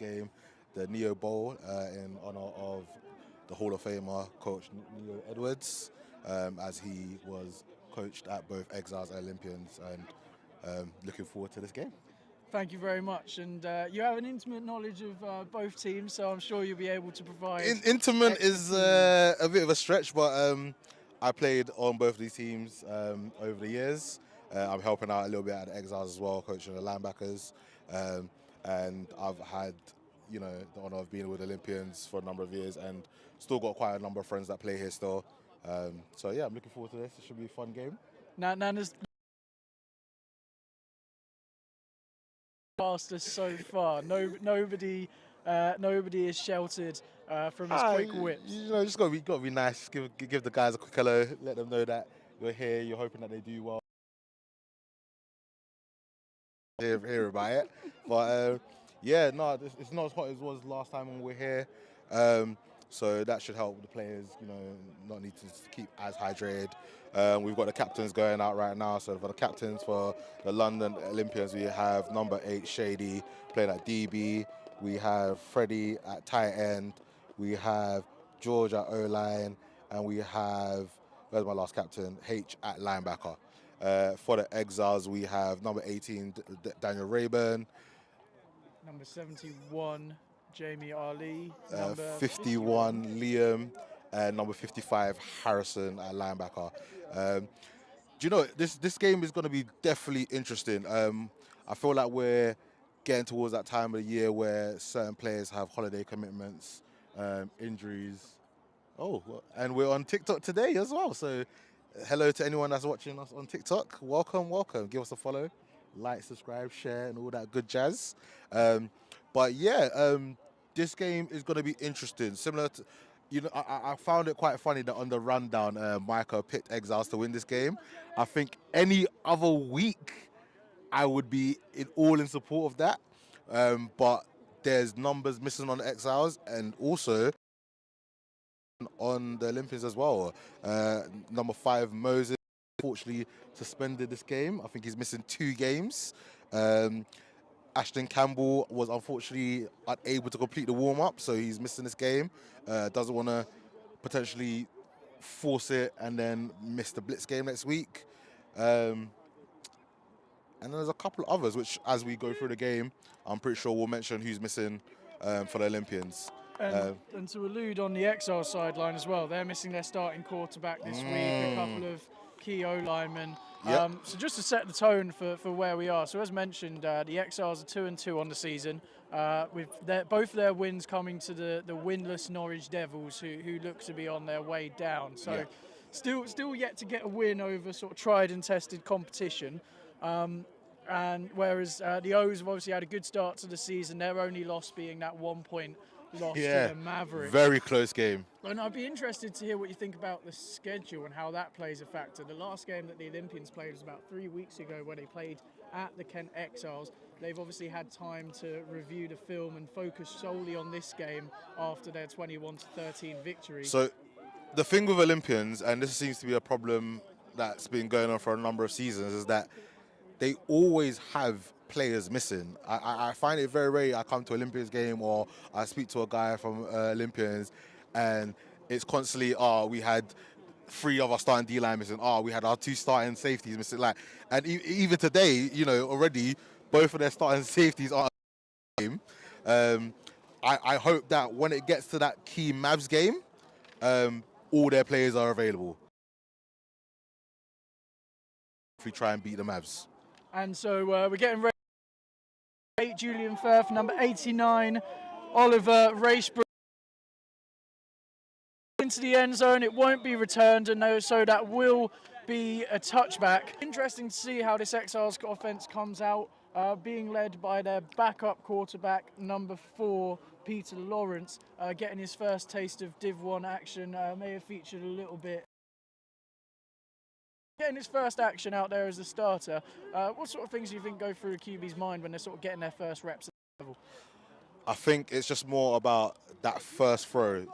game, the Neo Bowl, in honor of the Hall of Famer coach Neo Edwards, as he was coached at both Exiles and Olympians, and looking forward to this game. Thank you very much. And you have an intimate knowledge of both teams, so I'm sure you'll be able to provide. Intimate is expertise. a bit of a stretch, but I played on both of these teams over the years. I'm helping out a little bit at the Exiles as well, coaching the linebackers, um, and I've had the honor of being with Olympians for a number of years, and still got quite a number of friends that play here still. So yeah, I'm looking forward to this. It should be a fun game. Now, there's past us so far. Nobody is sheltered from his quick whips. Just gotta be nice. Give the guys a quick hello. Let them know that you're here. You're hoping that they do well. Hear about it, but yeah, no, it's not as hot as it was last time when we were here. So that should help the players, not need to keep as hydrated. We've got the captains going out right now. So for the captains for the London Olympians, we have number 8 Shady playing at DB. We have Freddie at tight end. We have George at O-line, and we have, where's my last captain? H at linebacker. For the Exiles, we have number 18 Daniel Rayburn. Number 71, Jamie Ali. 51 Liam, and number 55 Harrison at linebacker. Do you know this game is going to be definitely interesting. I feel like we're getting towards that time of the year where certain players have holiday commitments, injuries. Oh, and we're on TikTok today as well. So hello to anyone that's watching us on TikTok. Welcome. Give us a follow, like, subscribe, share, and all that good jazz. But yeah, this game is going to be interesting. Similar to, I found it quite funny that on the rundown, Micah picked Exiles to win this game. I think any other week, I would be all in support of that. But there's numbers missing on the Exiles, and also on the Olympians as well. Number 5 Moses unfortunately suspended this game. I think he's missing 2 games. Ashton Campbell was unfortunately unable to complete the warm-up, so he's missing this game. Doesn't want to potentially force it and then miss the Blitz game next week. And there's a couple of others, which as we go through the game, I'm pretty sure we'll mention who's missing for the Olympians. And to allude on the Exile sideline as well, they're missing their starting quarterback this week, a couple of key O-linemen. Yep. So just to set the tone for where we are. So as mentioned, the Exiles are 2-2 on the season, with both their wins coming to the winless Norwich Devils, who look to be on their way down. So Yeah. still yet to get a win over sort of tried and tested competition. And whereas the O's have obviously had a good start to the season, their only loss being that 1-point loss to the Mavericks. Very close game. And I'd be interested to hear what you think about the schedule and how that plays a factor. The last game that the Olympians played was about 3 weeks ago when they played at the Kent Exiles. They've obviously had time to review the film and focus solely on this game after their 21-13 victory. So the thing with Olympians, and this seems to be a problem that's been going on for a number of seasons, is that they always have players missing. I find it very rare I come to Olympians game or I speak to a guy from Olympians and it's constantly, we had 3 of our starting D-line missing, we had our 2 starting safeties missing. And even today, already both of their starting safeties are in the game. I hope that when it gets to that key Mavs game, all their players are available. If we try and beat the Mavs. And so we're getting ready. Julian Firth, number 89, Oliver Racebrook into the end zone. It won't be returned, and so that will be a touchback. Interesting to see how this Exiles offense comes out, being led by their backup quarterback, number 4, Peter Lawrence, getting his first taste of Div 1 action. May have featured a little bit. Getting his first action out there as a starter, what sort of things do you think go through a QB's mind when they're sort of getting their first reps at the level? I think it's just more about that first throw.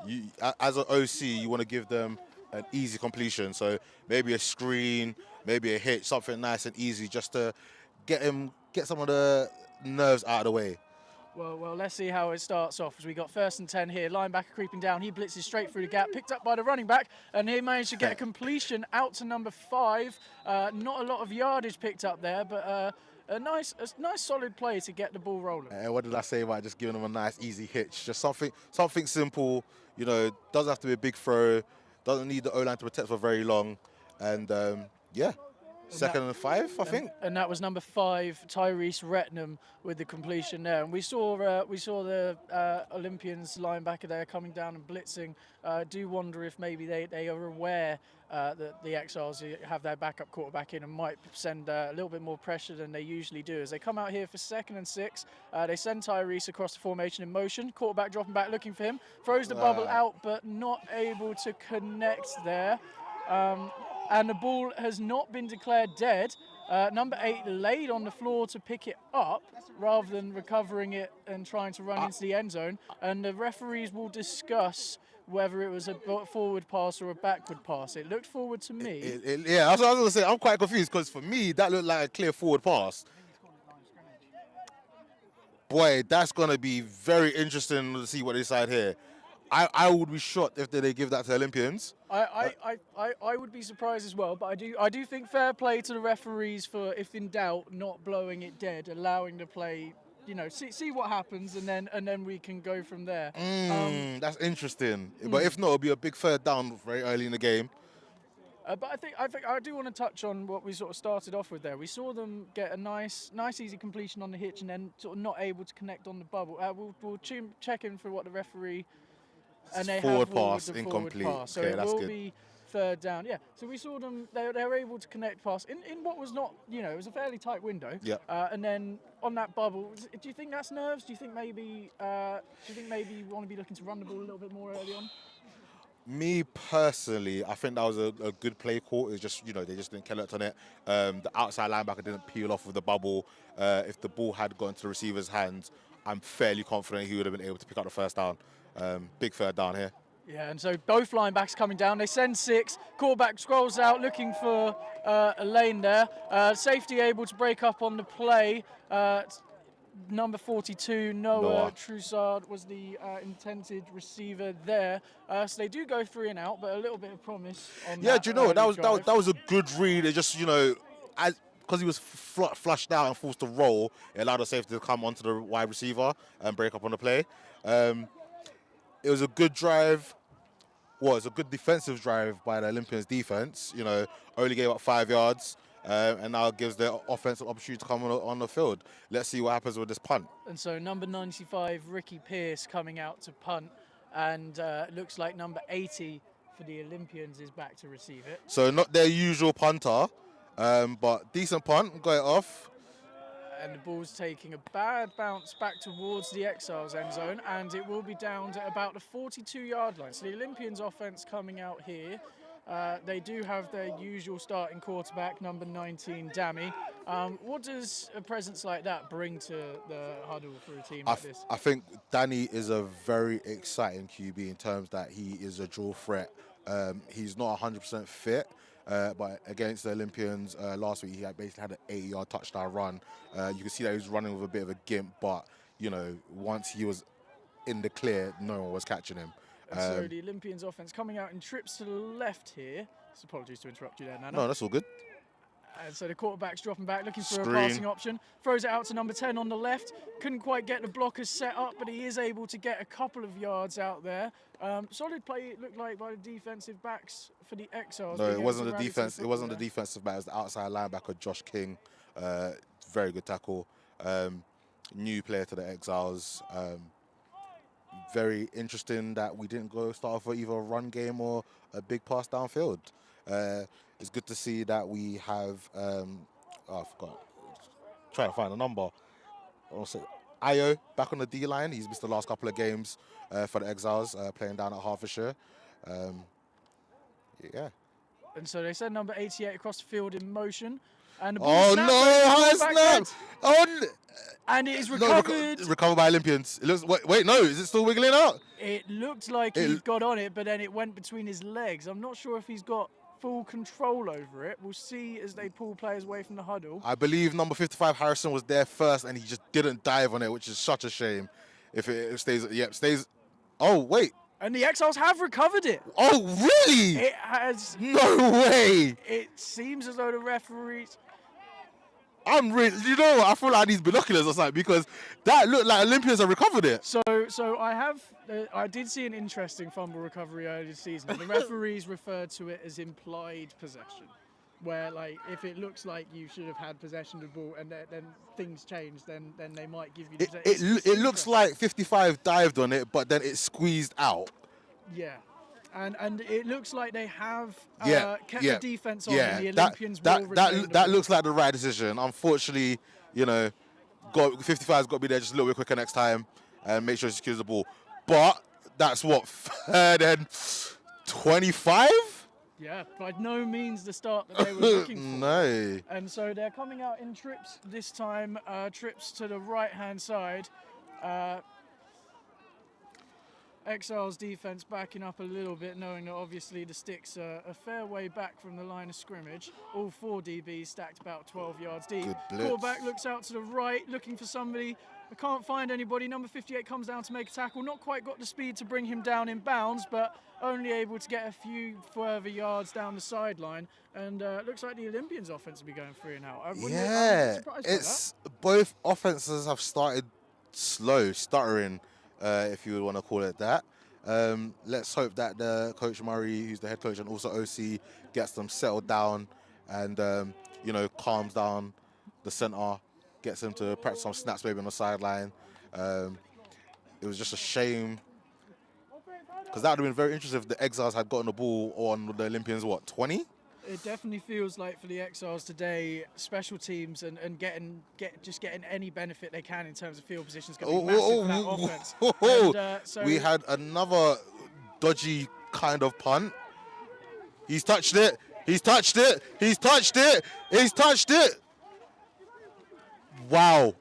As an OC, you want to give them an easy completion. So maybe a screen, maybe a hit, something nice and easy just to get some of the nerves out of the way. Well, let's see how it starts off. As we got 1st and 10 here. Linebacker creeping down. He blitzes straight through the gap, picked up by the running back, and he managed to get a completion out to number 5. Not a lot of yardage picked up there, but a nice solid play to get the ball rolling. What did I say about just giving them a nice easy hitch? Just something simple. Doesn't have to be a big throw. Doesn't need the O-line to protect for very long, and yeah. 2nd and 5, I think. And that was number 5, Tyrese Retnam, with the completion there. And we saw the Olympians linebacker there coming down and blitzing. Do wonder if maybe they are aware that the Exiles have their backup quarterback in and might send a little bit more pressure than they usually do. As they come out here for 2nd and 6, they send Tyrese across the formation in motion. Quarterback dropping back, looking for him. Throws the bubble out, but not able to connect there. And the ball has not been declared dead. Number 8 laid on the floor to pick it up rather than recovering it and trying to run into the end zone. And the referees will discuss whether it was a forward pass or a backward pass. It looked forward to me. Yeah, that's what I was going to say. I'm quite confused because for me, that looked like a clear forward pass. Boy, that's going to be very interesting to see what they decide here. I would be shocked if they give that to Olympians. I would be surprised as well, but I do think fair play to the referees for, if in doubt, not blowing it dead, allowing the play, see what happens, and then we can go from there. That's interesting. But if not, it'll be a big 3rd down very early in the game. But I do want to touch on what we sort of started off with there. We saw them get a nice easy completion on the hitch, and then sort of not able to connect on the bubble. We'll check in for what the referee. And they forward have pass, the incomplete. Forward pass. So okay, it that's will good. be 3rd down. Yeah. So we saw them. They were able to connect pass in what was not, it was a fairly tight window. Yeah. And then on that bubble, do you think that's nerves? Do you think maybe you want to be looking to run the ball a little bit more early on? Me personally, I think that was a good play call. It's just, they just didn't kill it on it. The outside linebacker didn't peel off with the bubble. If the ball had gone to the receiver's hands, I'm fairly confident he would have been able to pick up the 1st down. Big 3rd down here. Yeah, and so both linebackers coming down. They send 6. Quarterback scrolls out looking for a lane there. Safety able to break up on the play. Number 42, Noah Troussard, was the intended receiver there. So they do go 3 and out, but a little bit of promise on Yeah, that. do you know that was a good read. It just, because he was flushed out and forced to roll, it allowed the safety to come onto the wide receiver and break up on the play. It was a good drive. Well, it's a good defensive drive by the Olympians defense. Only gave up 5 yards, and now gives the offense an opportunity to come on the field. Let's see what happens with this punt. And so number 95, Ricky Pierce, coming out to punt, and looks like number 80 for the Olympians is back to receive it. So not their usual punter, but decent punt, got it off. And the ball's taking a bad bounce back towards the Exiles end zone, and it will be down to about the 42-yard line. So the Olympians offense coming out here. They do have their usual starting quarterback, number 19, Dami. What does a presence like that bring to the huddle for a team like this? I think Danny is a very exciting QB in terms that he is a dual threat. He's not 100% fit. But against the Olympians last week, he basically had an 80-yard touchdown run. You can see that he was running with a bit of a gimp, but once he was in the clear, no one was catching him. So the Olympians offense coming out in trips to the left here. So apologies to interrupt you there, Nana. No, that's all good. And so the quarterback's dropping back, looking for Screen. a passing option. Throws it out to number 10 on the left. Couldn't quite get the blockers set up, but he is able to get a couple of yards out there. Solid play, it looked like, by the defensive backs for the Exiles. No, it wasn't the defense. It wasn't the defensive back. It was the outside linebacker, Josh King. Very good tackle. New player to the Exiles. Very interesting that we didn't go start for either a run game or a big pass downfield. It's good to see that we have. I forgot. Trying to find a number. Ayo back on the D line. He's missed the last couple of games for the Exiles, playing down at Hertfordshire. Yeah. And so they send number 88 across the field in motion. And the ball Oh snapped no! High snap! And it is recovered. Recovered by Olympians. It looks. Wait, no. Is it still wiggling out? It looked like he got on it, but then it went between his legs. I'm not sure if he's got full control over it. We'll see as they pull players away from the huddle. I believe number 55 Harrison was there first, and he just didn't dive on it, which is such a shame. If it stays, stays. Oh wait. And the Exiles have recovered it. Oh really? It has. No way. It seems as though the referees. I'm really, you know what? I feel like I need binoculars or something because that looked like Olympians have recovered it. So I did see an interesting fumble recovery earlier this season. The referees referred to it as implied possession, where like if it looks like you should have had possession of the ball and then things change, then they might give you. It looks like 55 dived on it, but then it squeezed out. Yeah. And it looks like they have kept the defense on, and the Olympians will retain that looks like the right decision. Unfortunately, 55's got to be there just a little bit quicker next time and make sure he secures the ball. But that's what, third and 25? Yeah, by no means the start that they were looking for. No. And so they're coming out in trips this time, trips to the right-hand side. Exiles defense backing up a little bit, knowing that obviously the sticks are a fair way back from the line of scrimmage. All 4 DBs stacked about 12 yards deep. Quarterback looks out to the right, looking for somebody. I can't find anybody. Number 58 comes down to make a tackle. Not quite got the speed to bring him down in bounds, but only able to get a few further yards down the sideline. And looks like the Olympians offense will be going 3 and out. It's both offenses have started slow, stuttering. If you would want to call it that. Let's hope that the Coach Murray, who's the head coach and also OC, gets them settled down and, calms down the center, gets them to practice some snaps maybe on the sideline. It was just a shame because that would have been very interesting if the Exiles had gotten the ball on the Olympians, 20? It definitely feels like for the Exiles today, special teams and getting any benefit they can in terms of field position is going to be massive for that offense. We had another dodgy kind of punt. He's touched it. He's touched it. He's touched it. He's touched it. Wow.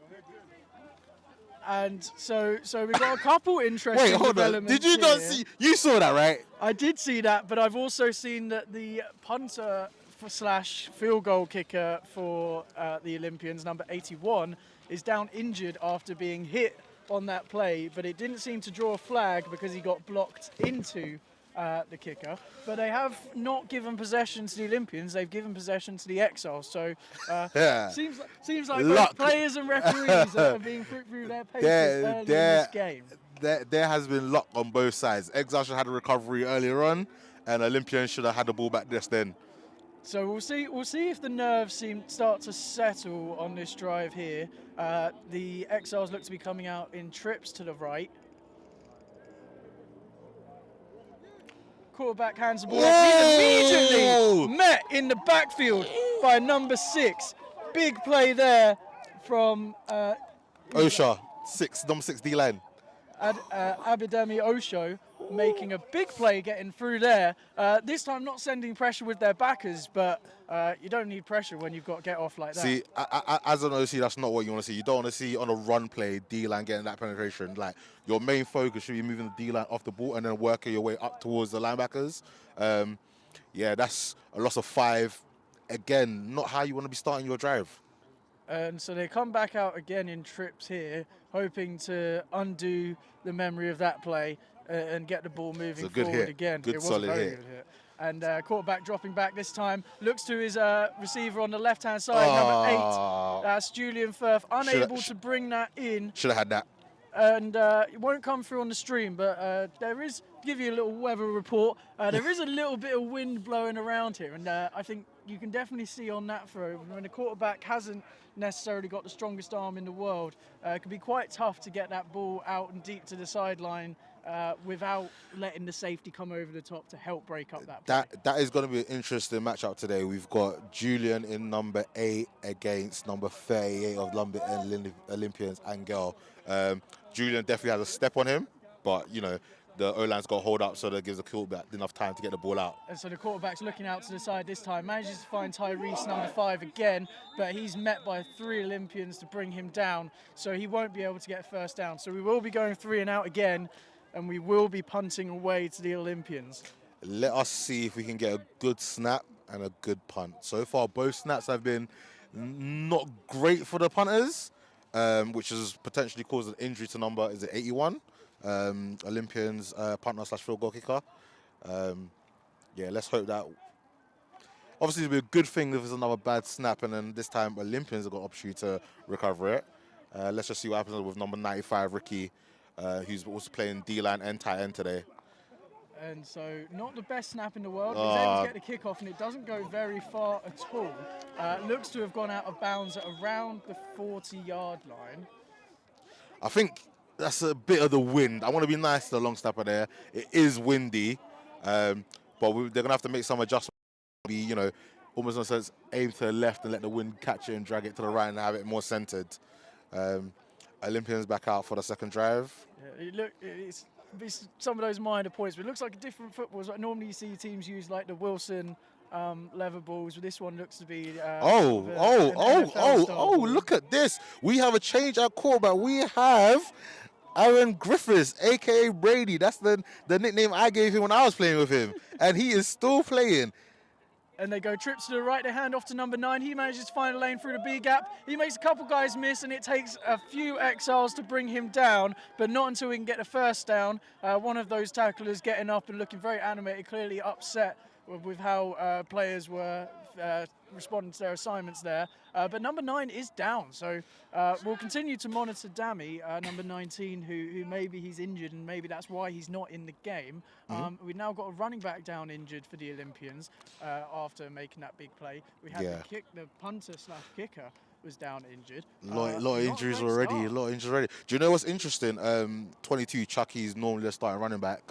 And so we've got a couple interesting Wait, hold on. Did you not see? You saw that, right? I did see that, but I've also seen that the punter / field goal kicker for the Olympians, number 81, is down injured after being hit on that play, but it didn't seem to draw a flag because he got blocked into the kicker. But they have not given possession to the Olympians, they've given possession to the Exiles. So seems like both players and referees are being put through their paces early in this game. There has been luck on both sides. Exiles should have had a recovery earlier on, and Olympians should have had the ball back just then. So we'll see if the nerves start to settle on this drive here. The Exiles look to be coming out in trips to the right. Quarterback hands the ball off. He's immediately met in the backfield by number 6. Big play there from Osha, number 6 D-line. Abidemi Osho making a big play getting through there. This time not sending pressure with their backers, but you don't need pressure when you've got get off like that. See, as an OC, that's not what you want to see. You don't want to see on a run play D-line getting that penetration. Like, your main focus should be moving the D-line off the ball and then working your way up towards the linebackers. That's a loss of 5. Again, not how you want to be starting your drive. And so they come back out again in trips here, hoping to undo the memory of that play and get the ball moving forward again. Good, solid hit. Good hit. And quarterback dropping back this time, looks to his receiver on the left-hand side, number 8. That's Julian Firth, unable to bring that in. Should have had that. And it won't come through on the stream, but there is, give you a little weather report, there is a little bit of wind blowing around here, and I think you can definitely see on that throw, when the quarterback hasn't necessarily got the strongest arm in the world, it can be quite tough to get that ball out and deep to the sideline without letting the safety come over the top to help break up that play. That is going to be an interesting matchup today. We've got Julian in number 8 against number 38 of London Olympians, Angel. Julian definitely has a step on him, but, the O-line's got to hold up so that gives the quarterback enough time to get the ball out. And so the quarterback's looking out to the side this time, manages to find Tyrese, number 5, again, but he's met by 3 Olympians to bring him down, so he won't be able to get a first down. So we will be going 3 and out again, and we will be punting away to the Olympians. Let us see if we can get a good snap and a good punt. So far, both snaps have been not great for the punters, which has potentially caused an injury to number, is it 81? Olympians punter slash field goal kicker. Yeah, let's hope that. Obviously, it'll be a good thing if it's another bad snap, and then this time Olympians have got an opportunity to recover it. Let's just see what happens with number 95, Ricky, who's also playing D-line and tight end today. And so, not the best snap in the world, but he's able to get the kickoff, and it doesn't go very far at all. Looks to have gone out of bounds at around the 40-yard line. I think that's a bit of the wind. I want to be nice to the long snapper there. It is windy, but they're going to have to make some adjustments. Be, almost in a sense, aim to the left and let the wind catch it and drag it to the right and have it more centered. Olympians back out for the second drive. Yeah, it's some of those minor points, but it looks like a different football. Like normally you see teams use like the Wilson leather balls, but this one looks to be look at this. We have a change at quarterback. We have Aaron Griffiths, aka Brady. That's the nickname I gave him when I was playing with him, and he is still playing. And they go trips to the right, they hand off to number 9. He manages to find a lane through the B gap. He makes a couple guys miss, and it takes a few Exiles to bring him down, but not until we can get the first down. One of those tacklers getting up and looking very animated, clearly upset with how players were responding to their assignments there. But number 9 is down, so we'll continue to monitor Dammy, number 19, who maybe he's injured, and maybe that's why he's not in the game. We've now got a running back down injured for the Olympians after making that big play. We had the punter slash kicker was down injured. Lot of injuries already. Do you know what's interesting? 22, Chucky's normally the starting running back.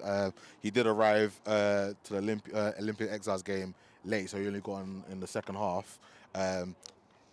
He did arrive to the Olympic Exiles game late, so he only got in the second half.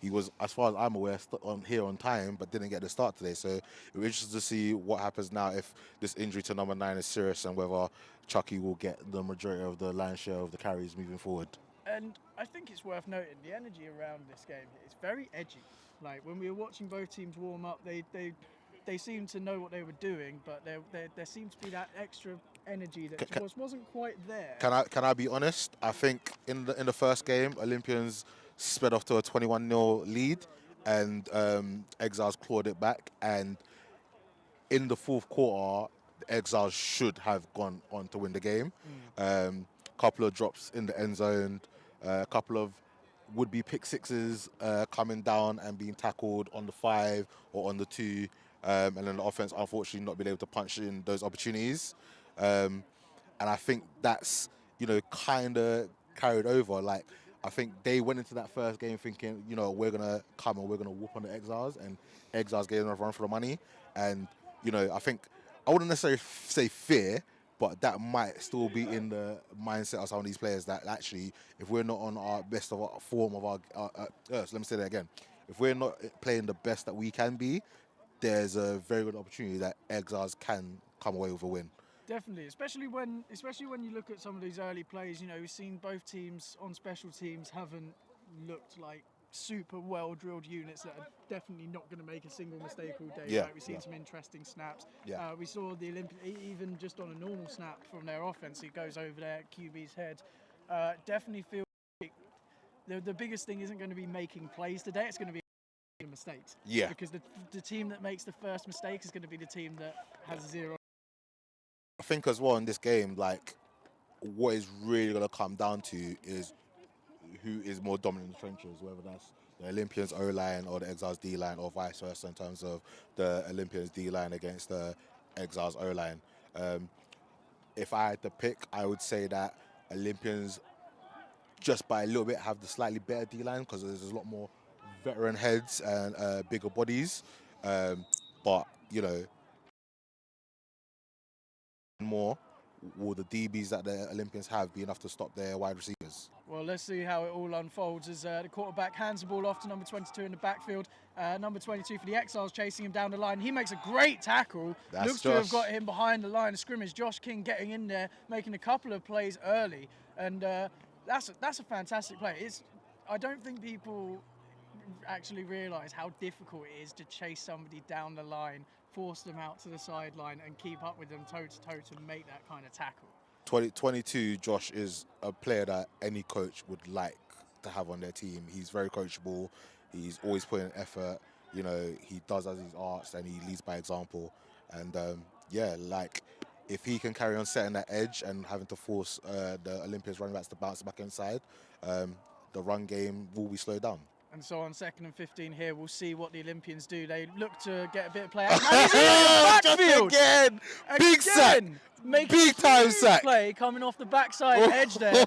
He was, as far as I'm aware, here on time, but didn't get the start today. So we're interested to see what happens now if this injury to number 9 is serious and whether Chucky will get the majority of the lion's share of the carries moving forward. And I think it's worth noting the energy around this game is very edgy. Like when we were watching both teams warm up, they seemed to know what they were doing, but there seemed to be that extra energy that wasn't quite there. Can I be honest? I think in the first game, Olympians sped off to a 21-0 lead, and Exiles clawed it back. And in the fourth quarter, the Exiles should have gone on to win the game. Couple of drops in the end zone, a couple of would-be pick sixes coming down and being tackled on the 5 or on the 2, and then the offense unfortunately not being able to punch in those opportunities. And I think that's kind of carried over. Like I think they went into that first game thinking we're gonna come and we're gonna whoop on the Exiles, and Exiles gave them a run for the money. And I think I wouldn't necessarily say fear, but that might still be in the mindset of some of these players that actually, if we're not on our best of our form of our, so let me say that again. If we're not playing the best that we can be, there's a very good opportunity that Exiles can come away with a win. Definitely, especially when you look at some of these early plays. We've seen both teams on special teams haven't looked like super well drilled units that are definitely not going to make a single mistake all day. Yeah, right? We've seen some interesting snaps. Yeah. We saw the even just on a normal snap from their offense, it goes over their QB's head. Definitely feel like the biggest thing isn't going to be making plays today. It's going to be mistakes. Yeah. Because the team that makes the first mistake is going to be the team that has 0. I think as well in this game, like what is really going to come down to is who is more dominant in the trenches, whether that's the Olympians O-line or the Exiles D-line or vice versa in terms of the Olympians D-line against the Exiles O-line. If I had to pick, I would say that Olympians just by a little bit have the slightly better D-line because there's a lot more veteran heads and bigger bodies. But, more will the DBs that the Olympians have be enough to stop their wide receivers? Well, let's see how it all unfolds as the quarterback hands the ball off to number 22 in the backfield. Number 22 for the Exiles chasing him down the line. He makes a great tackle. Looks to have got him behind the line of scrimmage. Josh King getting in there, making a couple of plays early. And that's a fantastic play. I don't think people actually realise how difficult it is to chase somebody down the line, force them out to the sideline and keep up with them toe to toe to make that kind of tackle. 2022, Josh is a player that any coach would like to have on their team. He's very coachable. He's always putting in effort. You know, he does as he's asked and he leads by example. And yeah, like if he can carry on setting that edge and having to force the Olympians running backs to bounce back inside, the run game will be slowed down. And so on 2nd and 15 here, we'll see what the Olympians do. They look to get a bit of play out. And he's in the backfield! Again! Big sack! Big time sack! Play coming off the backside edge there.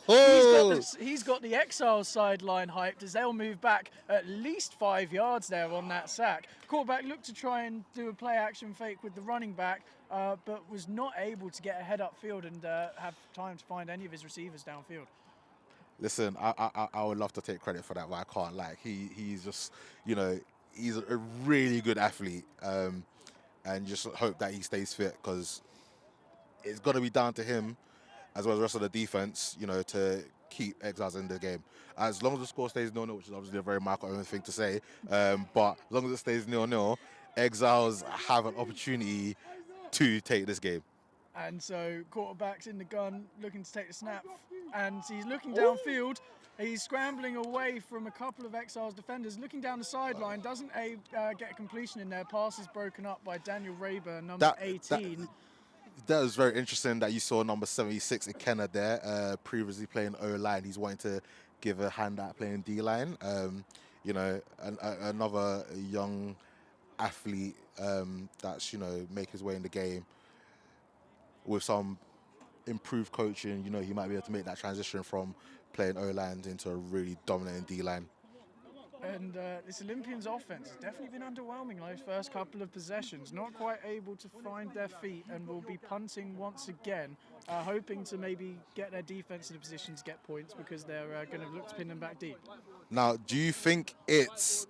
He's got the Exiles sideline hyped as they'll move back at least 5 yards there on that sack. Quarterback looked to try and do a play action fake with the running back, but was not able to get ahead upfield and have time to find any of his receivers downfield. Listen, I would love to take credit for that, but I can't. Like he's just, you know, he's a really good athlete, and just hope that he stays fit because it's got to be down to him as well as the rest of the defense, you know, to keep Exiles in the game. As long as the score stays 0-0, which is obviously a very Michael-owned thing to say, but as long as it stays 0-0, Exiles have an opportunity to take this game. And so quarterback's in the gun, looking to take the snap, and he's looking downfield. He's scrambling away from a couple of Exiles defenders, looking down the sideline, doesn't get a completion in there. Pass is broken up by Daniel Rayburn, number 18. That was very interesting that you saw number 76, Ikenna, there, previously playing O-line. He's wanting to give a hand at playing D-line. You know, another young athlete that's, you know, make his way in the game. With some improved coaching, you know, he might be able to make that transition from playing O-line into a really dominant D-line. And this Olympians offense has definitely been underwhelming those first couple of possessions. Not quite able to find their feet and will be punting once again, hoping to maybe get their defense in a position to get points because they're going to look to pin them back deep. Now, do you think it's...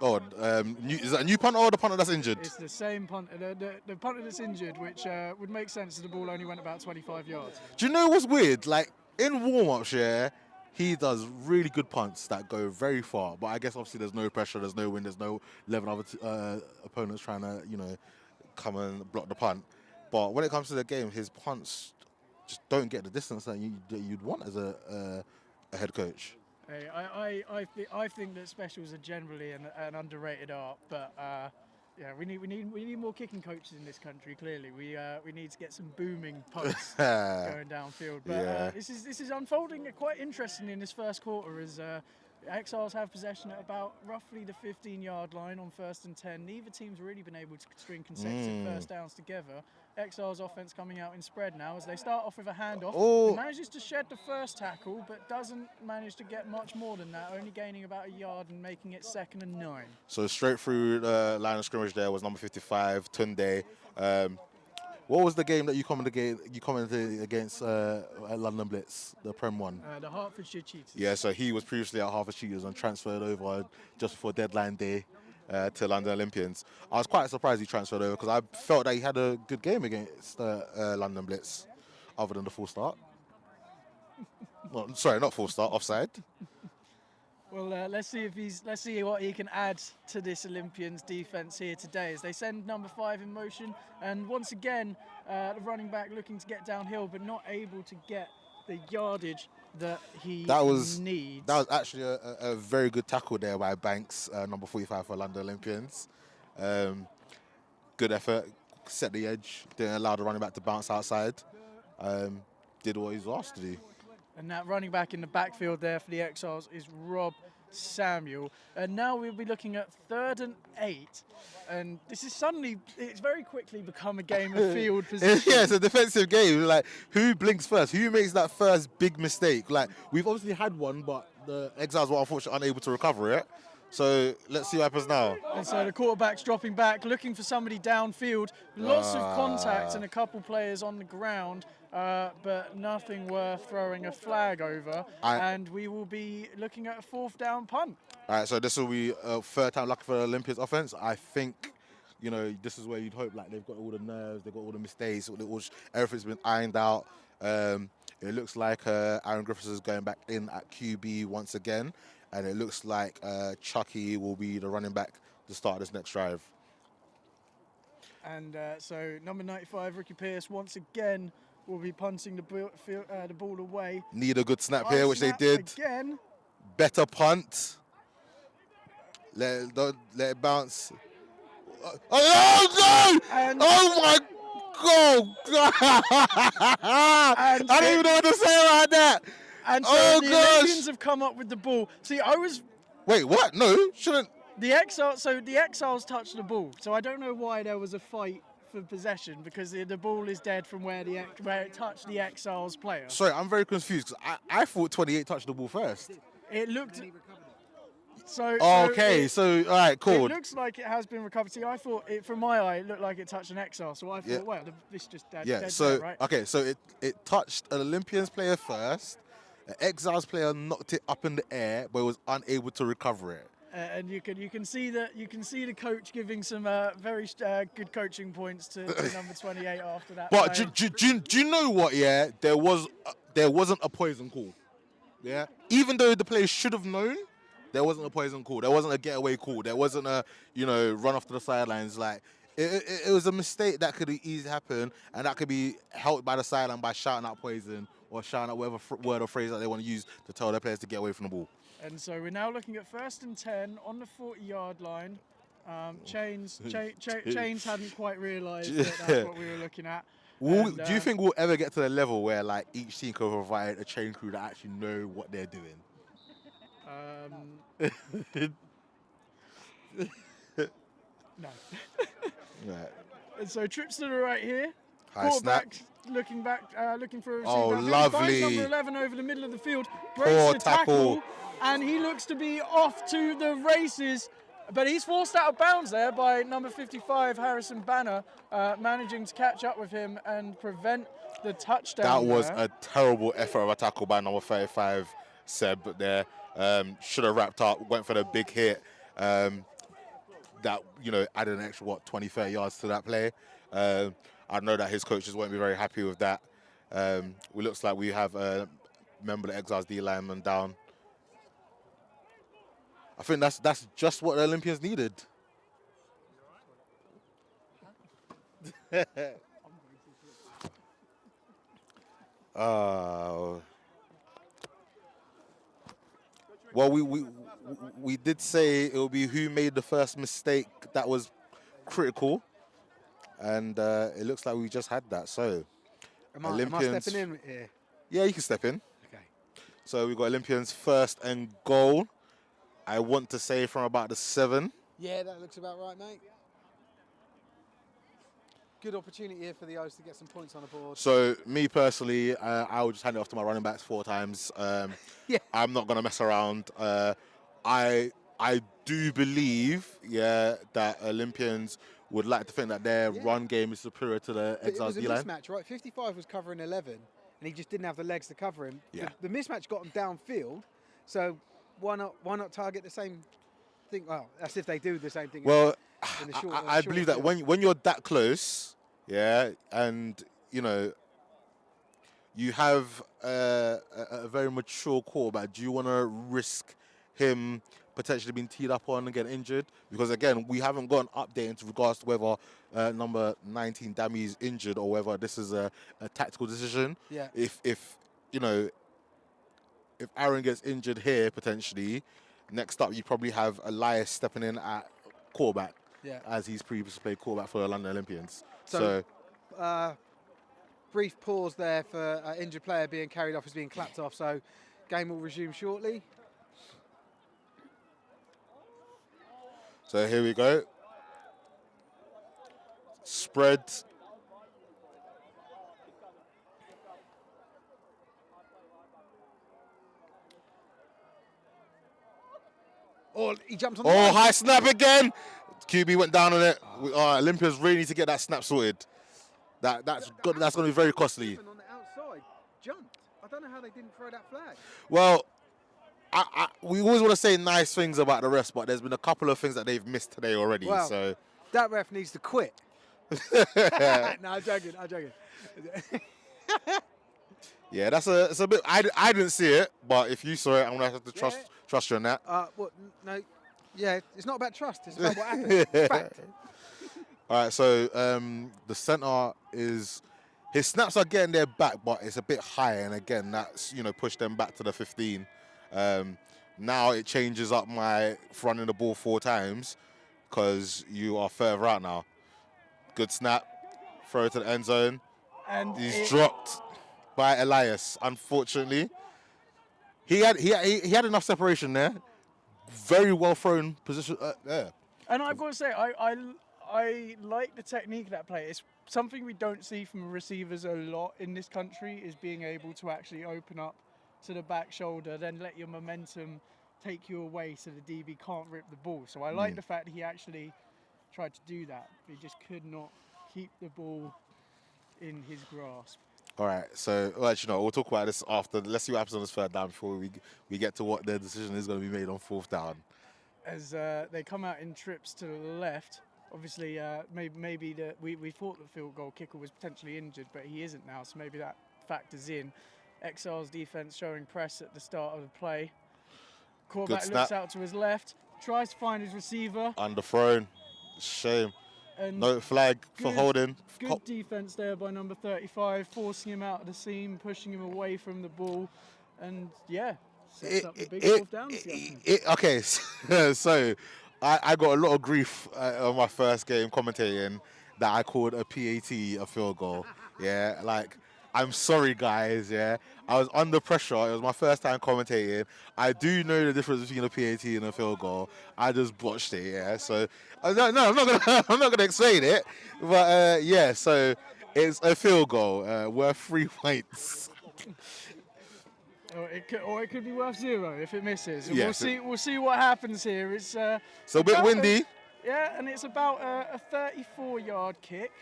is that a new punter or the punter that's injured? It's the same punter, the punter that's injured, which would make sense if the ball only went about 25 yards. Do you know what's weird? Like, in warm-ups, yeah, he does really good punts that go very far. But I guess, obviously, there's no pressure, there's no wind, there's no 11 other opponents trying to, you know, come and block the punt. But when it comes to the game, his punts just don't get the distance that you'd want as a head coach. Hey, I think that specials are generally an underrated art, but yeah, we need more kicking coaches in this country. Clearly, we need to get some booming punts going downfield. But Yeah. This is unfolding quite interestingly in this first quarter as Exiles have possession at about roughly the 15-yard line on 1st and 10. Neither team's really been able to string consecutive first downs together. Exiles offense coming out in spread now as they start off with a handoff. He manages to shed the first tackle, but doesn't manage to get much more than that, only gaining about a yard and making it 2nd and 9. So straight through the line of scrimmage there was number 55, Tunde. What was the game that you commented against at London Blitz, the Prem one? The Hertfordshire Cheetahs. Yeah, so he was previously at Hertfordshire Cheetahs and transferred over just before deadline day to London Olympians. I was quite surprised he transferred over because I felt that he had a good game against London Blitz, other than the full start. Well, sorry, not full start, offside. Well, let's see what he can add to this Olympians defense here today as they send number 5 in motion, and once again the running back looking to get downhill but not able to get the yardage that he needs. That was actually a very good tackle there by Banks, number 45 for London Olympians. Good effort, set the edge, didn't allow the running back to bounce outside. Did what he was asked to do. And that running back in the backfield there for the Exiles is Rob Samuel. And now we'll be looking at 3rd and 8. And this is it's very quickly become a game of field position. Yeah, it's a defensive game. Like, who blinks first? Who makes that first big mistake? Like, we've obviously had one, but the Exiles were unfortunately unable to recover it. So let's see what happens now. And so the quarterback's dropping back, looking for somebody downfield. Lots of contact and a couple players on the ground, but nothing worth throwing a flag over. And we will be looking at a 4th down punt. All right, so this will be a 3rd time lucky for the Olympians offense. I think, you know, this is where you'd hope, like, they've got all the nerves, they've got all the mistakes, everything's been ironed out. It looks like Aaron Griffiths is going back in at QB once again. And it looks like Chucky will be the running back to start this next drive. And so number 95, Ricky Pierce, once again will be punting the ball away. Need a good snap High here, which they snap did. again. Better punt. Don't let it bounce. Oh no! And Oh my God! I don't even know what to say about that. And so Oh, the gosh. Olympians have come up with the ball. See, Wait, what? No, shouldn't. the Exiles touched the ball. So I don't know why there was a fight for possession, because the ball is dead from where it touched the Exiles player. Sorry, I'm very confused because I thought 28 touched the ball first. It looked. Okay, so all right, cool. It looks like it has been recovered. See, I thought from my eye, it looked like it touched an Exile. So I thought, Yeah. well, this just dead. Yeah, dead so there, right? okay, so it touched an Olympians player first. An Exiles player knocked it up in the air, but was unable to recover it. And you can see the coach giving some very good coaching points to number 28 after that. But play. do you know what? Yeah, there wasn't a poison call. Yeah, even though the players should have known, there wasn't a poison call. There wasn't a getaway call. There wasn't a run off to the sidelines. Like it was a mistake that could easily happen, and that could be helped by the sideline by shouting out poison or shouting out whatever word or phrase that they want to use to tell their players to get away from the ball. And so we're now looking at 1st and 10 on the 40-yard line. Chains hadn't quite realised that that's what we were looking at. Do you think we'll ever get to the level where like each team can provide a chain crew that actually know what they're doing? No. Right. And so trips to the right here. High snap. Quarterback looking back, looking for a receiver. Oh, Finds lovely. number 11 over the middle of the field. Breaks Poor the tackle. and he looks to be off to the races. But he's forced out of bounds there by number 55, Harrison Banner, managing to catch up with him and prevent the touchdown. That was there. a terrible effort of a tackle by number 35, Seb, there. Should have wrapped up, went for the big hit. That, added an extra, 20, 30 yards to that play. I know that his coaches won't be very happy with that. It looks like we have a member of the Exiles D lineman down. I think that's just what the Olympians needed. Well, we did say it will be who made the first mistake that was critical, and it looks like we just had that. So, Am I Olympians. stepping in here? Yeah, you can step in. Okay. So we've got Olympians 1st and goal. I want to say from about the 7. Yeah, that looks about right, mate. Good opportunity here for the O's to get some points on the board. So me personally, I will just hand it off to my running backs 4 times. Yeah. I'm not gonna mess around. I do believe, that Olympians would like to think that their run game is superior to the But it Exiles was a D-line. mismatch, right? 55 was covering 11, and he just didn't have the legs to cover him. Yeah. The mismatch got him downfield, so why not target the same thing? Well, that's if they do the same thing. Well, in the short, I believe that when you're that close, and you have a very mature quarterback, do you want to risk him potentially being teed up on and getting injured? Because again, we haven't got an update into regards to whether number 19 Dami is injured or whether this is a tactical decision. Yeah. If Aaron gets injured here potentially, next up you probably have Elias stepping in at quarterback. Yeah. As he's previously played quarterback for the London Olympians. So brief pause there for injured player being carried off, is being clapped off. So game will resume shortly. So here we go. Spread. Oh, he jumped on the Oh, line. high snap again. QB went down on it. Olympians really need to get that snap sorted. That's going to be very costly. On the outside, jumped. I don't know how they didn't throw that flag. Well, we always want to say nice things about the refs, but there's been a couple of things that they've missed today already. Well, So that ref needs to quit. No, I'm joking. yeah, it's a bit. I didn't see it, but if you saw it, I'm gonna have to trust you on that. No, yeah, it's not about trust. It's about what happened. It's fact. All right, so the center is his snaps are getting their back, but it's a bit high, and again, that's pushed them back to the 15. Now it changes up my running the ball 4 times because you are further out now. Good snap, throw it to the end zone. And He's dropped by Elias. Unfortunately, he had enough separation there. Very well thrown position there. And I've got to say, I like the technique of that play. It's something we don't see from receivers a lot in this country, is being able to actually open up to the back shoulder, then let your momentum take you away so the DB can't rip the ball. So I like the fact that he actually tried to do that. He just could not keep the ball in his grasp. All right, so we'll talk about this after. Let's see what happens on this 3rd down before we get to what their decision is going to be made on 4th down. As they come out in trips to the left, obviously maybe we thought the field goal kicker was potentially injured, but he isn't now, so maybe that factors in. Exiles defense showing press at the start of the play. Quarterback looks out to his left, tries to find his receiver. Underthrown, shame. And no flag for holding. Good defense there by number 35, forcing him out of the seam, pushing him away from the ball, and sets up the big 4th down. Okay, so I got a lot of grief on my first game commentating that I called a PAT a field goal. Yeah, like, I'm sorry, guys. Yeah, I was under pressure. It was my first time commentating. I do know the difference between a PAT and a field goal. I just botched it. Yeah, so I'm not gonna explain it. But so it's a field goal worth 3 points. Or it could be worth 0 if it misses. And Yes. We'll see what happens here. It's a bit windy. And it's about a 34-yard kick.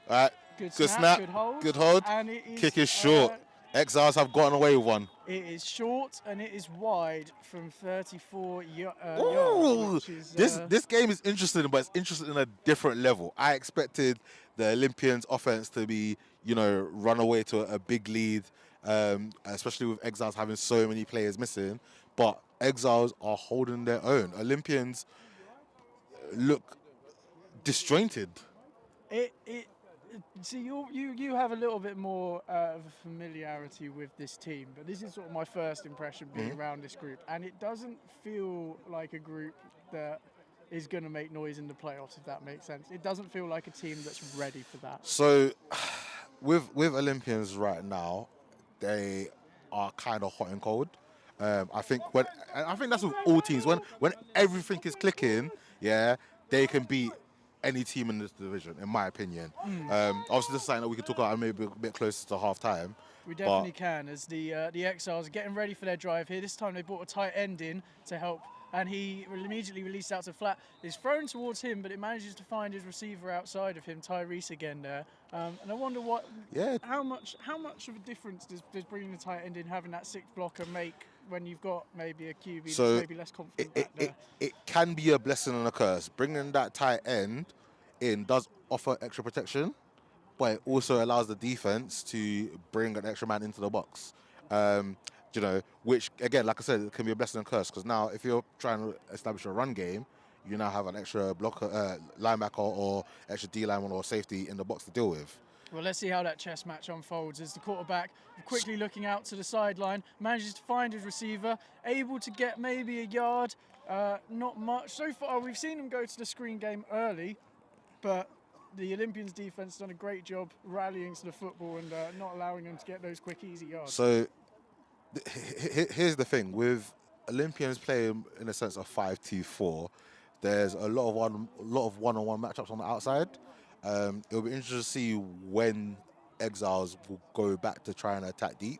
All right. Good snap. Good hold. And kick is short. Exiles have gotten away with one. It is short and it is wide from 34 yards. This game is interesting, but it's interesting in a different level. I expected the Olympians offense to be, run away to a big lead, especially with Exiles having so many players missing. But Exiles are holding their own. Olympians look disjointed. See, you have a little bit more of a familiarity with this team, but this is sort of my first impression being around this group, and it doesn't feel like a group that is going to make noise in the playoffs, if that makes sense. It doesn't feel like a team that's ready for that. So, with Olympians right now, they are kind of hot and cold. I think that's with all teams. When everything is clicking, they can beat any team in this division, in my opinion. Obviously, this is something that we can talk about maybe a bit closer to half-time. We definitely can, as the Exiles are getting ready for their drive here. This time they brought a tight end in to help, and he immediately released out to flat. It's thrown towards him, but it manages to find his receiver outside of him, Tyrese again there. And I wonder how much of a difference does bringing the tight end in, having that 6th blocker, make when you've got maybe a QB that's maybe less confident back there? It can be a blessing and a curse. Bringing that tight end in does offer extra protection, but it also allows the defense to bring an extra man into the box. Which, again, like I said, it can be a blessing and a curse, because now if you're trying to establish a run game, you now have an extra blocker, linebacker or extra D lineman or safety in the box to deal with. Well, let's see how that chess match unfolds as the quarterback, quickly looking out to the sideline, manages to find his receiver, able to get maybe a yard, not much. So far, we've seen him go to the screen game early, but the Olympians defense has done a great job rallying to the football and not allowing them to get those quick, easy yards. So here's the thing. With Olympians playing in a sense of 5-2-4, there's a lot of one-on-one matchups on the outside. It'll be interesting to see when Exiles will go back to try and attack deep.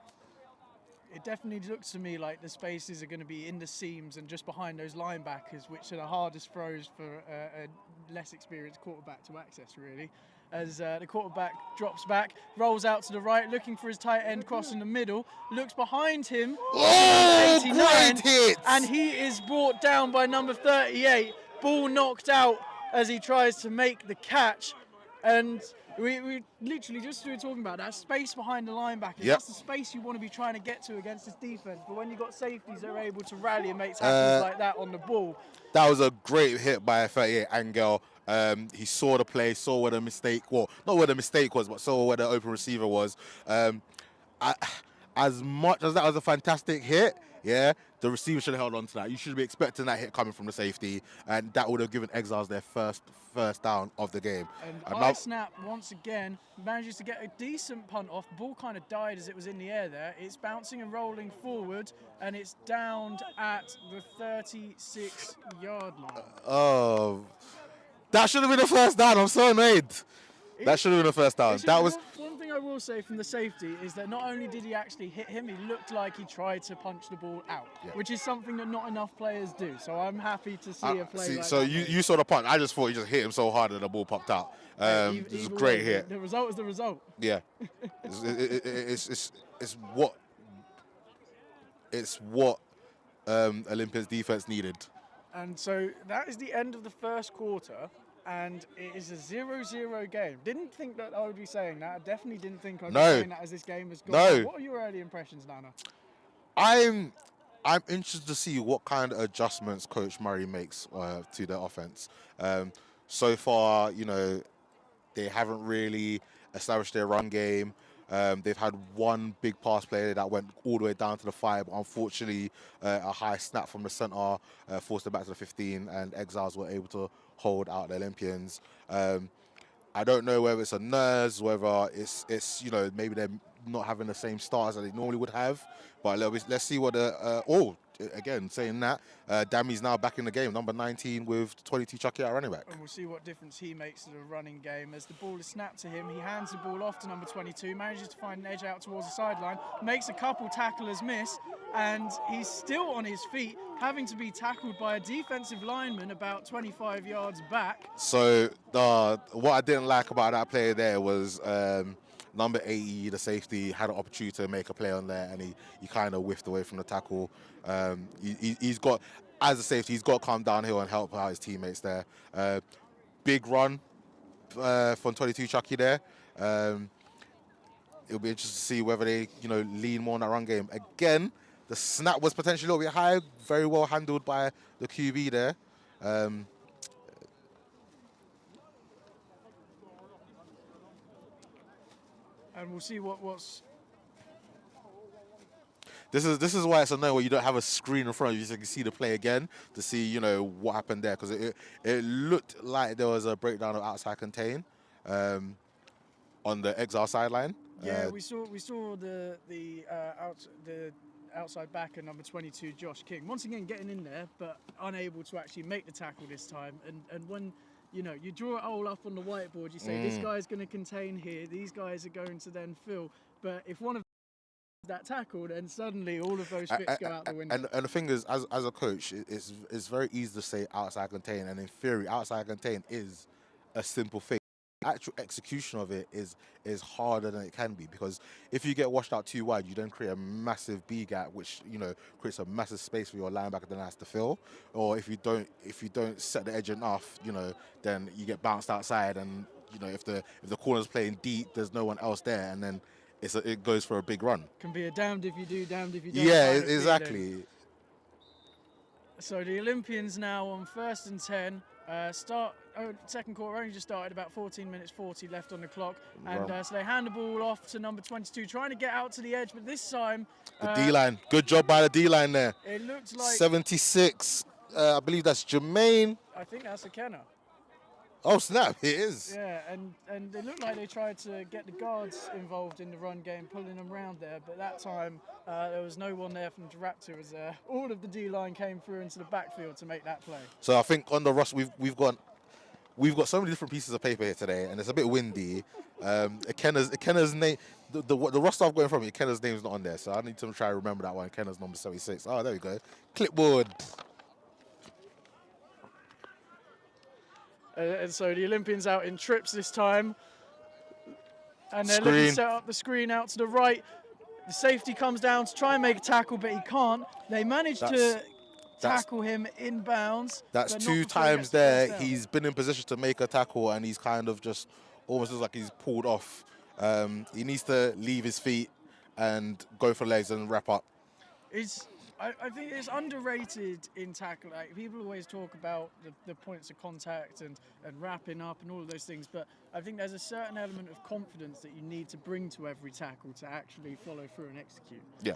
It definitely looks to me like the spaces are going to be in the seams and just behind those linebackers, which are the hardest throws for a less experienced quarterback to access, really. As the quarterback drops back, rolls out to the right, looking for his tight end crossing the middle, looks behind him, 89, great hit! And he is brought down by number 38. Ball knocked out as he tries to make the catch. And we literally just were talking about that space behind the linebackers. Yep. That's the space you want to be trying to get to against this defense. But when you've got safeties that are able to rally and make tackles like that on the ball. That was a great hit by 38 Angel. He saw the play, saw where the mistake, well, not where the mistake was, but saw where the open receiver was. I, as much as that was a fantastic hit, yeah, the receiver should have held on to that. You should be expecting that hit coming from the safety, and that would have given Exiles their first down of the game. And snap once again manages to get a decent punt off. Ball kind of died as it was in the air there. It's bouncing and rolling forward, and it's downed at the 36-yard line. Oh, that should have been the first down. I'm so annoyed. That should have been the first down. That was one thing I will say from the safety is that not only did he actually hit him, he looked like he tried to punch the ball out, which is something that not enough players do. So I'm happy to see a play like so that. you saw the punch. I just thought he just hit him so hard that the ball popped out. It was a great hit. The result is the result. Yeah, it's what Olympians defense needed. And so that is the end of the first quarter. And it is a 0-0 game. Didn't think that I would be saying that. I definitely didn't think I'd be saying that as this game has gone. No. What are your early impressions, Nana? I'm interested to see what kind of adjustments Coach Murray makes to the offense. So far, they haven't really established their run game. They've had one big pass play that went all the way down to the 5. But unfortunately, a high snap from the center forced them back to the 15, and Exiles were able to hold out the Olympians. I don't know whether it's a nerves, whether it's maybe they're not having the same stars that they normally would have. But let's see what again, saying that, Dami's now back in the game, number 19 with 22 Chucky at running back. And we'll see what difference he makes to the running game. As the ball is snapped to him, he hands the ball off to number 22, manages to find an edge out towards the sideline, makes a couple tacklers miss, and he's still on his feet, having to be tackled by a defensive lineman about 25 yards back. So what I didn't like about that play there was number 80, the safety, had an opportunity to make a play on there, and he kind of whiffed away from the tackle. He's got, as a safety, he's got to come downhill and help out his teammates there. Big run from 22 Chucky there. It'll be interesting to see whether they, lean more on that run game. Again, the snap was potentially a little bit high, very well handled by the QB there. And we'll see what's. This is why it's annoying when you don't have a screen in front of you, so you can see the play again to see what happened there, because it looked like there was a breakdown of outside contain on the Exile sideline. Yeah, we saw the outside backer, number 22, Josh King, once again getting in there, but unable to actually make the tackle this time. And when you draw it all up on the whiteboard, you say this guy's going to contain here, these guys are going to then fill. But if one of that tackle, then suddenly all of those fits go out the window. And the thing is, as a coach, it's very easy to say outside contain, and in theory, outside contain is a simple thing. Actual execution of it is harder than it can be, because if you get washed out too wide, you then create a massive B gap, which creates a massive space for your linebacker then has to fill. Or if you don't set the edge enough, then you get bounced outside, and if the corner's playing deep, there's no one else there, and then it goes for a big run. Can be a damned if you do, damned if you don't. Yeah, exactly. So the Olympians now on 1st and 10. Second quarter only just started, about 14 minutes 40 left on the clock, and so they hand the ball off to number 22, trying to get out to the edge, but this time the D-line, good job by the D-line there. It looked like 76, I believe that's Jermaine. I think that's a Kenner. Oh snap, it is. Yeah, and it looked like they tried to get the guards involved in the run game, pulling them around there, but that time there was no one there from the Raptor, as all of the D-line came through into the backfield to make that play. So I think on the rush, we've got so many different pieces of paper here today, and it's a bit windy. Kenner's name, the roster I've going from, Kenner's name's not on there, so I need to try to remember that one. Kenner's number 76. Oh, there we go. Clipboard. And so the Olympians out in trips this time. And they're looking to set up the screen out to the right. The safety comes down to try and make a tackle, but he can't. They manage to tackle him inbounds. That's 2 times there. He's been in position to make a tackle, and he's kind of just almost looks like he's pulled off. He needs to leave his feet and go for legs and wrap up. I think it's underrated in tackle. Like, people always talk about the points of contact and wrapping up and all of those things, but I think there's a certain element of confidence that you need to bring to every tackle to actually follow through and execute. Yeah,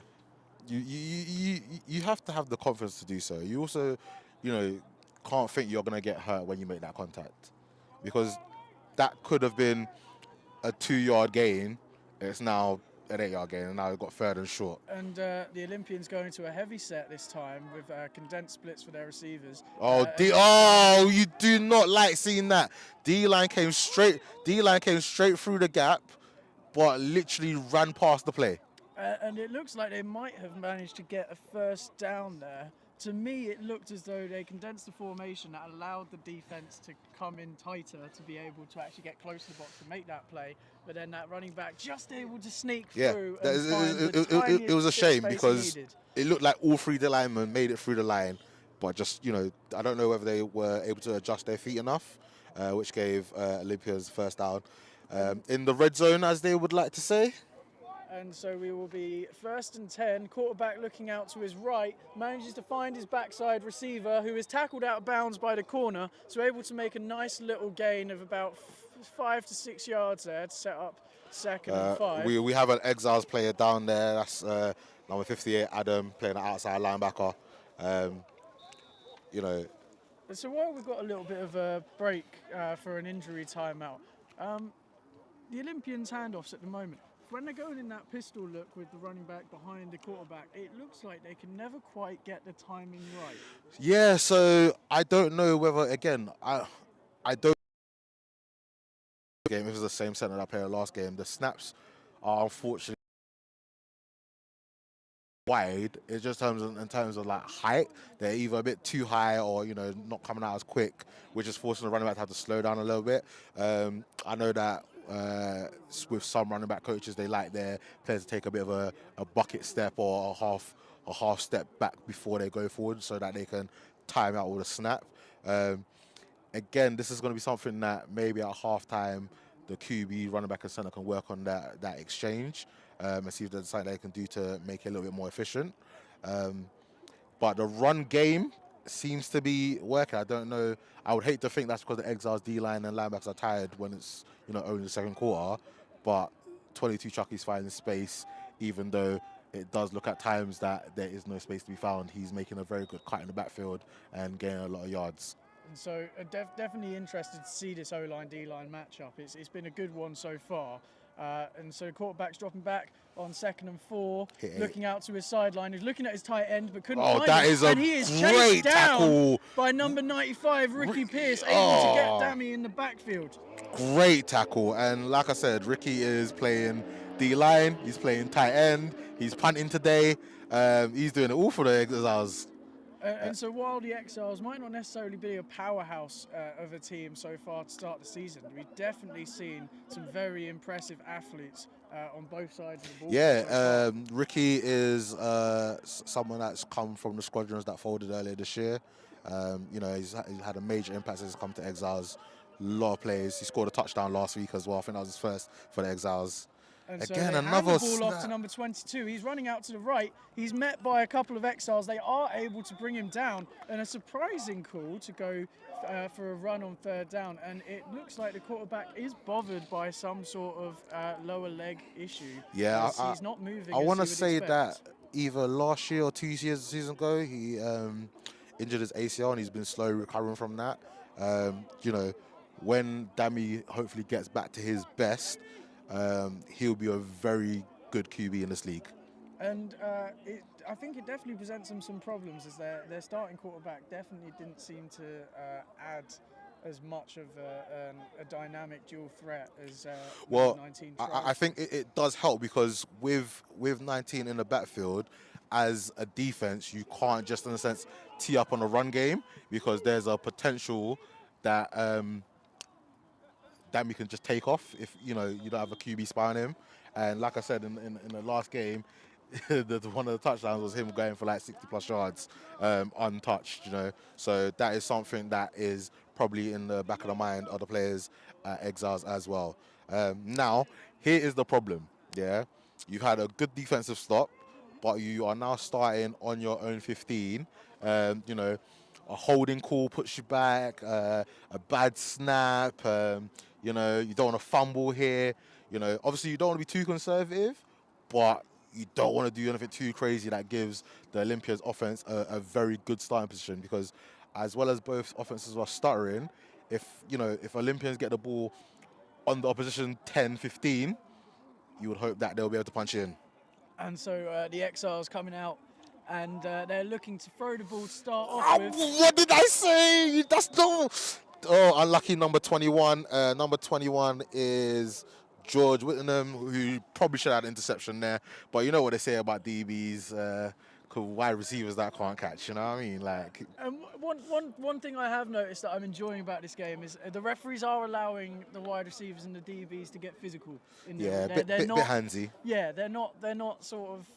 you have to have the confidence to do so. You also, you know, can't think you're gonna get hurt when you make that contact, because that could have been a 2-yard gain. It's now an 8-yard gain, and now we've got third and short. And the Olympians going to a heavy set this time with condensed splits for their receivers. You do not like seeing that. D-line came straight through the gap, but literally ran past the play. And it looks like they might have managed to get a first down there. To me, it looked as though they condensed the formation that allowed the defense to come in tighter to be able to actually get close to the box to make that play. But then that running back just able to sneak through. It was a shame because it looked like all three linemen made it through the line, but just, you know, I don't know whether they were able to adjust their feet enough, which gave Olympians first down in the red zone, as they would like to say. And so we will be 1st and 10. Quarterback looking out to his right, manages to find his backside receiver, who is tackled out of bounds by the corner, so able to make a nice little gain of about 5 to 6 yards there to set up 2nd and 5. We have an Exiles player down there. That's number 58, Adam, playing an outside linebacker. You know. So while we've got a little bit of a break for an injury timeout, the Olympians' handoffs at the moment, when they're going in that pistol look with the running back behind the quarterback, it looks like they can never quite get the timing right. Yeah, so I don't know whether, again, I don't game if it's the same center that I played last game. The snaps are unfortunately wide. It's just in terms of like height, they're either a bit too high or, you know, not coming out as quick, which is forcing the running back to have to slow down a little bit. I know that with some running back coaches, they like their players to take a bit of a bucket step or a half step back before they go forward, so that they can time out with a snap. Again, this is going to be something that maybe at halftime the QB, running back and center can work on that exchange and see if there's something they can do to make it a little bit more efficient. But the run game seems to be working. I don't know. I would hate to think that's because the Exiles D-line and linebackers are tired when it's, you know, only the second quarter. But 22 Chucky's finding space, even though it does look at times that there is no space to be found. He's making a very good cut in the backfield and gaining a lot of yards. And so definitely interested to see this O-line, D-line matchup. It's been a good one so far. And so quarterback's dropping back on 2nd and 4, looking out to his sideline. He's looking at his tight end, but couldn't find that him. is a and he is great chased down tackle by number 95, Ricky Pierce, able to get Dammy in the backfield. Great tackle. And like I said, Ricky is playing D-line, he's playing tight end, he's punting today. He's doing it all for the Exiles. And so while the Exiles might not necessarily be a powerhouse of a team so far to start the season, we've definitely seen some very impressive athletes on both sides of the ball. Yeah, Ricky is someone that's come from the squadrons that folded earlier this year. You know, he's had a major impact since he's come to Exiles. A lot of plays. He scored a touchdown last week as well. I think that was his first for the Exiles. And again, so another hand the ball off to number 22. He's running out to the right. He's met by a couple of Exiles. They are able to bring him down. And a surprising call to go for a run on 3rd down. And it looks like the quarterback is bothered by some sort of lower leg issue. Yeah, he's not moving. I want to say that either last year or 2 seasons ago, he injured his ACL and he's been slowly recovering from that. You know, when Dammy hopefully gets back to his best, he'll be a very good QB in this league. And I think it definitely presents them some problems, as their starting quarterback definitely didn't seem to add as much of a dynamic dual threat as 19 tried. I think it does help, because with 19 in the backfield, as a defense, you can't just, in a sense, tee up on a run game, because there's a potential that Dammy can just take off if, you know, you don't have a QB spy on him. And like I said, in the last game, one of the touchdowns was him going for like 60+ yards untouched, you know. So that is something that is probably in the back of the mind of the players at Exiles as well. Now, here is the problem, yeah. You've had a good defensive stop. but you are now starting on your own 15. You know, a holding call puts you back, a bad snap. You know, you don't want to fumble here. You know, obviously you don't want to be too conservative, but you don't want to do anything too crazy that gives the Olympians offense a very good starting position, because as well as both offenses are stuttering, if Olympians get the ball on the opposition 10, 15, you would hope that they'll be able to punch in. And so the Exiles coming out, and they're looking to throw the ball to start off with. What did I say? That's no. Oh, unlucky number 21. Number 21 is George Whittenham, who probably should have had an interception there. But you know what they say about DBs, wide receivers that can't catch. You know what I mean? Like, And one thing I have noticed that I'm enjoying about this game is the referees are allowing the wide receivers and the DBs to get physical. yeah, They're bit not, handsy. yeah, they're not sort of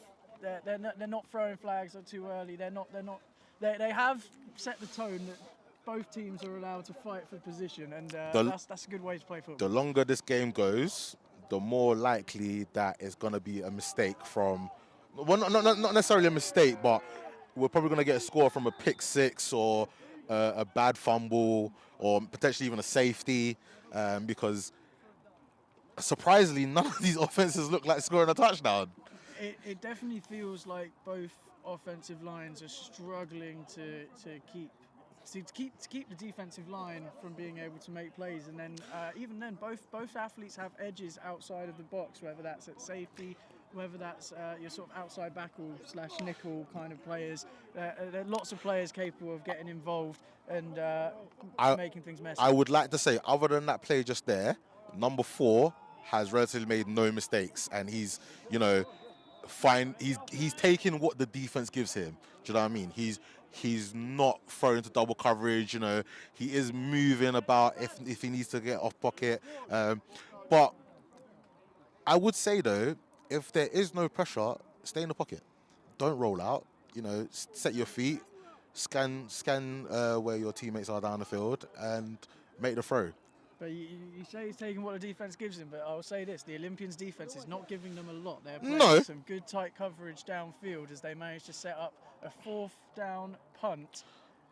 they're not throwing flags too early. They have set the tone that both teams are allowed to fight for position, and that's a good way to play football. The longer this game goes, the more likely that it's going to be a mistake from, well, not necessarily a mistake, but we're probably going to get a score from a pick six or a bad fumble or potentially even a safety, because surprisingly, none of these offenses look like scoring a touchdown. It definitely feels like both offensive lines are struggling to keep the defensive line from being able to make plays, and then even then, both athletes have edges outside of the box, whether that's at safety, whether that's your sort of outside backle / nickel kind of players. There are lots of players capable of getting involved and making things messy. I would like to say, other than that play just there, number 4 has relatively made no mistakes, and he's, you know, fine. He's taking what the defense gives him. Do you know what I mean? He's not thrown into double coverage. You know, he is moving about if he needs to get off pocket. But I would say though, if there is no pressure, stay in the pocket. Don't roll out. You know, set your feet, scan where your teammates are down the field, and make the throw. But you say he's taking what the defense gives him, but I'll say this: the Olympians' defense is not giving them a lot. They're playing some good tight coverage downfield as they manage to set up a 4th down punt,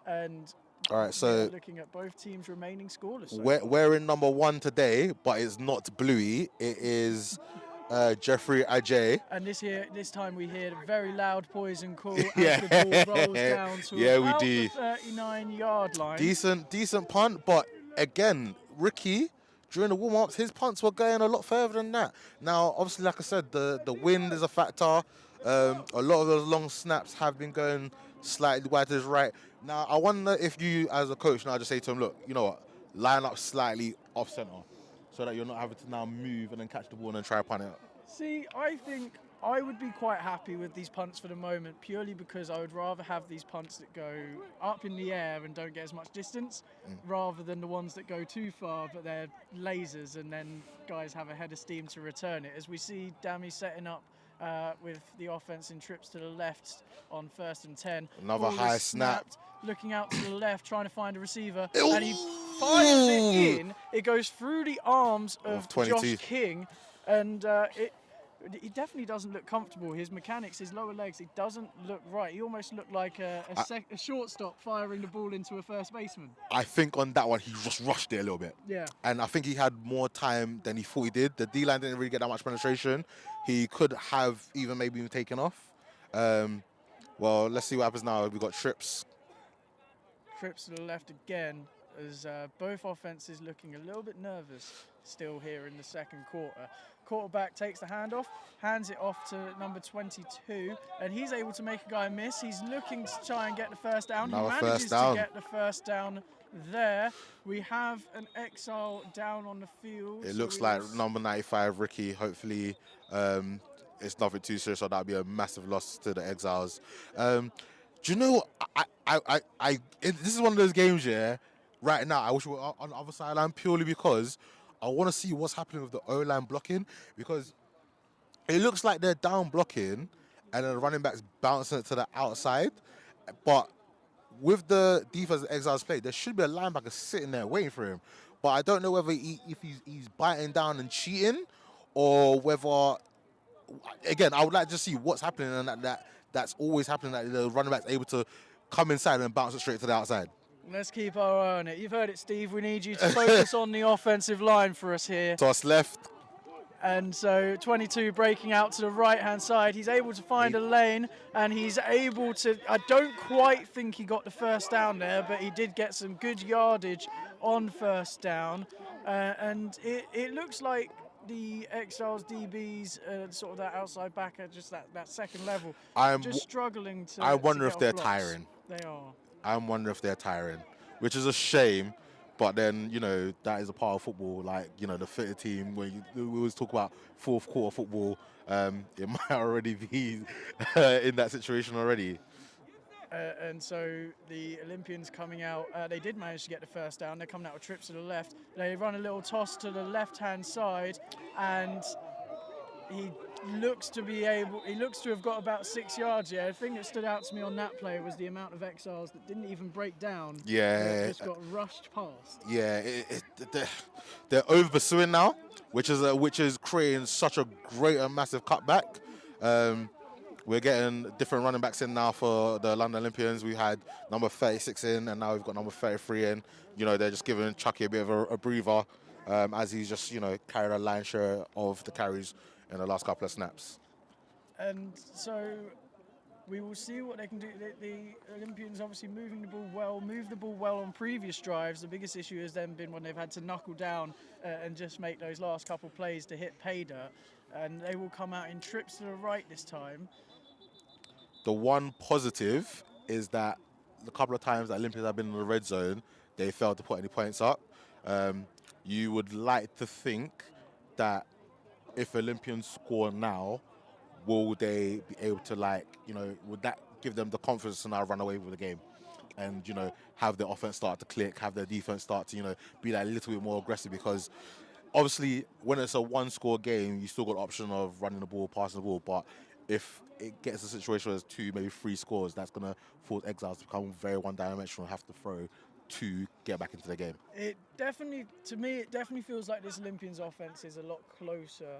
and all right, so looking at both teams remaining scoreless. We're in number 1 today, but it's not Bluey. It is Jeffrey Ajay. And this time we hear a very loud poison call as the ball rolls down to about the 39-yard line. Decent punt, but again, Ricky, during the warm-ups, his punts were going a lot further than that. Now, obviously, like I said, the wind is a factor. A lot of those long snaps have been going slightly wide to his right. Now, I wonder if you, as a coach, now just say to him, look, you know what, line up slightly off-center so that you're not having to now move and then catch the ball and then try to punt it out. See, I think I would be quite happy with these punts for the moment, purely because I would rather have these punts that go up in the air and don't get as much distance, rather than the ones that go too far, but they're lasers and then guys have a head of steam to return it. As we see Dami setting up with the offense in trips to the left on 1st and 10. Another high snap. Looking out to the left, trying to find a receiver, and he fires it in. It goes through the arms of Josh King, and he definitely doesn't look comfortable. His mechanics, his lower legs, it doesn't look right. He almost looked like a shortstop firing the ball into a first baseman. I think on that one, he just rushed it a little bit. Yeah. And I think he had more time than he thought he did. The D-line didn't really get that much penetration. He could have even maybe taken off. Well, let's see what happens now. We've got trips. Trips to the left again, as both offenses looking a little bit nervous still here in the second quarter. Quarterback takes the handoff, hands it off to number 22, and he's able to make a guy miss. He's looking to try and get the first down. He manages to get the first down there. We have an Exile down on the field. It looks like number 95, Ricky. Hopefully it's nothing too serious, so that'll be a massive loss to the Exiles. Do you know, this is one of those games, yeah, right now, I wish we were on the other sideline, purely because I want to see what's happening with the O-line blocking, because it looks like they're down blocking and then the running back's bouncing it to the outside. But with the defense that Exiles play, there should be a linebacker sitting there waiting for him. But I don't know whether if he's biting down and cheating, or whether again, I would like to see what's happening, and that's always happening, that the running back's able to come inside and bounce it straight to the outside. Let's keep our eye on it. You've heard it, Steve. We need you to focus on the offensive line for us here. Toss left. And so 22 breaking out to the right-hand side. He's able to find a lane, and he's able to... I don't quite think he got the first down there, but he did get some good yardage on first down. And it looks like the Exiles DBs, sort of that outside back at just that second level, just struggling to... I wonder to if get they're off blocks. tiring. They are. I wonder if they're tiring, which is a shame. But then, that is a part of football. Like, the fitter team, when we always talk about fourth quarter football, it might already be in that situation already. And so the Olympians coming out, they did manage to get the first down. They're coming out with trips to the left. They run a little toss to the left-hand side, and he looks to have got about 6 yards. Yeah, the thing that stood out to me on that play was the amount of Exiles that didn't even break down. Yeah, just got rushed past. Yeah, they're over pursuing now, which is creating such a great and massive cutback. We're getting different running backs in now for the London Olympians. We had number 36 in, and now we've got number 33 in. They're just giving Chucky a bit of a breather, as he's just carried a lion's share of the carries in the last couple of snaps. And so we will see what they can do. The Olympians obviously moved the ball well on previous drives. The biggest issue has then been when they've had to knuckle down and just make those last couple plays to hit pay dirt. And they will come out in trips to the right this time. The one positive is that the couple of times that Olympians have been in the red zone, they failed to put any points up. You would like to think that if Olympians score now, will they be able to, would that give them the confidence to now run away with the game and, have their offense start to click, have their defense start to, be that little bit more aggressive? Because obviously when it's a one-score game, you still got the option of running the ball, passing the ball, but if it gets a situation where there's 2, maybe 3 scores, that's going to force Exiles to become very one-dimensional and have to throw to get back into the game. To me, it definitely feels like this Olympians offense is a lot closer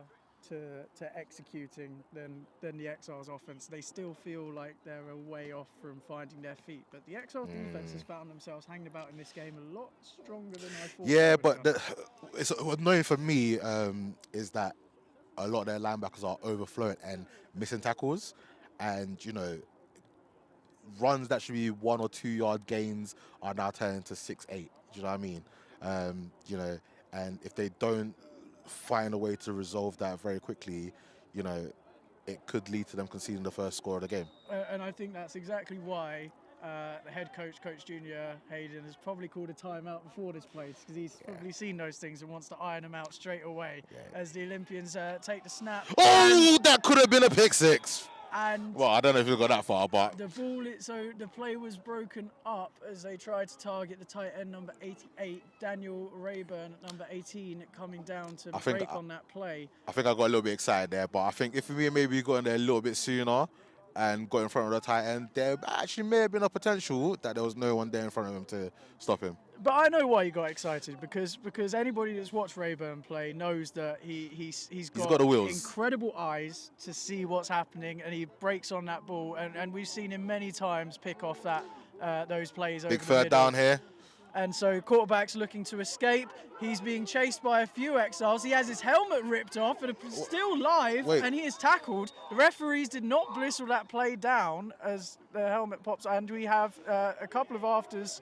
to executing than the Exiles offense. They still feel like they're a way off from finding their feet, but the Exiles defense has found themselves hanging about in this game a lot stronger than I thought. Yeah, but it's annoying for me is that a lot of their linebackers are overflowing and missing tackles, and runs that should be 1 or 2 yard gains are now turning to 6, 8. Do you know what I mean? And if they don't find a way to resolve that very quickly, it could lead to them conceding the first score of the game. And I think that's exactly why the head coach, Coach Junior Hayden, has probably called a timeout before this play, because he's probably seen those things and wants to iron them out straight away as the Olympians take the snap. Oh, that could have been a pick six. And well, I don't know if we got that far, but the play was broken up as they tried to target the tight end number 88, Daniel Rayburn at number 18, coming down to break on that play. I think I got a little bit excited there, but I think if we maybe got in there a little bit sooner and got in front of the tight end, there actually may have been a potential that there was no one there in front of him to stop him. But I know why you got excited, because anybody that's watched Rayburn play knows that he's got the wheels, incredible eyes to see what's happening, and he breaks on that ball, and we've seen him many times pick off those plays. Big third down here. And so quarterback's looking to escape. He's being chased by a few Exiles. He has his helmet ripped off and still live, and he is tackled. The referees did not blistle that play down as the helmet pops, and we have a couple of afters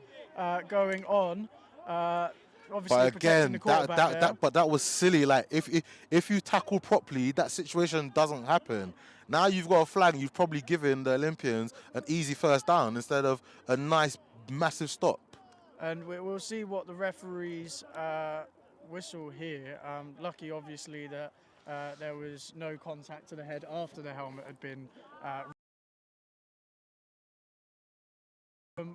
going on. Obviously, but again, the quarterback that was silly. Like if you tackle properly, that situation doesn't happen. Now you've got a flag. You've probably given the Olympians an easy first down instead of a nice massive stop. And we'll see what the referees whistle here. Lucky, obviously, that there was no contact to the head after the helmet had been.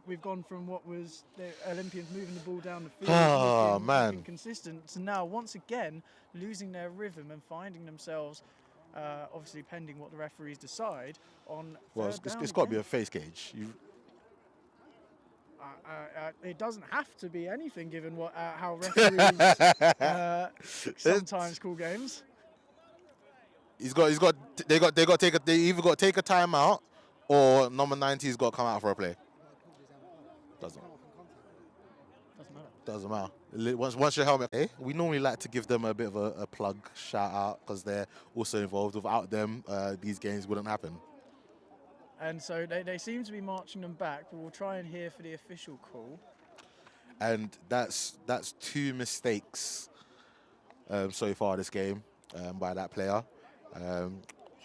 We've gone from what was the Olympians moving the ball down the field, looking consistent, to now once again losing their rhythm and finding themselves, obviously pending what the referees decide on. Well, it's got to be a face cage. It doesn't have to be anything, given how referees sometimes call games. They got to take they either got to take a timeout, or number 90's got to come out for a play. Doesn't matter. Once your helmet, we normally like to give them a bit of a plug, shout out, because they're also involved. Without them, these games wouldn't happen. And so they seem to be marching them back, but we'll try and hear for the official call. And that's 2 mistakes so far this game by that player.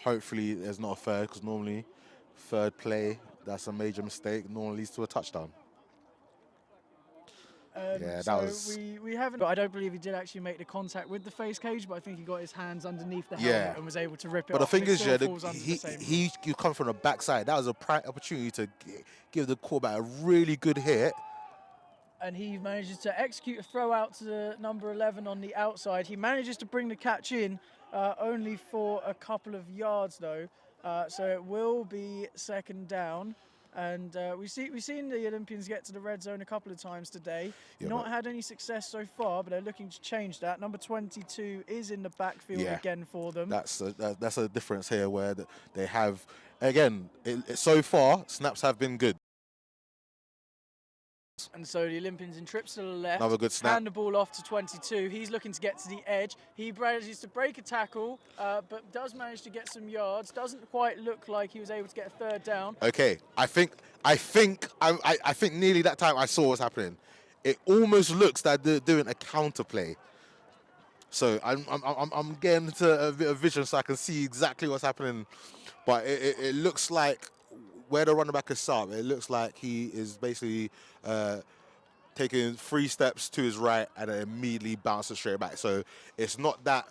Hopefully there's not a third, because normally third play, that's a major mistake, normally leads to a touchdown. Yeah, that was. We haven't. But I don't believe he did actually make the contact with the face cage, but I think he got his hands underneath the helmet and was able to rip it off. But the thing is, he you come from the backside. That was a prime opportunity to give the quarterback a really good hit. And he manages to execute a throw out to the number 11 on the outside. He manages to bring the catch in, only for a couple of yards though. So it will be second down. And we've seen the Olympians get to the red zone a couple of times today. Not had any success so far, but they're looking to change that. Number 22 is in the backfield again for them. That's a difference here, where they have, again, so far, snaps have been good. And so the Olympians in trips to the left. Another good snap. Hand the ball off to 22. He's looking to get to the edge. He manages to break a tackle, but does manage to get some yards. Doesn't quite look like he was able to get a third down. Okay, I think nearly that time I saw what's happening. It almost looks like they're doing a counter play. So I'm getting into a bit of vision so I can see exactly what's happening. But it looks like, where the running back is sub, it looks like he is basically taking 3 steps to his right and then immediately bounces straight back. So it's not that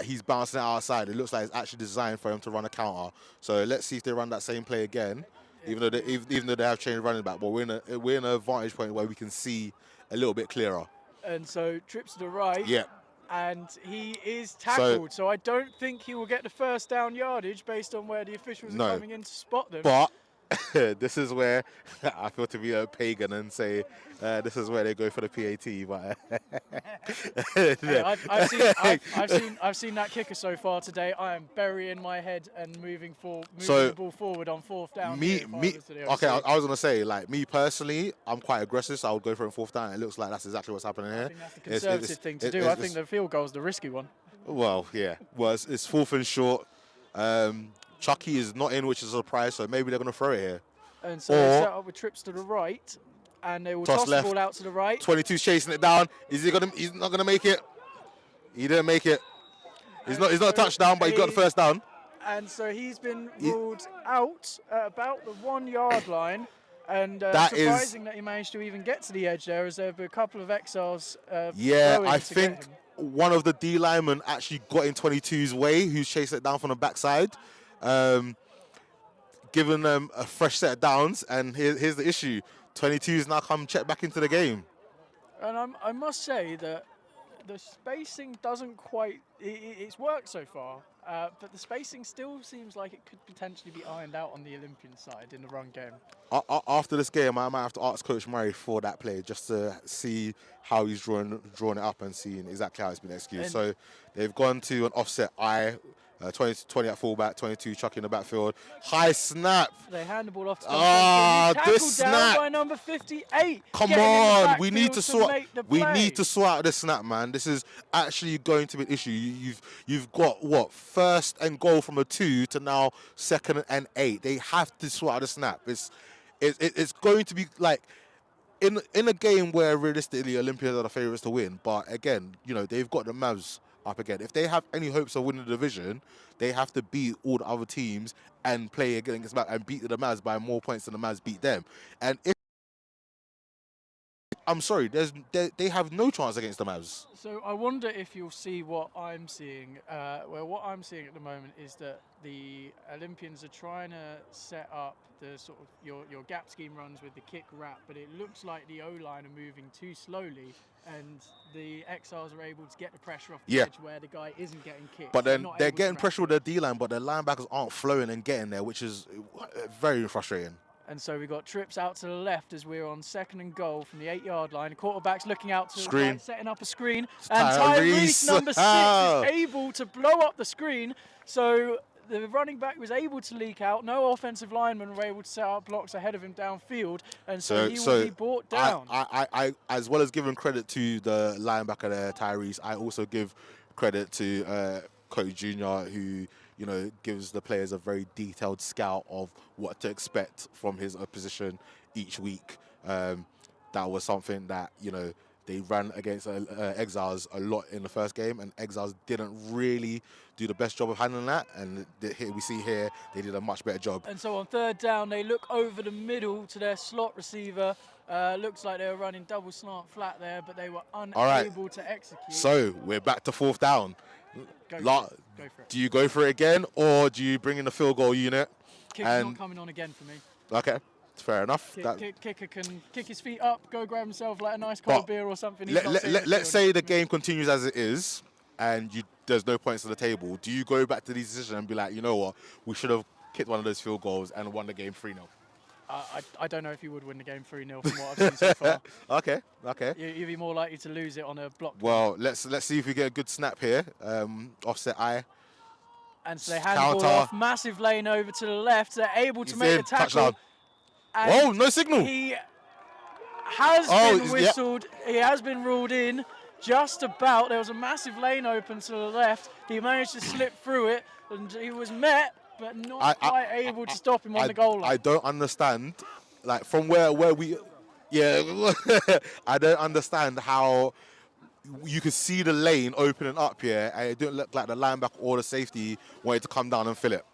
he's bouncing it outside. It looks like it's actually designed for him to run a counter. So let's see if they run that same play again, even though they have changed running back. But we're in a vantage point where we can see a little bit clearer. And so trips to the right. Yeah. And he is tackled, so I don't think he will get the first down yardage based on where the officials are coming in to spot them. But this is where I feel to be a pagan and say this is where they go for the PAT. But I've seen that kicker so far today. I am burying my head and moving the ball forward on 4th down. I was gonna say, like, me personally, I'm quite aggressive, so I would go for a 4th down. It looks like that's exactly what's happening here. I think that's the conservative thing to do. I think the field goal is the risky one. Well, yeah. Well, it's 4th and short. Chucky is not in, which is a surprise, so maybe they're going to throw it here. And so they set up with trips to the right, and they will toss the ball out to the right. 22's chasing it down. He's not going to make it. He didn't make it. He's not a touchdown, but he got the first down. And so he's been ruled out at about the 1 yard line. And surprising that he managed to even get to the edge there, as there have been a couple of Exiles. I think one of the D linemen actually got in 22's way, who's chasing it down from the backside. Giving them a fresh set of downs, and here's the issue: 22's now come check back into the game. And I must say that the spacing doesn't quite. It's worked so far, but the spacing still seems like it could potentially be ironed out on the Olympian side in the run game. After this game, I might have to ask Coach Murray for that play just to see how he's drawn it up and seeing exactly how it's been executed. So they've gone to an offset I. 20 at fullback, 22 chucking in the backfield. High snap. They hand the ball off to this snap by number 58. Come on, we need to sort out this snap, man. This is actually going to be an issue. You've got what, 1st and goal from a 2 to now 2nd and 8. They have to sort out the snap. It's going to be like in a game where realistically Olympians are the favourites to win, but again, they've got the Mavs up again. If they have any hopes of winning the division, they have to beat all the other teams and play against back and beat the Mavs by more points than the Mavs beat them. And I'm sorry, they have no chance against the Mavs. So I wonder if you'll see what I'm seeing. What I'm seeing at the moment is that the Olympians are trying to set up the sort of your gap scheme runs with the kick wrap, but it looks like the O-line are moving too slowly, and the Exiles are able to get the pressure off the edge where the guy isn't getting kicked. But then they're getting pressure with their D-line, but their linebackers aren't flowing and getting there, which is very frustrating. And so we got trips out to the left as we're on 2nd and goal from the 8-yard line. The quarterback's looking out to the Screen. right, setting up a screen. It's And Tyrese. Tyrese, number 6, is able to blow up the screen. So the running back was able to leak out. No offensive linemen were able to set up blocks ahead of him downfield. And so he will be brought down. I, as well as giving credit to the linebacker there, Tyrese, I also give credit to Coach Junior, who, you know, gives the players a very detailed scout of what to expect from his opposition each week. That was something that, you know, they ran against Exiles a lot in the first game, and Exiles didn't really do the best job of handling that. And here we see here they did a much better job. And so on 3rd down, they look over the middle to their slot receiver. Looks like they were running double slant flat there, but they were unable to execute. So we're back to 4th down. Go for it. Do you go for it again, or do you bring in the field goal unit? Kick's not coming on again for me. Okay, fair enough. Kicker can kick his feet up, go grab himself like a nice cold beer or something. Let's say the game continues as it is, and there's no points on the table. Do you go back to the decision and be like, you know what, we should have kicked one of those field goals and won the game 3-0? I don't know if you would win the game 3-0 from what I've seen so far. Okay. You'd be more likely to lose it on a block. Well, let's see if we get a good snap here. Offset eye. And so they hand the ball off, massive lane over to the left. They're able to make the tackle. Oh, no signal. He has been whistled. He has been ruled in just about. There was a massive lane open to the left. He managed to slip through it, and he was met, but not quite able to stop him on the goal line. I don't understand, like, from where we, I don't understand how you could see the lane opening up here, and it didn't look like the linebacker or the safety wanted to come down and fill it.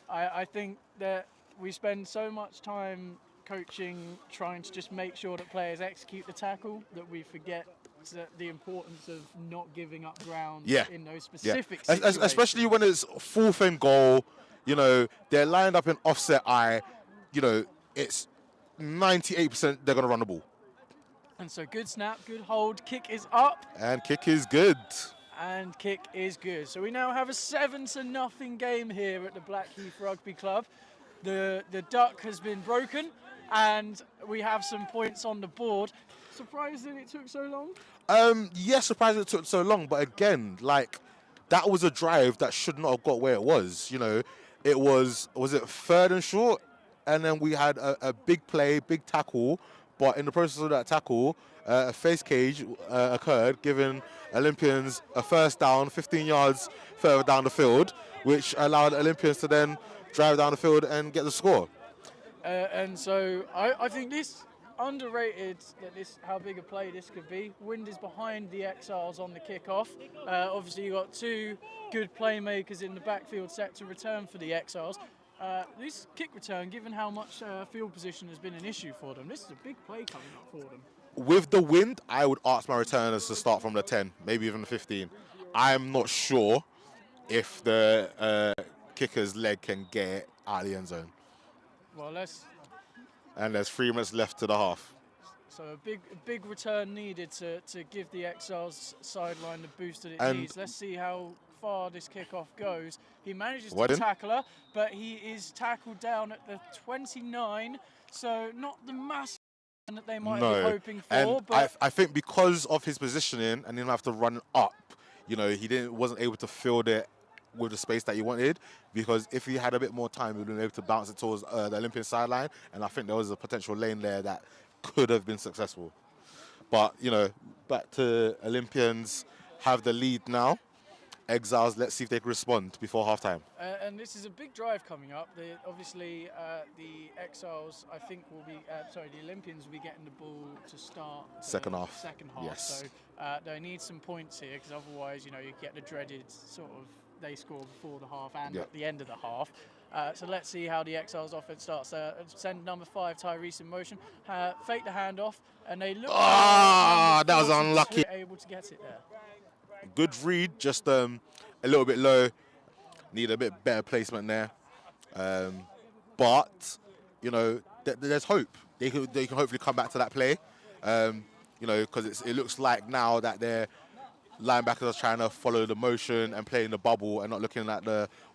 I think that we spend so much time coaching, trying to just make sure that players execute the tackle, that we forget the importance of not giving up ground in those specific situations. Especially when it's 4th and goal, you know, they're lined up in offset eye, you know, it's 98% they're going to run the ball. And so good snap, good hold, kick is up. And kick is good. And kick is good. So we now have a 7-0 game here at the Blackheath Rugby Club. The duck has been broken, and we have some points on the board. Surprised that it took so long? Yes, surprised it took so long, but again, like, that was a drive that should not have got where it was. You know, it was it 3rd and short, and then we had a big play, big tackle, but in the process of that tackle, a face cage occurred, giving Olympians a 1st down, 15 yards further down the field, which allowed Olympians to then drive down the field and get the score. And so I think this underrated, how big a play this could be. Wind is behind the Exiles on the kickoff. Obviously, you've got 2 good playmakers in the backfield set to return for the Exiles. This kick return, given how much field position has been an issue for them, this is a big play coming up for them. With the wind, I would ask my returners to start from the 10, maybe even the 15. I'm not sure if the kicker's leg can get out of the end zone. Well, and there's 3 minutes left to the half. So a big return needed to give the Exiles sideline the boost that it needs. Let's see how far this kickoff goes. He manages to tackle her, but he is tackled down at the 29, so not the massive that they might be hoping for. And but I think because of his positioning and he didn't have to run up, you know, he wasn't able to field it with the space that he wanted, because if he had a bit more time, he would have been able to bounce it towards the Olympian sideline, and I think there was a potential lane there that could have been successful. But, you know, back to Olympians have the lead now. Exiles, let's see if they can respond before halftime. And this is a big drive coming up. Obviously, the Exiles, I think, the Olympians will be getting the ball to start second half. Second half. Yes. So they need some points here, because otherwise, you know, you get the dreaded sort of they score before the half and at the end of the half. So let's see how the Exiles offense starts. Send number 5, Tyrese, in motion. Fake the handoff, and they look. That was unlucky. Able to get it there. Good read, just a little bit low. Need a bit better placement there. But, you know, there's hope. They can hopefully come back to that play. You know, because it looks like now that their linebackers are trying to follow the motion and play in the bubble and not looking at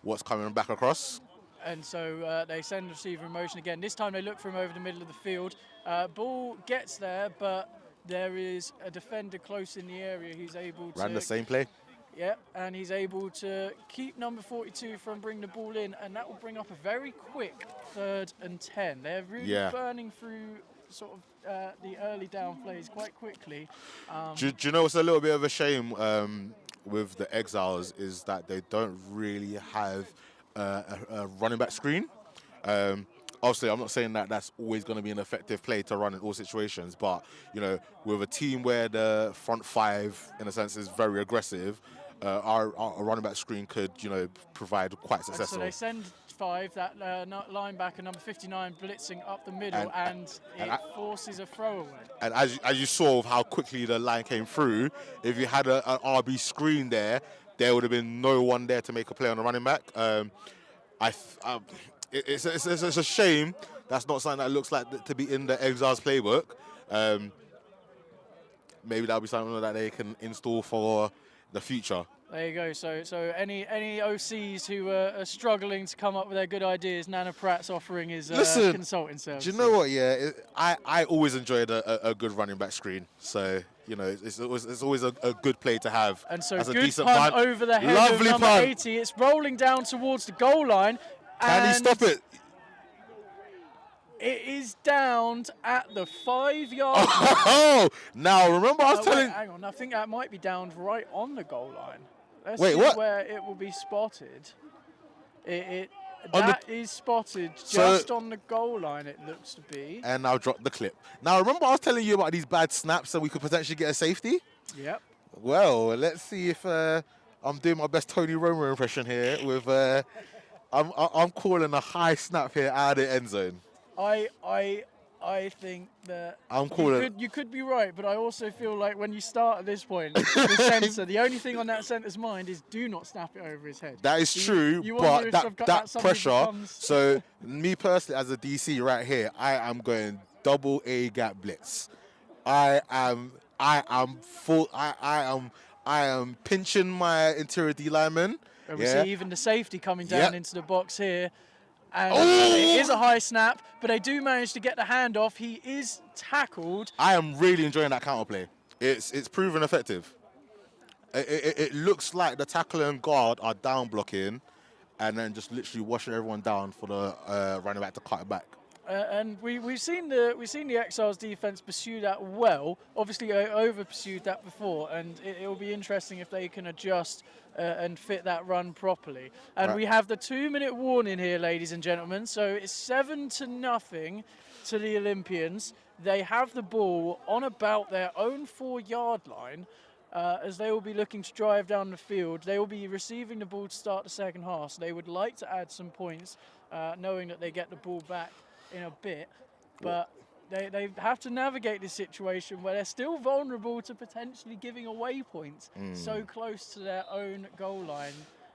what's coming back across. And so they send the receiver in motion again. This time they look for him over the middle of the field. Ball gets there, but there is a defender close in the area who's able to... Ran the same play. Yeah, and he's able to keep number 42 from bringing the ball in, and that will bring up a very quick 3rd and 10. They're really burning through sort of the early down plays quite quickly. Do you know what's a little bit of a shame with the Exiles is that they don't really have a running back screen. Obviously, I'm not saying that that's always going to be an effective play to run in all situations, but, you know, with a team where the front 5, in a sense, is very aggressive, our running back screen could, you know, provide quite successful. So they send 5, that linebacker, number 59, blitzing up the middle, and it forces a throwaway. And as you saw how quickly the line came through, if you had an RB screen there would have been no one there to make a play on the running back. It's a shame that's not something that looks like to be in the Exiles playbook. Maybe that'll be something that they can install for the future. There you go. So any OCs who are struggling to come up with their good ideas, Nana Pratt's offering his consulting service. Do you know what? Yeah, I always enjoyed a good running back screen. So, you know, it's always a good play to have. And so as a good decent punt over the head Lovely of number punt. 80. It's rolling down towards the goal line. Can he stop it? It is downed at the 5-yard line. Oh, now remember I was telling. Wait, hang on, I think that might be downed right on the goal line. Let's Wait, see what? where it will be spotted. That is spotted just on the goal line, it looks to be. And I'll drop the clip. Now remember I was telling you about these bad snaps and we could potentially get a safety? Yep. Well, let's see if I'm doing my best Tony Romo impression here with I'm calling a high snap here out of the end zone. I think that I'm calling. You could be right, but I also feel like when you start at this point, the only thing on that centre's mind is do not snap it over his head. That is true, but that pressure. So me personally, as a DC right here, I am going double A gap blitz. I am pinching my interior D lineman. And we see even the safety coming down into the box here. And it is a high snap, but they do manage to get the handoff. He is tackled. I am really enjoying that counter play. It's proven effective. It looks like the tackler and guard are down blocking, and then just literally washing everyone down for the running back to cut it back. And we've seen the Exiles defense pursue that well. Obviously, over pursued that before, and it will be interesting if they can adjust and fit that run properly. And we have the 2-minute warning here, ladies and gentlemen. So it's 7-0 to the Olympians. They have the ball on about their own 4-yard line. As they will be looking to drive down the field. They will be receiving the ball to start the second half. So they would like to add some points, knowing that they get the ball back in a bit, but they have to navigate this situation where they're still vulnerable to potentially giving away points so close to their own goal line.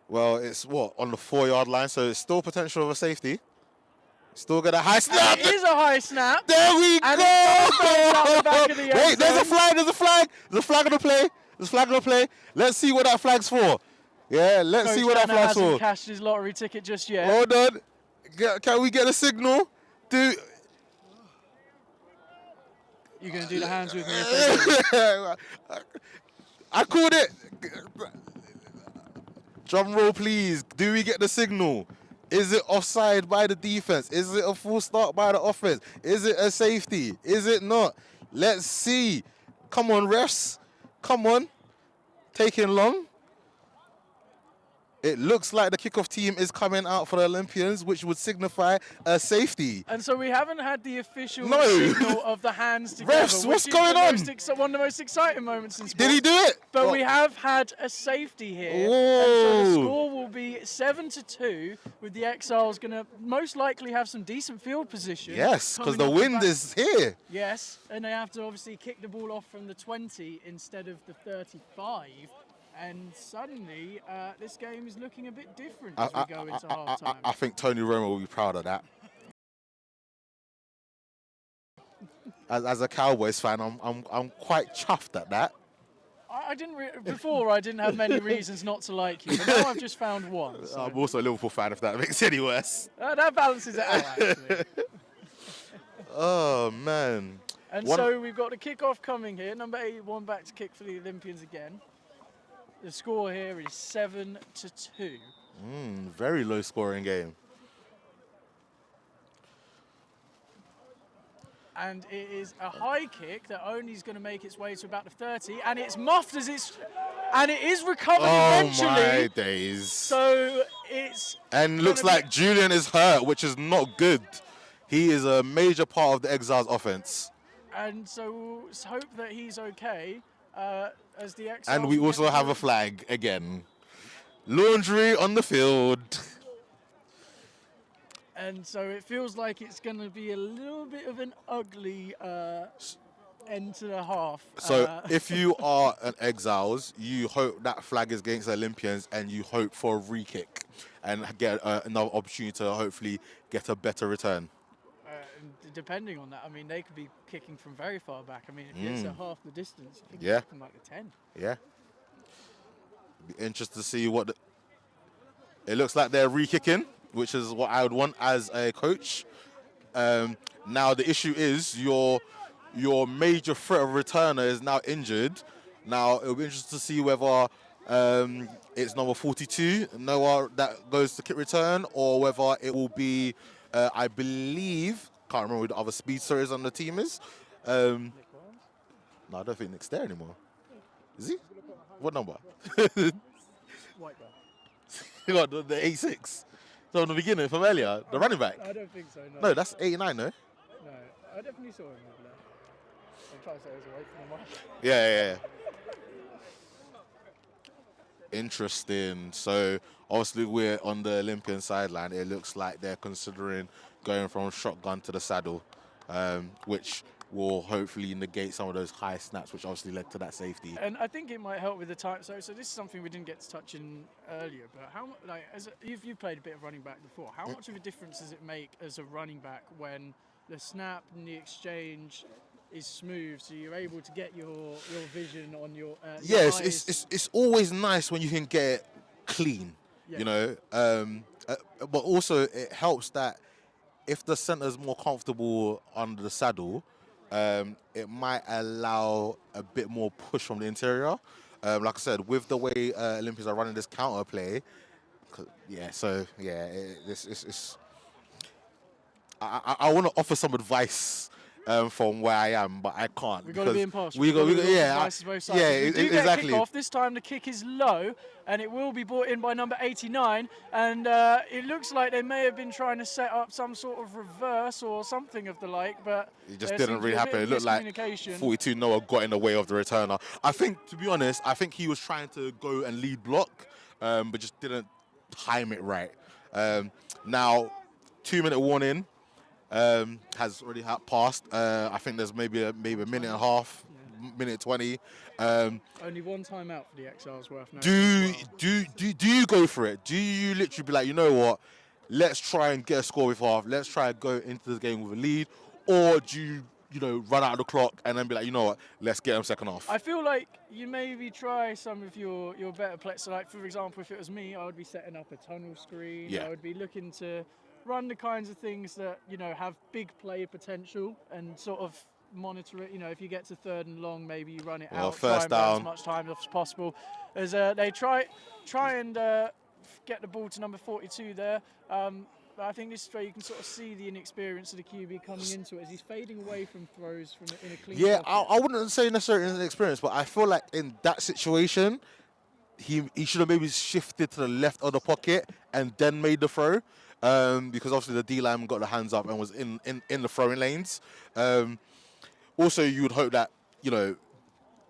Well, it's on the 4-yard line, so it's still potential of a safety. Still got a high snap. It is a high snap. There we and go. It does the back of the Wait, there's a flag. There's a flag. There's a flag on the play. There's a flag on the play. Let's see what that flag's for. Yeah, let's see what that flag's for. Hasn't cashed his lottery ticket just yet. Hold on. Can we get a signal? You're going to do the hands with me. I called it. Drum roll, please. Do we get the signal? Is it offside by the defense? Is it a full start by the offense? Is it a safety? Is it not? Let's see. Come on, refs. Come on. Taking long. It looks like the kickoff team is coming out for the Olympians, which would signify a safety. And so we haven't had the official signal of the hands together. Refs, what's going on? One of the most exciting moments in sports. Did he do it? But we have had a safety here. Whoa. And so the score will be 7-2, with the Exiles going to most likely have some decent field position. Yes, because the wind is here. Yes, and they have to obviously kick the ball off from the 20 instead of the 35. And suddenly, this game is looking a bit different as we go into half-time. I think Tony Romo will be proud of that. As a Cowboys fan, I'm quite chuffed at that. I didn't before. I didn't have many reasons not to like you, but now I've just found one. So. I'm also a Liverpool fan, if that makes it any worse. That balances it out, actually. Oh man. And so we've got the kickoff coming here. Number 81 back to kick for the Olympians again. The score here is 7-2. Very low scoring game. And it is a high kick that only is going to make its way to about the 30, and it's muffed as and it is recovered eventually. Oh my days. So it's... And looks like Julian is hurt, which is not good. He is a major part of the Exiles offense. And so let's hope that he's okay as the Exiles... And we also have a flag again. Laundry on the field. And so it feels like it's going to be a little bit of an ugly end to the half. So if you are an Exiles, you hope that flag is against the Olympians and you hope for a re-kick and get another opportunity to hopefully get a better return. Depending on that, I mean, they could be kicking from very far back. I mean, if it's at half the distance, you can kick from like the 10. Yeah. Be interested to see what... It looks like they're re-kicking, which is what I would want as a coach. Now the issue is your major threat of returner is now injured. Now it'll be interesting to see whether it's number 42, Noah, that goes to kick return, or whether it will be, I believe, can't remember who the other speedster is on the team is. No, I don't think Nick's there anymore. Is he? What number? White guy. You got the 86. So in the beginning from earlier, the running back. I don't think so, no. No, that's 89, no? No, I definitely saw him over there. I'm trying to say it was away from the mic. Yeah. Interesting. So obviously we're on the Olympian sideline. It looks like they're considering going from shotgun to the saddle, which will hopefully negate some of those high snaps, which obviously led to that safety. And I think it might help with the time. So this is something we didn't get to touch in earlier. But how much, like, you've played a bit of running back before. How much of a difference does it make as a running back when the snap and the exchange is smooth, so you're able to get your vision on your Yes, eyes? it's always nice when you can get it clean, you know. But also it helps that if the center's more comfortable under the saddle, it might allow a bit more push from the interior. Like I said, with the way Olympians are running this counter play, I want to offer some advice from where I am, but I can't. We've got to be impartial. Exactly. Kickoff. This time the kick is low, and it will be brought in by number 89. And it looks like they may have been trying to set up some sort of reverse or something of the like, but it just didn't really happen. It looked like 42 Noah got in the way of the returner. I think, to be honest, he was trying to go and lead block, but just didn't time it right. Now, 2-minute warning. Has already passed. I think there's maybe a minute and a half, minute 20. Only one time out for the Exiles worth. Do you go for it? Do you literally be like, you know what? Let's try and get a score with half. Let's try and go into the game with a lead, or do you run out of the clock and then be like, you know what? Let's get them second half. I feel like you maybe try some of your better players. So, like for example, if it was me, I would be setting up a tunnel screen. Yeah. I would be looking to run the kinds of things that have big play potential and sort of monitor it. If you get to third and long, maybe you run it out, first try and burn down, as much time as possible. As they try and get the ball to number 42 there. But I think this is where you can sort of see the inexperience of the QB coming into it as he's fading away from throws in a clean pocket. I wouldn't say necessarily inexperience, but I feel like in that situation, he should have maybe shifted to the left of the pocket and then made the throw. Because obviously the D-line got the hands up and was in the throwing lanes. Also, you would hope that,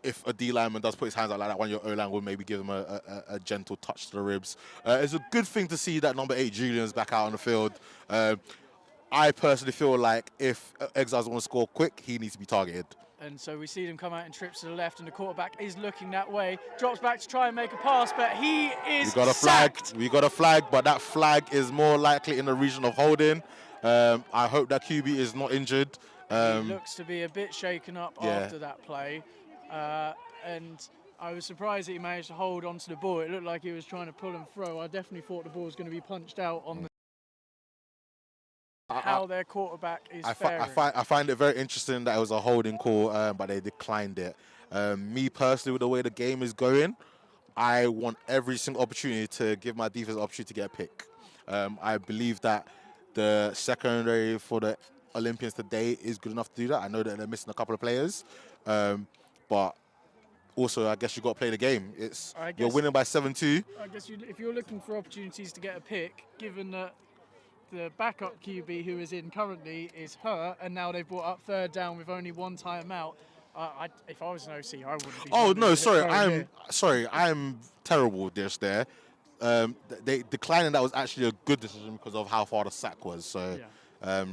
if a D-lineman does put his hands out like that, one of your O-line would maybe give him a gentle touch to the ribs. It's a good thing to see that number 8 Julian's back out on the field. I personally feel like if Exiles want to score quick, he needs to be targeted. And so we see them come out in trips to the left, and the quarterback is looking that way. Drops back to try and make a pass, but he is sacked. We got a flag, but that flag is more likely in the region of holding. I hope that QB is not injured. He looks to be a bit shaken up after that play. And I was surprised that he managed to hold onto the ball. It looked like he was trying to pull and throw. I definitely thought the ball was going to be punched out on the how their quarterback is faring. I find it very interesting that it was a holding call, but they declined it. Me personally, with the way the game is going, I want every single opportunity to give my defense an opportunity to get a pick. I believe that the secondary for the Olympians today is good enough to do that. I know that they're missing a couple of players, but also I guess you've got to play the game. You're winning by 7-2. I guess if you're looking for opportunities to get a pick, given that the backup QB who is in currently is hurt, and now they've brought up third down with only one timeout. If I was an OC, I wouldn't be. Oh no, sorry, I'm terrible just there. They declining that was actually a good decision because of how far the sack was. So,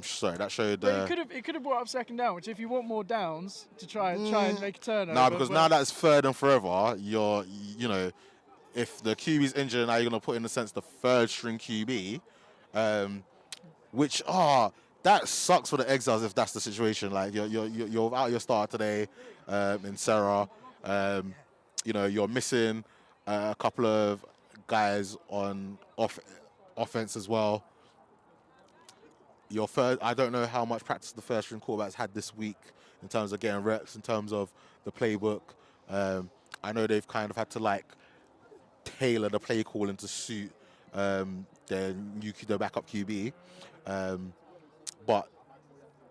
sorry, that showed. But it could have brought up second down, which if you want more downs to try and make a turnover. No, because now that's third and forever. If the QB's injured, now you're gonna put in a sense the third string QB, which that sucks for the Exiles if that's the situation. Like you're without your starter today, in Sarah. You're missing a couple of guys on offense as well. I don't know how much practice the first string quarterbacks had this week in terms of getting reps, in terms of the playbook. I know they've kind of had to tailor the play calling to suit their backup QB. But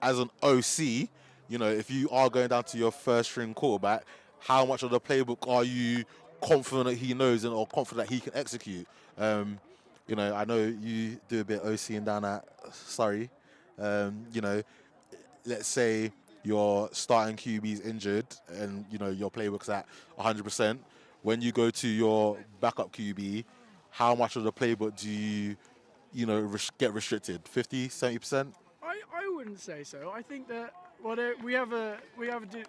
as an OC, if you are going down to your first string quarterback, how much of the playbook are you confident that he knows or confident that he can execute? I know you do a bit of OCing down at Surrey. Let's say your starting QB is injured and, your playbook's at 100%. When you go to your backup QB, how much of the playbook do you, get restricted? 50, 70%? I wouldn't say so. I think that we have a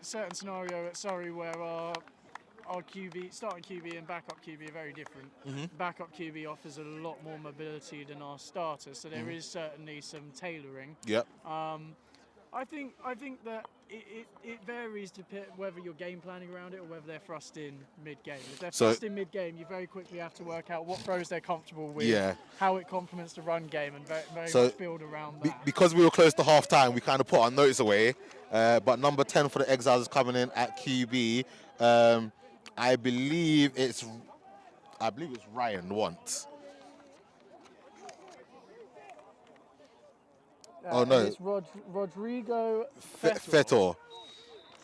certain scenario at Surrey where our QB, starting QB and backup QB are very different. Mm-hmm. Backup QB offers a lot more mobility than our starter, so there is certainly some tailoring. Yep. I think that it varies whether you're game planning around it or whether they're thrust in mid-game. If they're thrust in mid-game, you very quickly have to work out what throws they're comfortable with, how it complements the run game, and very much build around that. Because we were close to half-time, we kind of put our notes away. But number 10 for the Exiles is coming in at QB. I believe it's Ryan once. Oh no, it's Rodrigo Fetor.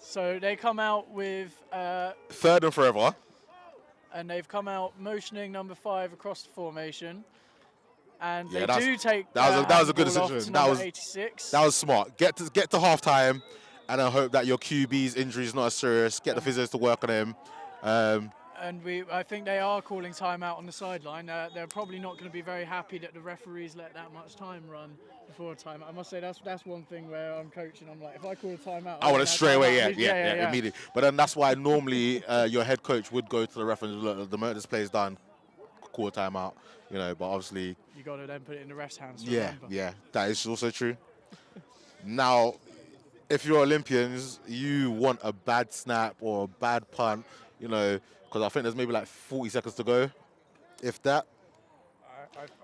So they come out with third and forever, and they've come out motioning number 5 across the formation, and they that was a good decision. That was 86. That was smart. Get to half time, and I hope that your QB's injury is not as serious. Get the physios to work on him. And I think they are calling timeout on the sideline. They're probably not going to be very happy that the referees let that much time run before a timeout. I must say that's one thing where I'm coaching. I'm like, if I call a timeout, I want it straight away. Yeah, immediately. But then that's why normally your head coach would go to the referee and look, the moment this play is done, call a timeout. But obviously you got to then put it in the ref's hands. Yeah, that is also true. Now, if you're Olympians, you want a bad snap or a bad punt, because I think there's maybe 40 seconds to go, if that.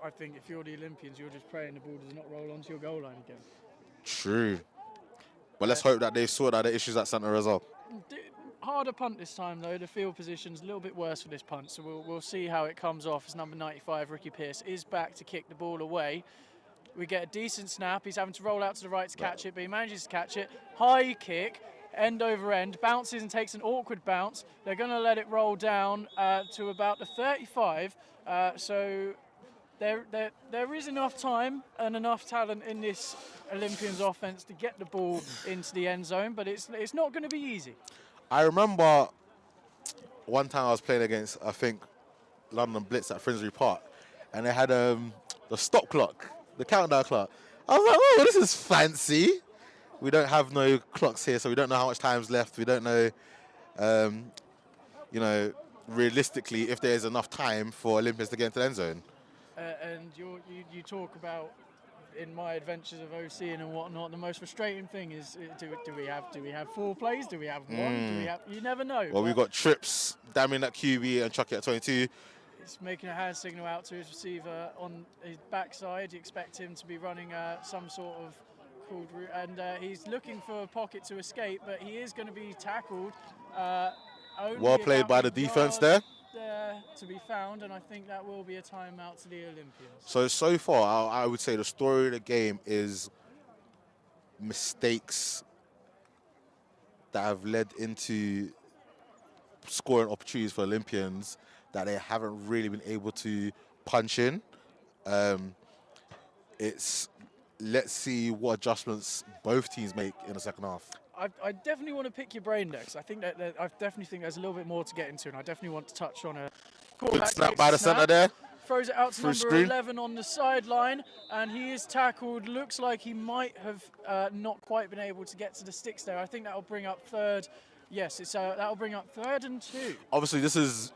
I think if you're the Olympians, you're just praying the ball does not roll onto your goal line again. True. But let's hope that they sort out the issues at centre as well. Harder punt this time, though. The field position's a little bit worse for this punt, so we'll see how it comes off as number 95, Ricky Pearce, is back to kick the ball away. We get a decent snap. He's having to roll out to the right to catch it, but he manages to catch it. High kick. End over end, bounces and takes an awkward bounce. They're going to let it roll down to about the 35. So there is enough time and enough talent in this Olympians offense to get the ball into the end zone, but it's not going to be easy. I remember one time I was playing against, I think, London Blitz at Finsbury Park, and they had the stop clock, the countdown clock. I was like, oh, this is fancy. We don't have no clocks here, so we don't know how much time's left. We don't know, realistically, if there's enough time for Olympians to get into the end zone. And you talk about in my adventures of OCing and whatnot, the most frustrating thing is do we have 4 plays? Do we have 1? Do we have? You never know. Well, we've got Trips, damning at QB and Chucky at 22. He's making a hand signal out to his receiver on his backside. You expect him to be running some sort of called route, and he's looking for a pocket to escape, but he is going to be tackled. Well played by the defense there. To be found, and I think that will be a timeout to the Olympians. So far, I would say the story of the game is mistakes that have led into scoring opportunities for Olympians that they haven't really been able to punch in. Let's see what adjustments both teams make in the second half. I definitely want to pick your brain next. I think that I definitely think there's a little bit more to get into, and I definitely want to touch on a Good snap by the centre there. Throws it out to number screen. 11 on the sideline, and he is tackled. Looks like he might have not quite been able to get to the sticks there. I think that will bring up third. Yes, that will bring up 3rd and 2. Obviously, this is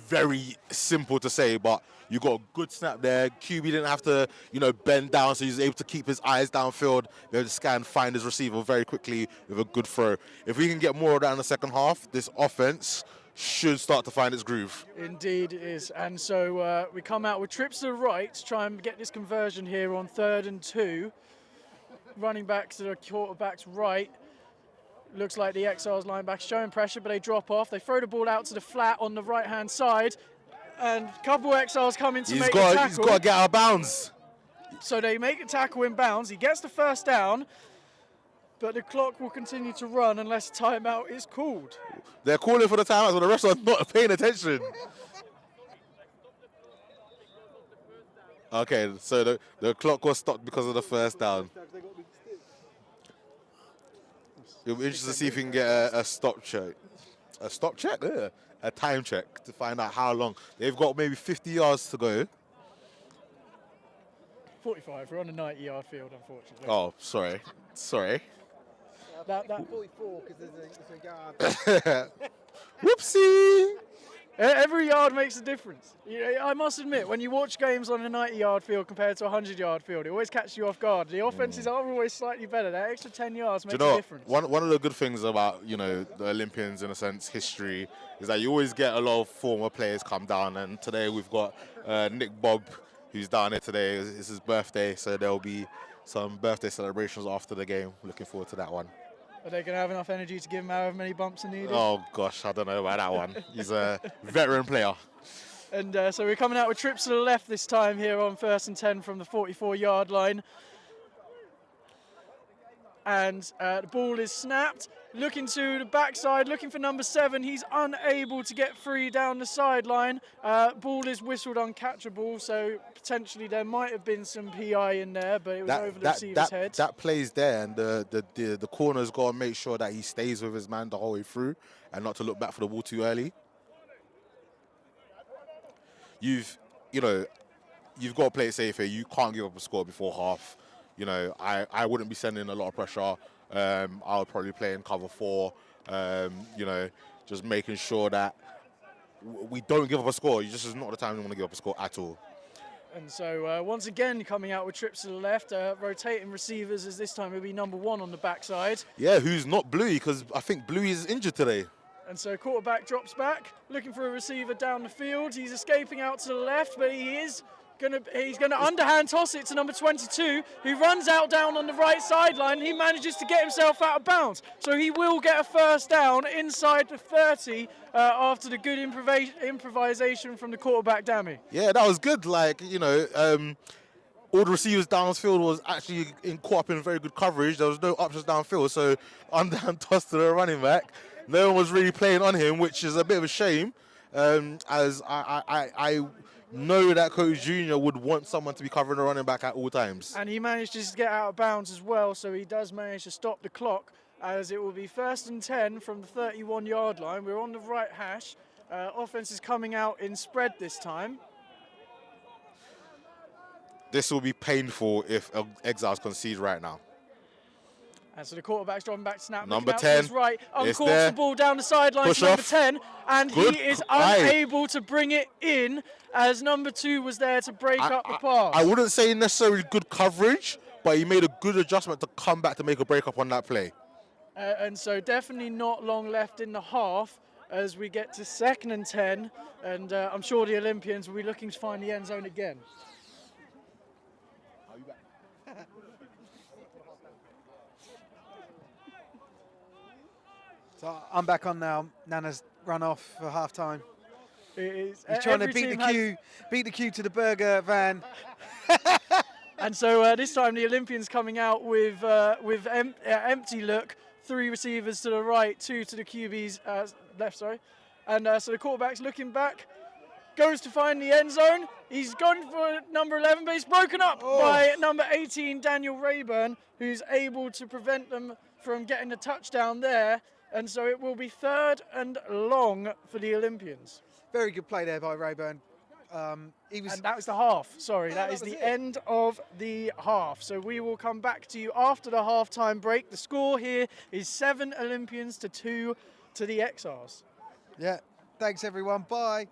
very simple to say, but you got a good snap there. QB didn't have to, bend down, so he's able to keep his eyes downfield, be able to scan, find his receiver very quickly with a good throw. If we can get more of that in the second half, this offense should start to find its groove. Indeed it is. And so we come out with trips to the right to try and get this conversion here on 3rd and 2. Running back to the quarterback's right. Looks like the Exiles linebacker showing pressure, but they drop off. They throw the ball out to the flat on the right-hand side. And a couple of Exiles come in to make a tackle. He's got to get out of bounds. So they make a tackle in bounds. He gets the first down, but the clock will continue to run unless a timeout is called. They're calling for the timeout, so the rest are not paying attention. Okay, so the clock was stopped because of the first down. It'll be interesting to see if we can get a stop check. A stop check? Yeah. A time check to find out how long. They've got maybe 50 yards to go. 45. We're on a 90-yard field, unfortunately. Oh, sorry. That 44 because there's a yard. Whoopsie! Every yard makes a difference. I must admit, when you watch games on a 90-yard field compared to a 100-yard field, it always catches you off guard. The offenses are always slightly better. That extra 10 yards makes a difference. One of the good things about, the Olympians, in a sense, history, is that you always get a lot of former players come down. And today we've got Nick Bob, who's down here today. It's his birthday, so there'll be some birthday celebrations after the game. Looking forward to that one. Are they going to have enough energy to give him however many bumps he needed? Oh, gosh, I don't know about that one. He's a veteran player. And so we're coming out with trips to the left this time here on 1st and 10 from the 44-yard line. And the ball is snapped. Looking to the backside, looking for number 7. He's unable to get free down the sideline. Ball is whistled uncatchable, so potentially there might have been some PI in there, but it was over the receiver's head. That plays there, and the corner's got to make sure that he stays with his man the whole way through and not to look back for the ball too early. You've got to play it safe here. You can't give up a score before half. I wouldn't be sending a lot of pressure. I would probably play in cover 4. Just making sure that we don't give up a score. This is not the time we want to give up a score at all. And so once again coming out with trips to the left, rotating receivers as this time will be number 1 on the backside. Yeah, who's not Bluey, because I think Bluey is injured today. And so quarterback drops back, looking for a receiver down the field. He's escaping out to the left, but he's gonna underhand toss it to number 22, who runs out down on the right sideline. He manages to get himself out of bounds. So he will get a first down inside the 30 after the good improvisation from the quarterback, Dammy. Yeah, that was good. All the receivers downfield was actually caught up in very good coverage. There was no options downfield, so underhand toss to the running back. No one was really playing on him, which is a bit of a shame, as I know that Coach Junior would want someone to be covering the running back at all times. And he manages to get out of bounds as well, so he does manage to stop the clock, as it will be 1st and 10 from the 31-yard line. We're on the right hash. Offense is coming out in spread this time. This will be painful if Exiles concede right now. And so the quarterback's dropping back to snap, Number looking out 10. to his right, It's uncorks there. the ball down the sidelines Push to number off. 10, and Good. he is Aye. unable to bring it in as number 2 was there to break up the pass. I wouldn't say necessarily good coverage, but he made a good adjustment to come back to make a break up on that play. And so definitely not long left in the half as we get to 2nd and 10, and I'm sure the Olympians will be looking to find the end zone again. So I'm back on now. Nana's run off for half time. He's He's trying to beat the queue to the burger van. And so this time the Olympians coming out with empty look, 3 receivers to the right, 2 to the QB's left, sorry. And so the quarterback's looking back, goes to find the end zone. He's gone for number 11, but he's broken up by number 18, Daniel Rayburn, who's able to prevent them from getting a touchdown there. And so it will be 3rd and long for the Olympians. Very good play there by Rayburn. And that was the half. Sorry, that is the end of the half. So we will come back to you after the halftime break. The score here is 7 Olympians to 2 to the Exiles. Yeah. Thanks, everyone. Bye.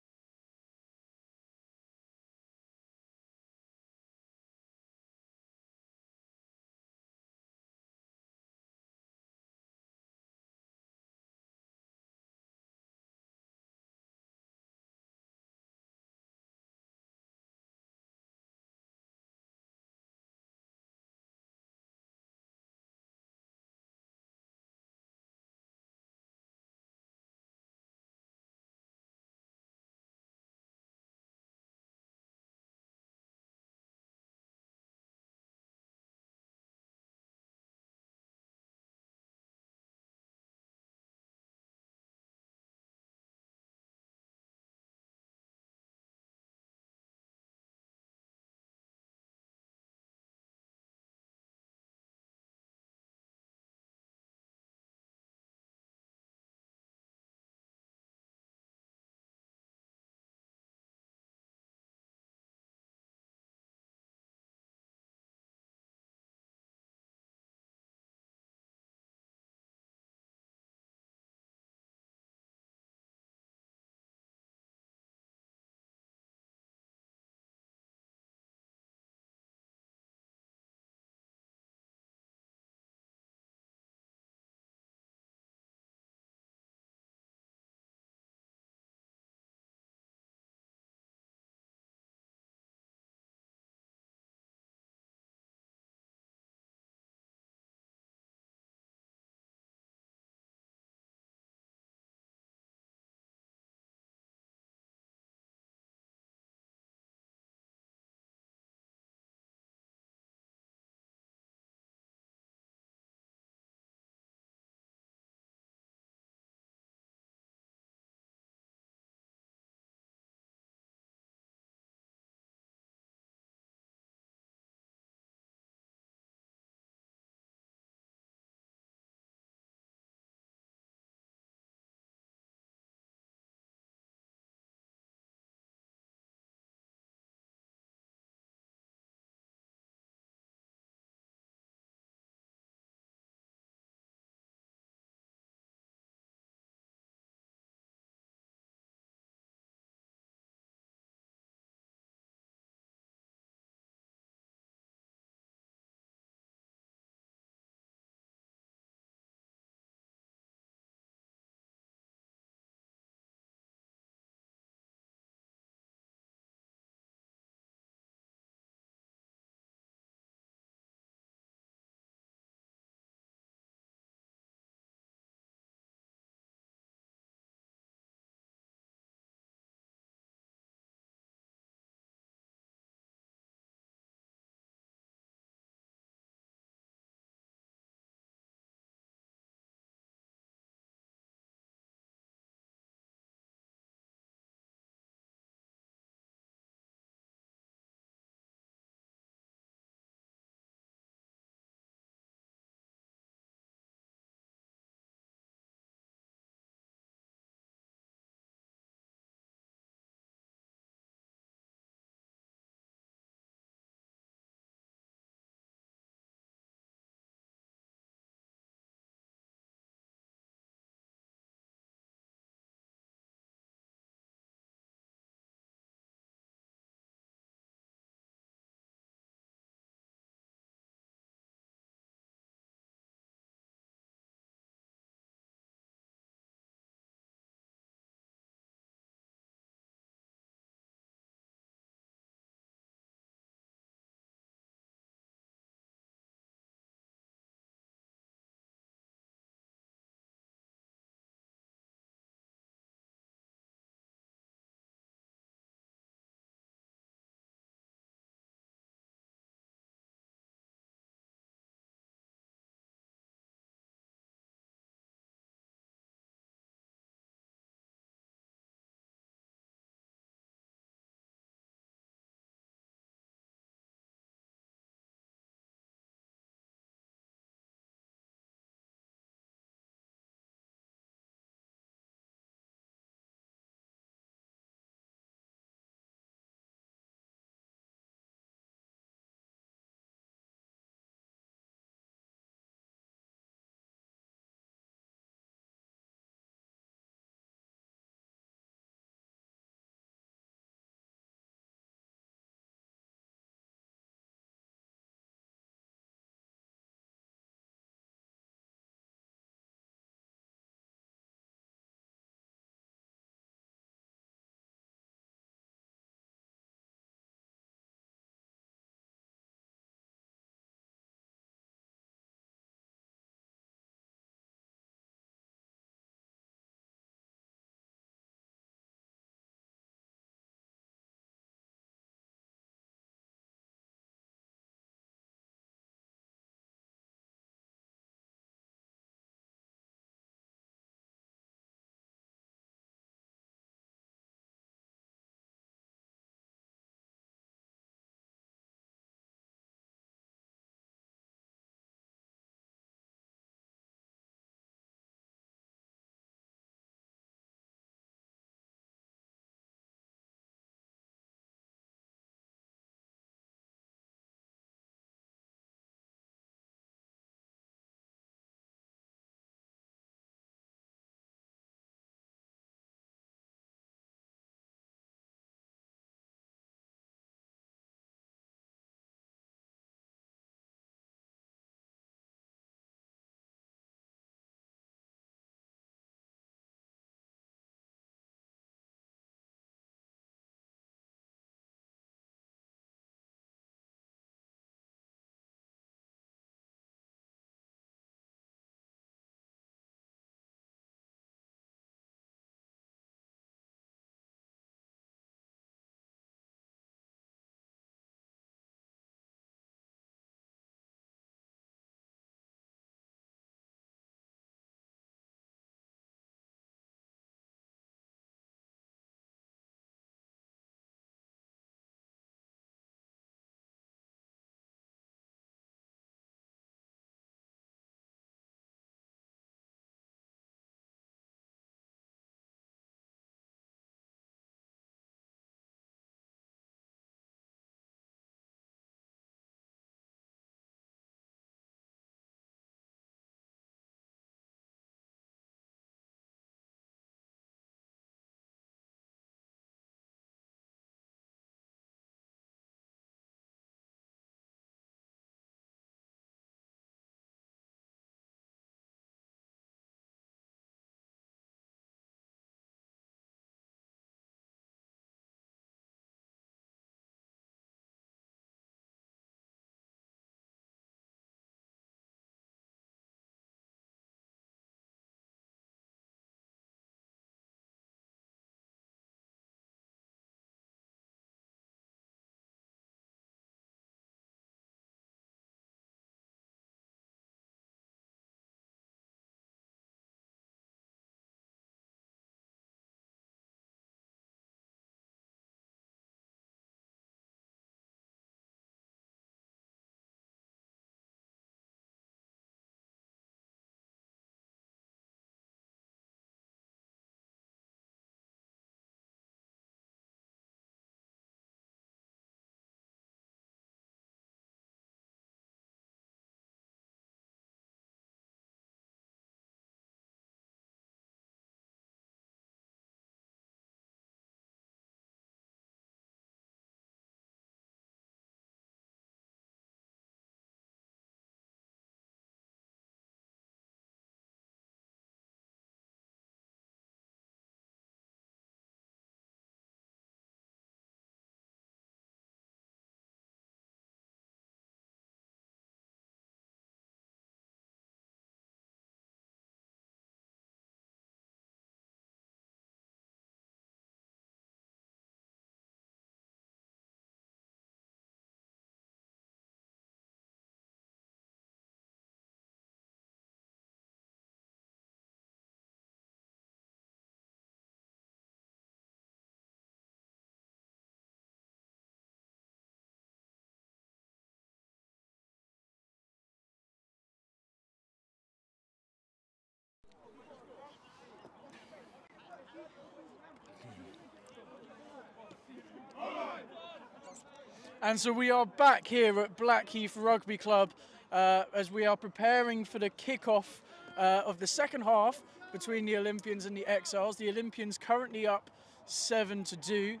And so we are back here at Blackheath Rugby Club as we are preparing for the kickoff of the second half between the Olympians and the Exiles. The Olympians currently up 7-2.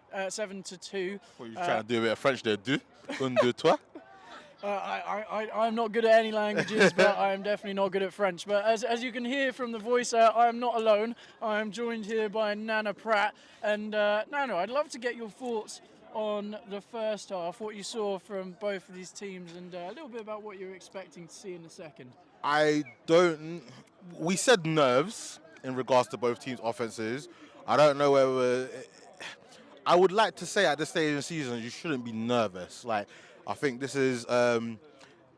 What are you trying to do a bit of French there? Un, deux, trois? I'm not good at any languages, but I am definitely not good at French. But as you can hear from the voice, I am not alone. I am joined here by Nana Pratt. And Nana, I'd love to get your thoughts on the first half, what you saw from both of these teams, and a little bit about what you're expecting to see in the second. We said nerves in regards to both teams' offenses. I don't know whether. I would like to say at this stage in the season, you shouldn't be nervous. Like, I think this is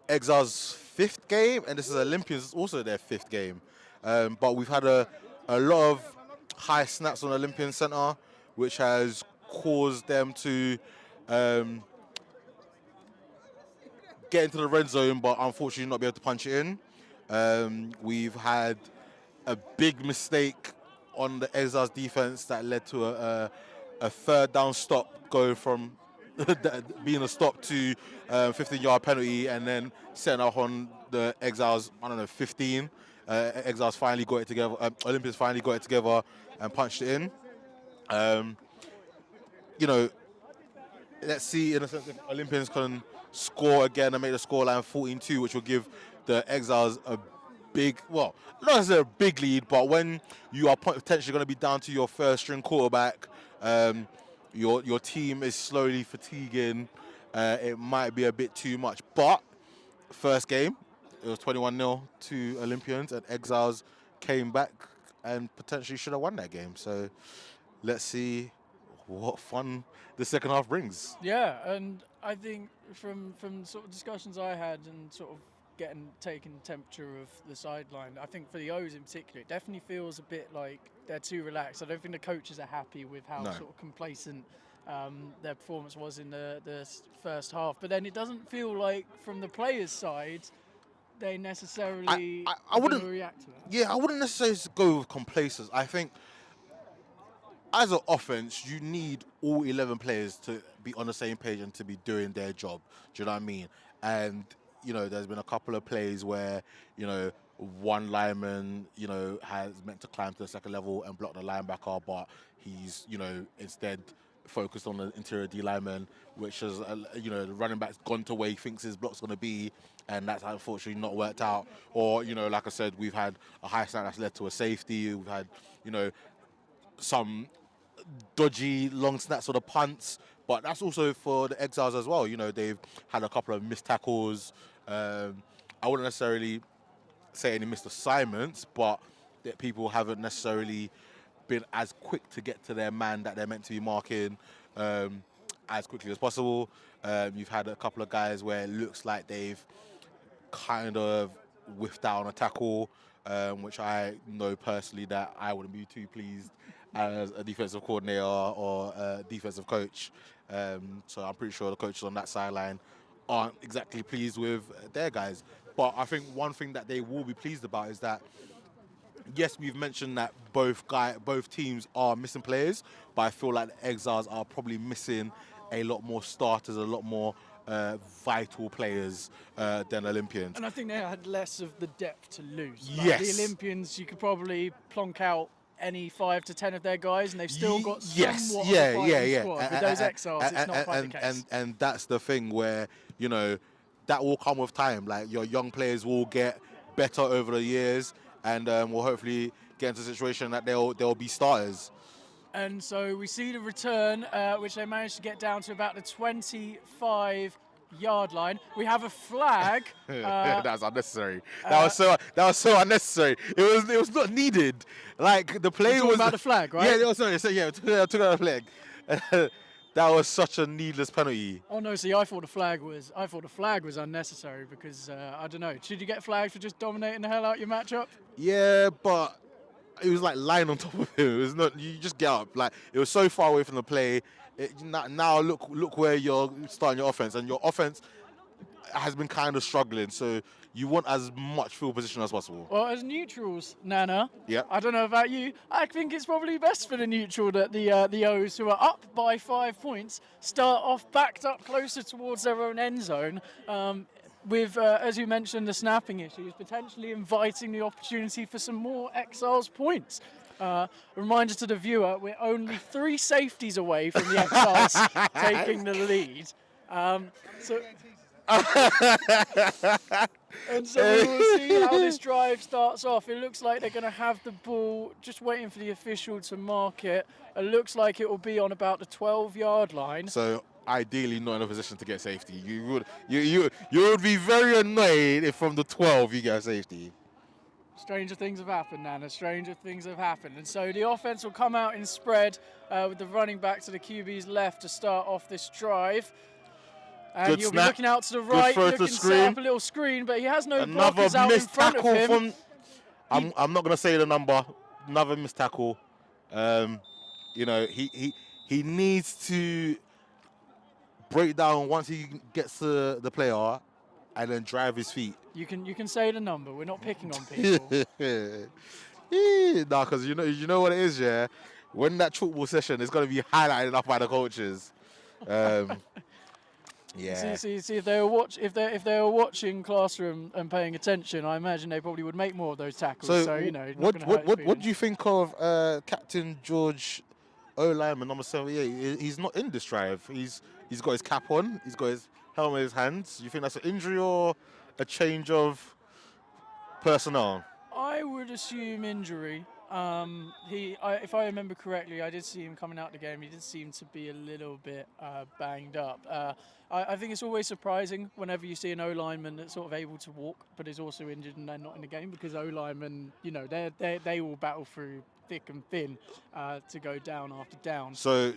Exiles' fifth game, and this is Olympians also their fifth game. But we've had a lot of high snaps on Olympian centre, which has caused them to get into the red zone, but unfortunately not be able to punch it in. We've had a big mistake on the Exiles defense that led to a third down stop going from being a stop to 15-yard penalty, and then setting up on the Exiles, 15. Exiles finally got it together. Olympians finally got it together and punched it in. Let's see in a sense if Olympians can score again and make the scoreline 14-2, which will give the Exiles a big, well, not necessarily a big lead, but when you are potentially going to be down to your first string quarterback, your team is slowly fatiguing, it might be a bit too much. But first game, it was 21-0 to Olympians, and Exiles came back and potentially should have won that game. So let's see what fun the second half brings. Yeah, and I think from sort of discussions I had and sort of taking temperature of the sideline, I think for the O's in particular, it definitely feels a bit like they're too relaxed. I don't think the coaches are happy with how sort of complacent their performance was in the first half. But then it doesn't feel like from the players' side they necessarily I wouldn't react to that. Yeah, I wouldn't necessarily go with complacence. I think as an offense, you need all 11 players to be on the same page and to be doing their job. Do you know what I mean? And, there's been a couple of plays where, one lineman, has meant to climb to the second level and block the linebacker, but he's, instead focused on the interior D lineman, which is, the running back's gone to where he thinks his block's going to be, and that's unfortunately not worked out. Or, like I said, we've had a high snap that's led to a safety. We've had, some dodgy long snaps or the punts, but that's also for the Exiles as well. They've had a couple of missed tackles. I wouldn't necessarily say any missed assignments, but that people haven't necessarily been as quick to get to their man that they're meant to be marking as quickly as possible. You've had a couple of guys where it looks like they've kind of whiffed out on a tackle, which I know personally that I wouldn't be too pleased as a defensive coordinator or a defensive coach. So I'm pretty sure the coaches on that sideline aren't exactly pleased with their guys. But I think one thing that they will be pleased about is that, yes, we've mentioned that both teams are missing players, but I feel like the Exiles are probably missing a lot more starters, a lot more vital players than Olympians. And I think they had less of the depth to lose. Yes. The Olympians, you could probably plonk out any 5 to 10 of their guys, and they've still got somewhat of a fighting squad. With those Exiles, it's not quite the case. And that's the thing where, that will come with time. Like, your young players will get better over the years, and will hopefully get into a situation that they'll be starters. And so we see the return, which they managed to get down to about the 25-yard line. We have a flag. That was unnecessary. That was so unnecessary. It was not needed. Like, the play was about the flag, right? Yeah, sorry. So yeah, took out the flag. That was such a needless penalty. Oh no! See, I thought the flag was unnecessary because I don't know. Should you get flagged for just dominating the hell out your matchup? Yeah, but it was like lying on top of him. It was not. You just get up. Like, it was so far away from the play. Now look where you're starting your offense, and your offense has been kind of struggling. So you want as much field position as possible. Well, as neutrals, Nana, Yeah. I don't know about you, I think it's probably best for the neutral that the O's, who are up by 5 points, start off backed up closer towards their own end zone. With, as you mentioned, the snapping issues, potentially inviting the opportunity for some more Exiles points. Reminder to the viewer, we're only 3 safeties away from the Exiles taking the lead. So we will see how this drive starts off. It looks like they're going to have the ball, just waiting for the official to mark it. It looks like it will be on about the 12-yard line. So ideally not in a position to get safety. You would be very annoyed if from the 12 you get a safety. Stranger things have happened, Nana. Stranger things have happened. And so the offense will come out in spread with the running back to the QB's left to start off this drive. And Good you'll snap. be looking out to the right, throw to looking to screen. set up a little screen, but he has no Another blockers out in missed front of tackle him. from. I'm not going to say the number. Another missed tackle. You know, he needs to break down once he gets to the player and then drive his feet. You can say the number. We're not picking on people. Nah, because you know what it is, yeah. When that football session is going to be highlighted up by the coaches. Yeah. See if they were watching Classroom and paying attention, I imagine they probably would make more of those tackles. So you know, what do you think of Captain George O-lineman number 78? He's not in this drive. He's got his cap on. He's got his helmet in his hands. Do you think that's an injury or a change of personnel? I would assume injury. If I remember correctly, I did see him coming out the game. He did seem to be a little bit banged up. I think it's always surprising whenever you see an O-lineman that's sort of able to walk, but is also injured and they're not in the game, because O-linemen, you know, they will battle through thick and thin to go down after down. So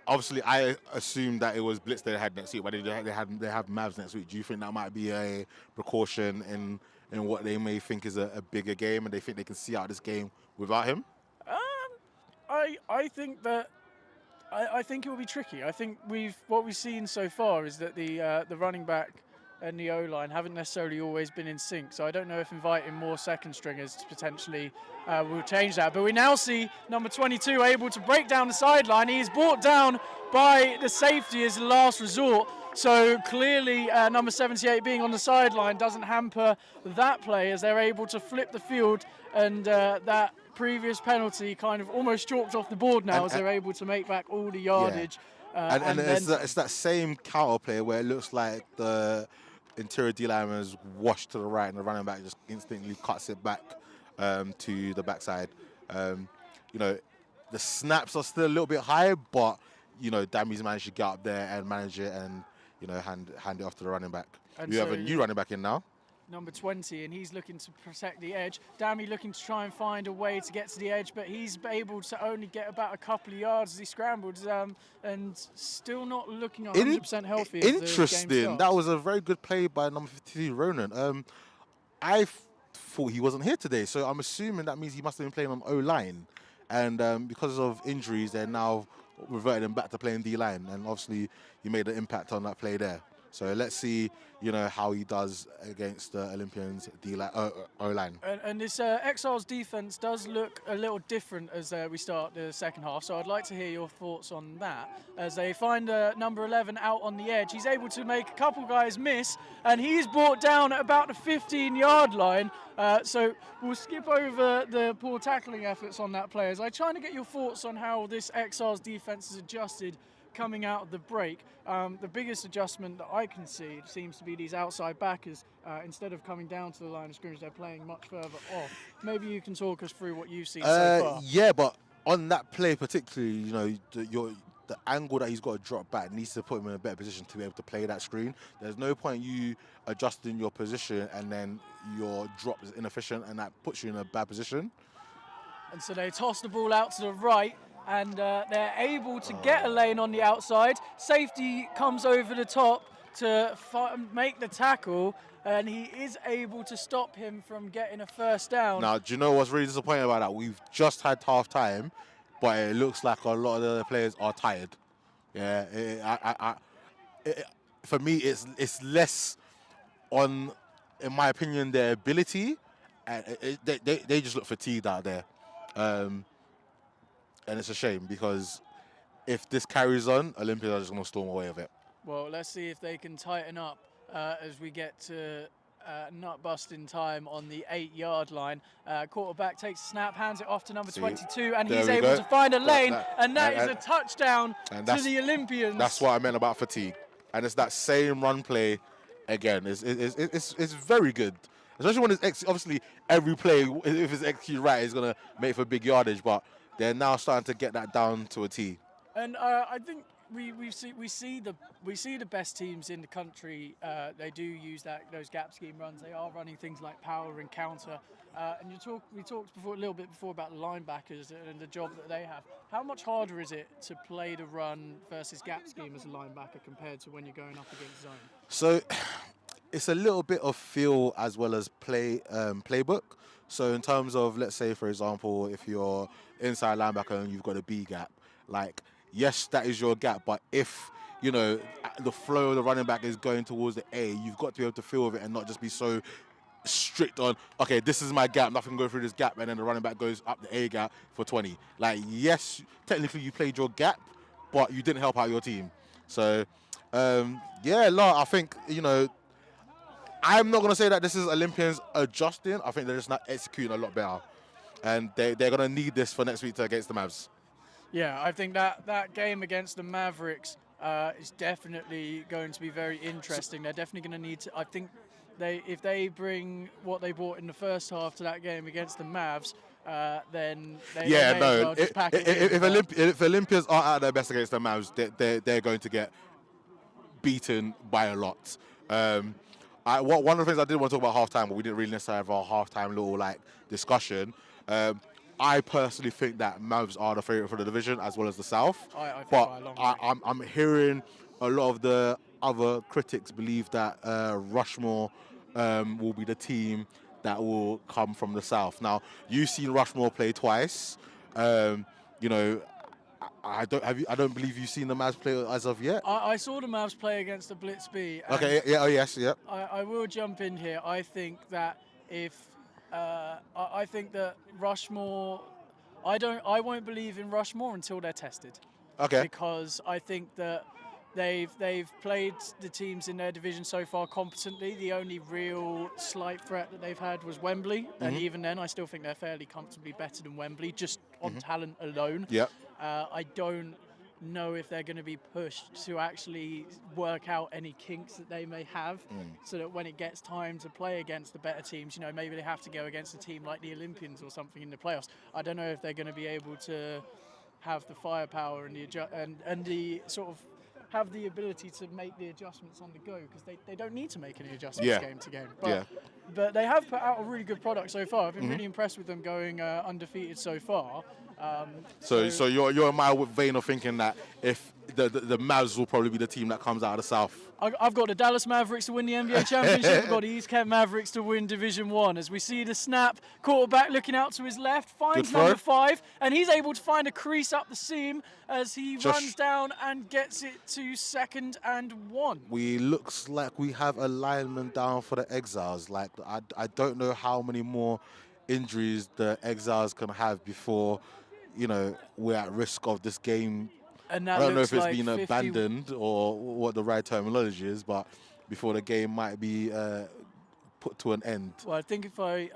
obviously, I assumed that it was Blitz they had next week, but they have Mavs next week. Do you think that might be a precaution in what they may think is a bigger game, and they think they can see out this game without him? I think that I think it will be tricky. I think what we've seen so far is that the running back and the O-line haven't necessarily always been in sync. So I don't know if inviting more second stringers potentially will change that. But we now see number 22 able to break down the sideline. He is brought down by the safety as a last resort. So clearly number 78 being on the sideline doesn't hamper that play, as they're able to flip the field, and that previous penalty kind of almost chalked off the board now, as they're able to make back all the yardage. Yeah. And it's that same counter play where it looks like the interior D lineman is washed to the right and the running back just instantly cuts it back to the backside. You know, the snaps are still a little bit high, but you know, Dammy's managed to get up there and manage it and, you know, hand it off to the running back. And we have a new running back in now. Number 20, and he's looking to protect the edge. Dammy looking to try and find a way to get to the edge, but he's able to only get about a couple of yards as he scrambled, and still not looking 100% healthy. Interesting. That was a very good play by number 52, Ronan. I thought he wasn't here today, so I'm assuming that means he must have been playing on O-line. And because of injuries, they're now reverted him back to playing D-line, and obviously he made an impact on that play there. So let's see, you know, how he does against the Olympians O-line. And this Exiles defense does look a little different as we start the second half. So I'd like to hear your thoughts on that. As they find number 11 out on the edge, he's able to make a couple guys miss, and he's brought down at about the 15-yard line. So we'll skip over the poor tackling efforts on that play, as I'm trying to get your thoughts on how this Exiles defense has adjusted coming out of the break. The biggest adjustment that I can see seems to be these outside backers. Instead of coming down to the line of scrimmage, they're playing much further off. Maybe you can talk us through what you've seen so far. Yeah, but on that play particularly, you know, the angle that he's got to drop back needs to put him in a better position to be able to play that screen. There's no point you adjusting your position and then your drop is inefficient, and that puts you in a bad position. And so they toss the ball out to the right, and they're able to get a lane on the outside. Safety comes over the top to make the tackle, and he is able to stop him from getting a first down. Now, do you know what's really disappointing about that? We've just had half time, but it looks like a lot of the players are tired. Yeah, for me, it's less on in my opinion, their ability, and they just look fatigued out there. Um, and it's a shame because if this carries on, Olympians are just going to storm away with it. Well, let's see if they can tighten up as we get to nut busting time on the 8-yard line. Quarterback takes a snap, hands it off to number 22, and he's able to find a lane, and that is a touchdown to the Olympians. That's what I meant about fatigue. And it's that same run play again. It's very good. Especially when it's obviously every play, if it's executed right, is going to make for big yardage, but they're now starting to get that down to a T. And I think we see the best teams in the country. They do use those gap scheme runs. They are running things like power and counter. And we talked a little bit before about the linebackers and the job that they have. How much harder is it to play the run versus gap scheme as a linebacker compared to when you're going up against zone? So it's a little bit of feel as well as playbook. So in terms of, let's say, for example, if you're inside linebacker and you've got a B gap, like, yes, that is your gap, but if, you know, the flow of the running back is going towards the A, you've got to be able to feel with it and not just be so strict on, okay, this is my gap, nothing can go through this gap, and then the running back goes up the A gap for 20. Like, yes, technically you played your gap, but you didn't help out your team. So, I think, you know, I'm not going to say that this is Olympians adjusting. I think they're just not executing a lot better. And they're going to need this for next week against the Mavs. Yeah, I think that game against the Mavericks is definitely going to be very interesting. They're definitely going to need to, I think, if they bring what they brought in the first half to that game against the Mavs, then they may as well just pack it in. If Olympians aren't at their best against the Mavs, they're going to get beaten by a lot. One of the things I did want to talk about halftime, but we didn't really necessarily have our halftime little discussion. I personally think that Mavs are the favourite for the division as well as the South. I'm hearing a lot of the other critics believe that Rushmore will be the team that will come from the South. Now, you've seen Rushmore play twice. You know, I don't believe you've seen the Mavs play as of yet. I saw the Mavs play against the Blitz B. Okay. Yeah. Oh yes. Yep. I will jump in here. I think that I think that Rushmore, I won't believe in Rushmore until they're tested. Okay. Because I think that they've played the teams in their division so far competently. The only real slight threat that they've had was Wembley, and even then, I still think they're fairly comfortably better than Wembley, just on talent alone. Yep. I don't know if they're going to be pushed to actually work out any kinks that they may have, so that when it gets time to play against the better teams, you know, maybe they have to go against a team like the Olympians or something in the playoffs. I don't know if they're going to be able to have the firepower and the sort of have the ability to make the adjustments on the go, because they don't need to make any adjustments game to game. But they have put out a really good product so far. I've been really impressed with them going undefeated so far. So you're in my vein of thinking that if the Mavs will probably be the team that comes out of the South. I've got the Dallas Mavericks to win the NBA championship. I've got the East Kent Mavericks to win Division 1. As we see the snap, quarterback looking out to his left, finds number 5, and he's able to find a crease up the seam as he runs down and gets it to 2nd and 1. Looks like we have a lineman down for the Exiles. Like, I don't know how many more injuries the Exiles can have before, you know, we're at risk of this game. And I don't know if it's been abandoned or what the right terminology is, but before the game might be put to an end. Well, I think if I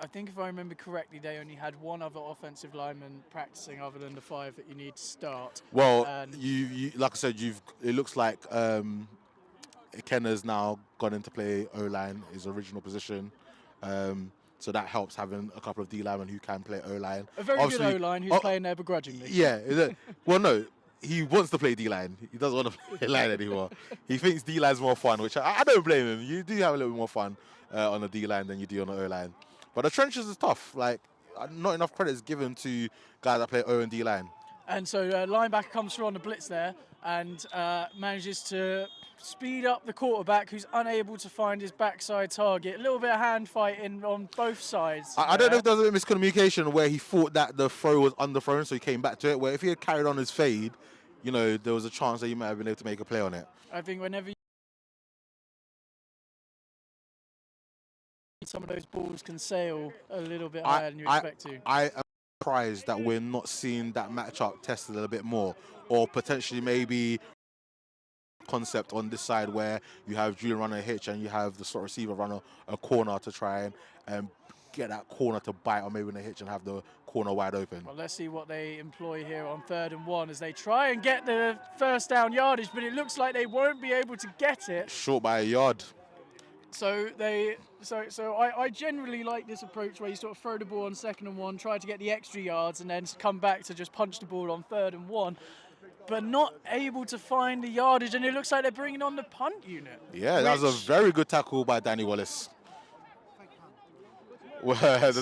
remember correctly, they only had one other offensive lineman practicing other than the 5 that you need to start. Well, you like I said, it looks like Kenner's now gone into play O-line, his original position. So that helps having a couple of D linemen who can play O-line. A very good O-line who's playing there begrudgingly. Yeah. Well, no. He wants to play D-line. He doesn't want to play line anymore. He thinks D-line's more fun, which I don't blame him. You do have a little bit more fun on the D-line than you do on the O-line. But the trenches is tough. Like, not enough credit is given to guys that play O and D-line. And so linebacker comes through on the blitz there and manages to speed up the quarterback, who's unable to find his backside target. A little bit of hand fighting on both sides. I don't know if there was a miscommunication where he thought that the throw was underthrown, so he came back to it, where if he had carried on his fade, you know, there was a chance that he might have been able to make a play on it. I think whenever some of those balls can sail a little bit higher than you expect to. I am surprised that we're not seeing that matchup tested a little bit more, or potentially maybe concept on this side where you have Julian running a hitch and you have the sort of receiver run a corner to try and get that corner to bite, or maybe in a hitch and have the corner wide open. Well, let's see what they employ here on 3rd and 1 as they try and get the first down yardage, but it looks like they won't be able to get it. Short by a yard. So I generally like this approach where you sort of throw the ball on 2nd and 1, try to get the extra yards, and then come back to just punch the ball on 3rd and 1. But not able to find the yardage, and it looks like they're bringing on the punt unit. Yeah, that was a very good tackle by Danny Wallace. Well,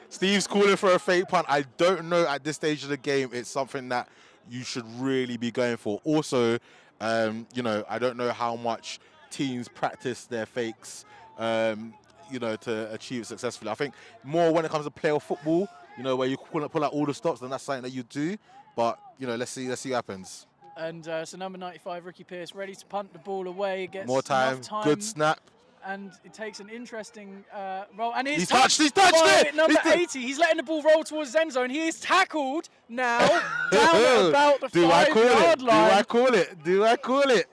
Steve's calling for a fake punt. I don't know at this stage of the game. It's something that you should really be going for. Also, you know, I don't know how much teams practice their fakes, you know, to achieve it successfully. I think more when it comes to playoff football, you know, where you pull out all the stops, then that's something that you do. But, you know, let's see what happens. And so number 95, Ricky Pierce, ready to punt the ball away. Gets more time, enough time, good snap. And it takes an interesting roll. And he's touched it! Number 80, he's letting the ball roll towards his end zone. He is tackled now down at about the 5-yard line. Do I call it?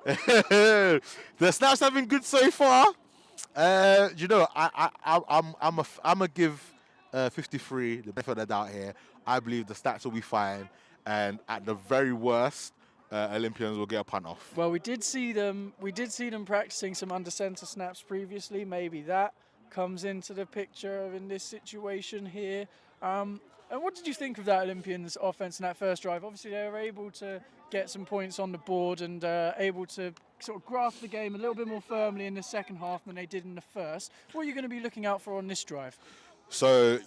The snaps have been good so far. You know, I'm a give 53 the benefit of the doubt here. I believe the stats will be fine, and at the very worst, Olympians will get a punt off. Well, we did see them practicing some under center snaps previously. Maybe that comes into the picture in this situation here. And what did you think of that Olympians offense in that first drive? Obviously, they were able to get some points on the board and able to sort of grasp the game a little bit more firmly in the second half than they did in the first. What are you going to be looking out for on this drive? So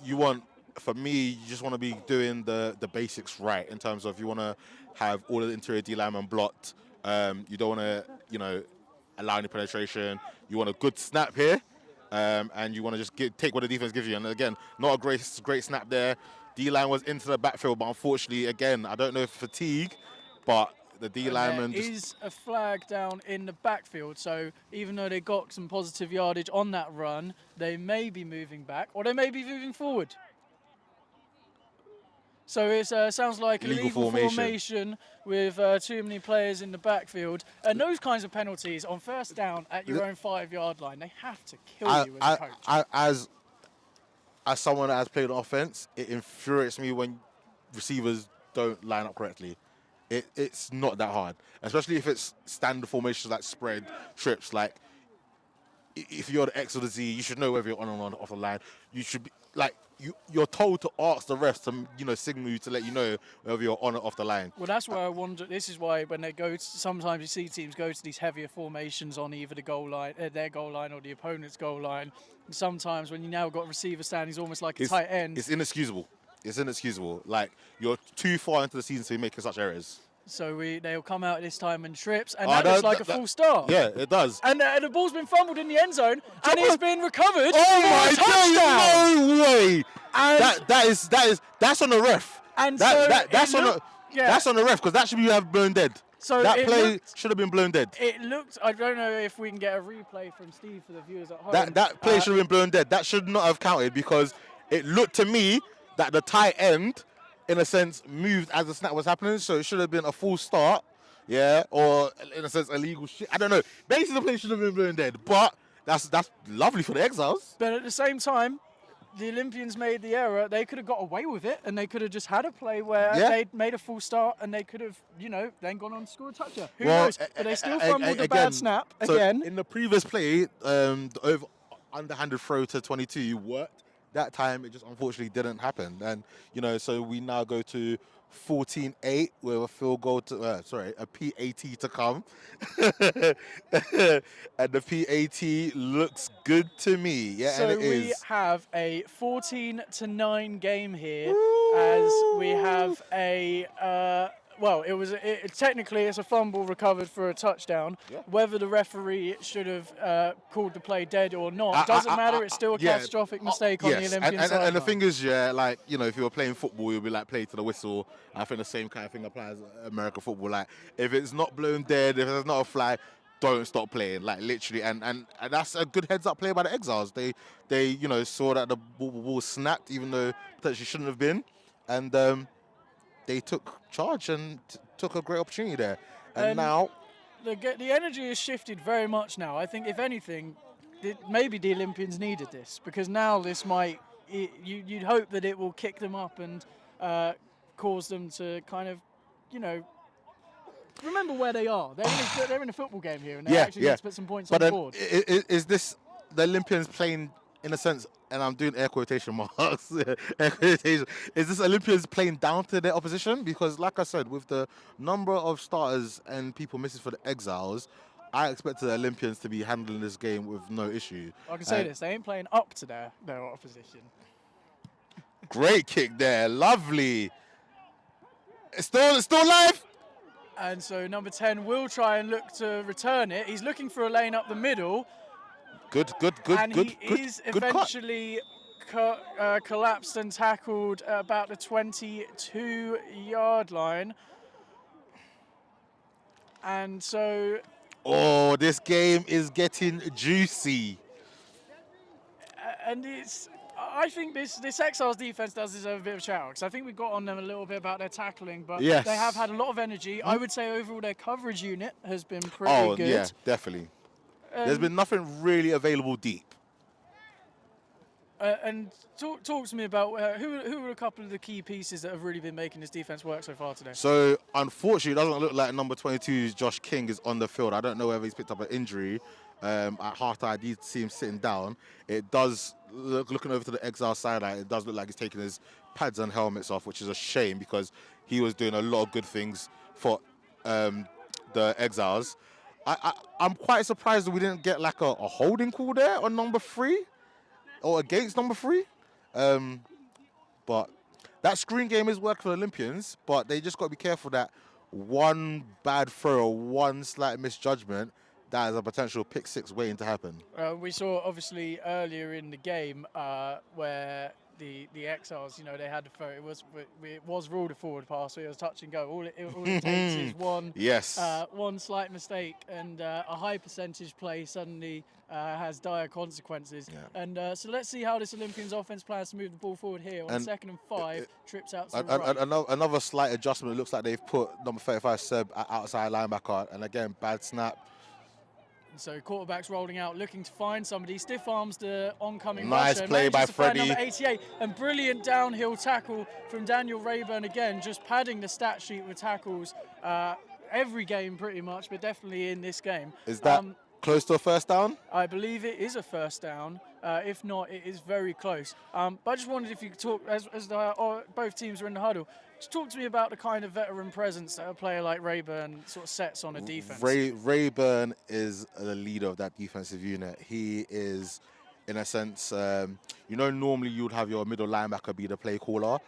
for me, you just want to be doing the basics right in terms of you want to have all of the interior D linemen blocked. You don't want to, you know, allow any penetration. You want a good snap here, and you want to just take what the defense gives you. And again, not a great snap there. D line was into the backfield, but unfortunately, again, I don't know if fatigue, but the D lineman is a flag down in the backfield. So even though they got some positive yardage on that run, they may be moving back or they may be moving forward. So it sounds like a legal formation with too many players in the backfield. And those kinds of penalties on first down at your own 5-yard line, they have to kill you as a coach. As someone that has played on offense, it infuriates me when receivers don't line up correctly. It's not that hard, especially if it's standard formations like spread, trips. Like, if you're the X or the Z, you should know whether you're on or off the line. You should be, like, you're told to ask the refs to, you know, signal you to let you know whether you're on or off the line. Well, that's why I wonder. This is why when they go, sometimes you see teams go to these heavier formations on either the goal line, their goal line, or the opponent's goal line. Sometimes when you now got receiver standings, almost like a tight end. It's inexcusable. It's inexcusable. Like, you're too far into the season to be making such errors. So they'll come out this time in trips, and that looks like a full start. Yeah, it does. And the ball's been fumbled in the end zone, and it's been recovered. Oh my God! No way! And that's on the ref. And that's on the ref, because that should have blown dead. So that play should have been blown dead. It looked. I don't know if we can get a replay from Steve for the viewers at home. That play should have been blown dead. That should not have counted, because it looked to me that the tight end, in a sense, moved as the snap was happening, so it should have been a full start, yeah, or in a sense, illegal shit. I don't know. Basically, the play should have been blown dead, but that's lovely for the Exiles. But at the same time, the Olympians made the error. They could have got away with it, and they could have just had a play where they'd made a full start, and they could have, you know, then gone on to score a toucher. Who knows? But they still fumbled a bad snap again. In the previous play, the underhanded throw to 22 worked. That time, it just unfortunately didn't happen. And, you know, so we now go to 14-8 with a field goal to, a PAT to come. And the PAT looks good to me. Yeah, so and it is. We have a 14-9 game here. Woo! As we have a... technically it's a fumble recovered for a touchdown. Yeah. Whether the referee should have called the play dead or not doesn't matter. It's still a catastrophic mistake on the Olympian side. And the thing is, like, you know, if you were playing football, you'll be like, play to the whistle. I think the same kind of thing applies to American football. Like, if it's not blown dead, if there's not a flag, don't stop playing, like literally, and that's a good heads up play by the Exiles. They saw that the ball snapped, even though potentially shouldn't have been, and they took charge and took a great opportunity there. And now the energy has shifted very much now. I think if anything, maybe the Olympians needed this, because now this might you'd hope that it will kick them up and cause them to kind of, remember where they are. They're in a football game here, and they actually need to put some points on the board. Is this the Olympians playing, in a sense, and I'm doing air quotation marks, air quotation, is this Olympians playing down to their opposition? Because, like I said, with the number of starters and people missing for the Exiles, I expected the Olympians to be handling this game with no issue. I can say this, they ain't playing up to their opposition. Great kick there, lovely. It's still live. And so number 10 will try and look to return it. He's looking for a lane up the middle. Good. And he is eventually collapsed and tackled at about the 22-yard line. And so... Oh, this game is getting juicy. And I think this Exiles defense does deserve a bit of a shout, because I think we got on them a little bit about their tackling, but yes, they have had a lot of energy. I would say overall their coverage unit has been pretty good. Oh, yeah, definitely. There's been nothing really available deep. And talk to me about who are a couple of the key pieces that have really been making this defense work so far today? So, unfortunately, it doesn't look like number 22's Josh King is on the field. I don't know whether he's picked up an injury. At half-time, I did see him sitting down. It does, looking over to the Exile sideline, it does look like he's taking his pads and helmets off, which is a shame because he was doing a lot of good things for the Exiles. I'm quite surprised that we didn't get like a holding call there on number 3 or against number 3. But that screen game is working for the Olympians, but they just got to be careful that one bad throw or one slight misjudgment, that is a potential pick 6 waiting to happen. We saw obviously earlier in the game where the Exiles, they had the throw. It was ruled a forward pass, so it was touch and go. All it takes is one slight mistake, and a high percentage play suddenly has dire consequences. Yeah. And so let's see how this Olympians offense plans to move the ball forward here on 2nd and 5. Trips out to the right. Another slight adjustment. It looks like they've put number 35 Seb at outside linebacker, and again bad snap. So quarterback's rolling out, looking to find somebody. Stiff arms the oncoming nice rusher. Play by Freddie. Number 88, and brilliant downhill tackle from Daniel Rayburn again, just padding the stat sheet with tackles every game pretty much, but definitely in this game. Is that close to a first down? I believe it is a first down. If not, it is very close. But I just wondered if you could talk, as both teams are in the huddle, just talk to me about the kind of veteran presence that a player like Rayburn sort of sets on a defense. Rayburn is the leader of that defensive unit. He is, in a sense, normally you would have your middle linebacker be the play caller.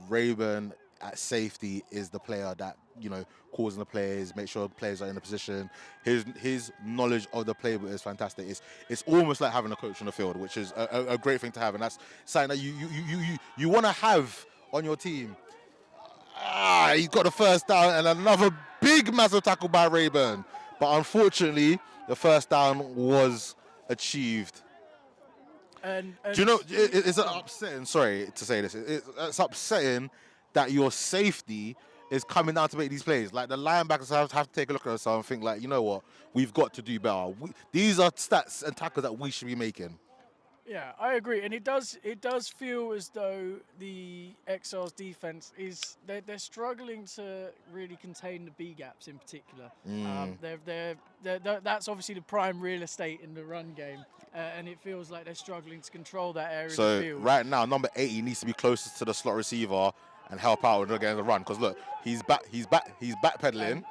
Rayburn at safety is the player that, calls the plays, make sure the players are in the position. His knowledge of the playbook is fantastic. It's almost like having a coach on the field, which is a great thing to have, and that's something that you want to have on your team. He got the first down, and another big massive tackle by Rayburn. But unfortunately, the first down was achieved. And do you know, it's upsetting, sorry to say this, it's upsetting that your safety is coming down to make these plays. Like, the linebackers have to take a look at themselves and think, like, you know what, we've got to do better. These are stats and tackles that we should be making. Yeah, I agree, and it does feel as though the Exiles defense they're struggling to really contain the B gaps in particular. That's obviously the prime real estate in the run game, and it feels like they're struggling to control that area of the field. So right now, number 80 needs to be closest to the slot receiver and help out against the run. Because look, he's backpedaling.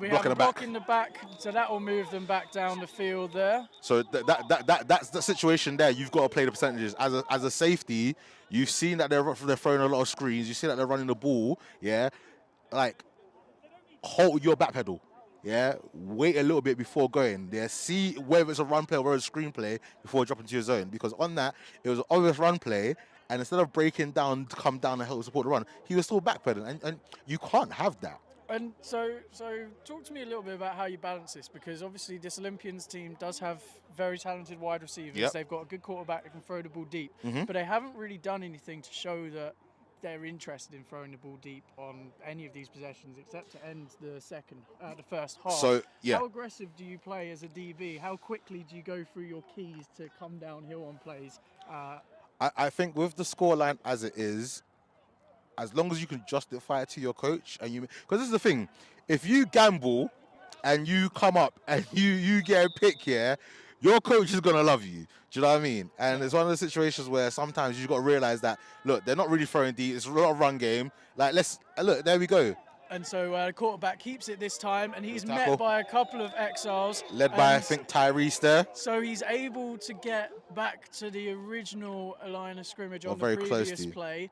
We have a block in the back, so that will move them back down the field there. So that's the situation there. You've got to play the percentages. As a safety, you've seen that they're throwing a lot of screens. You see that they're running the ball. Yeah, like, hold your back pedal. Yeah, wait a little bit before going. Yeah, see whether it's a run play or whether it's a screen play before dropping to your zone. Because on that, it was an obvious run play, and instead of breaking down to come down and help support the run, he was still backpedaling, and you can't have that. And so talk to me a little bit about how you balance this, because obviously this Olympians team does have very talented wide receivers. Yep. They've got a good quarterback that can throw the ball deep, Mhm. but they haven't really done anything to show that they're interested in throwing the ball deep on any of these possessions, except to end the first half. So, yeah. How aggressive do you play as a DB? How quickly do you go through your keys to come downhill on plays? I think with the scoreline as it is, as long as you can justify it to your coach, and because this is the thing, if you gamble and you come up and you get a pick here, your coach is gonna love you. Do you know what I mean? And it's one of the situations where sometimes you got to realize that, look, they're not really throwing deep. It's a lot of run game. Like, look, there we go. And so the quarterback keeps it this time, and he's Good tackle. met by a couple of Exiles. Led by, I and think, Tyrese there. So he's able to get back to the original line of scrimmage on the very close previous to you. play.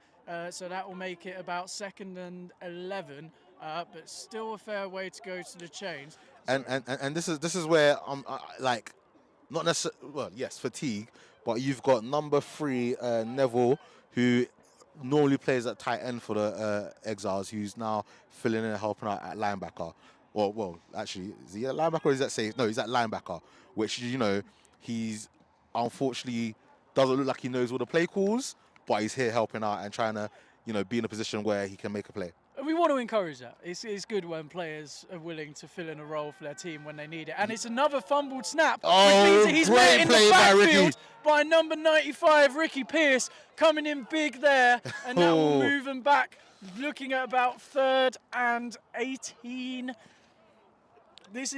So that will make it about 2nd and 11, but still a fair way to go to the chains. And this is where I'm like, not necessarily, well, yes, fatigue, but you've got number 3 Neville, who normally plays at tight end for the Exiles, who's now filling in and helping out at linebacker. Well, actually, is he at linebacker or is that safe? No, he's at linebacker, which, he's unfortunately doesn't look like he knows all the play calls, but he's here helping out and trying to, be in a position where he can make a play. We want to encourage that. It's good when players are willing to fill in a role for their team when they need it. And it's another fumbled snap, which means that he's great met in play the by Ricky. backfield by number 95, Ricky Pierce, coming in big there. And that will move him back, looking at about 3rd and 18. This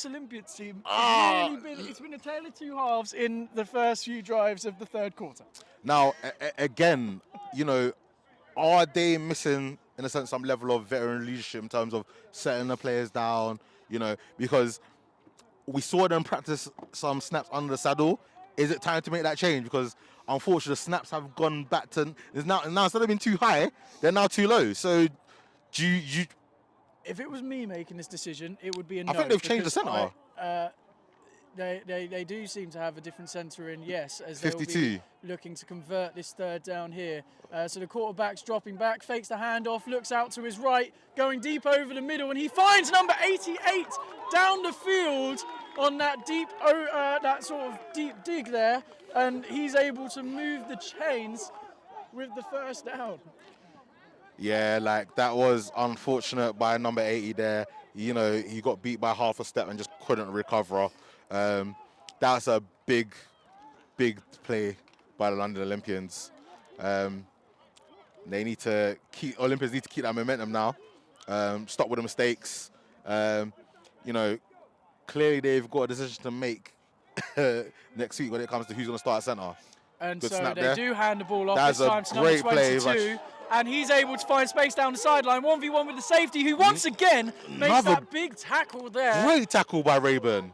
Olympians team has really it's been a tale of two halves in the first few drives of the 3rd quarter. Now, again, are they missing, in a sense, some level of veteran leadership in terms of setting the players down? Because we saw them practice some snaps under the saddle. Is it time to make that change? Because unfortunately, the snaps have gone back to now instead of being too high, they're now too low. So, do you? If it was me making this decision, it would be a no. I think they've changed the because centre. They do seem to have a different centre in, yes, as 52. they'll be looking to convert this 3rd down here. So the quarterback's dropping back, fakes the handoff, looks out to his right, going deep over the middle, and he finds number 88 down the field on that that sort of deep dig there, and he's able to move the chains with the 1st down. Yeah, like that was unfortunate by number 80 there. He got beat by half a step and just couldn't recover. That's a big play by the London Olympians. Olympians need to keep that momentum now. Stop with the mistakes. Clearly they've got a decision to make next week when it comes to who's going to start at centre. And Good so snap they there. do hand the ball off That's this a time to number great play, 22. And he's able to find space down the sideline, 1v1 with the safety, who once again makes Another that big tackle there. Great tackle by Rayburn.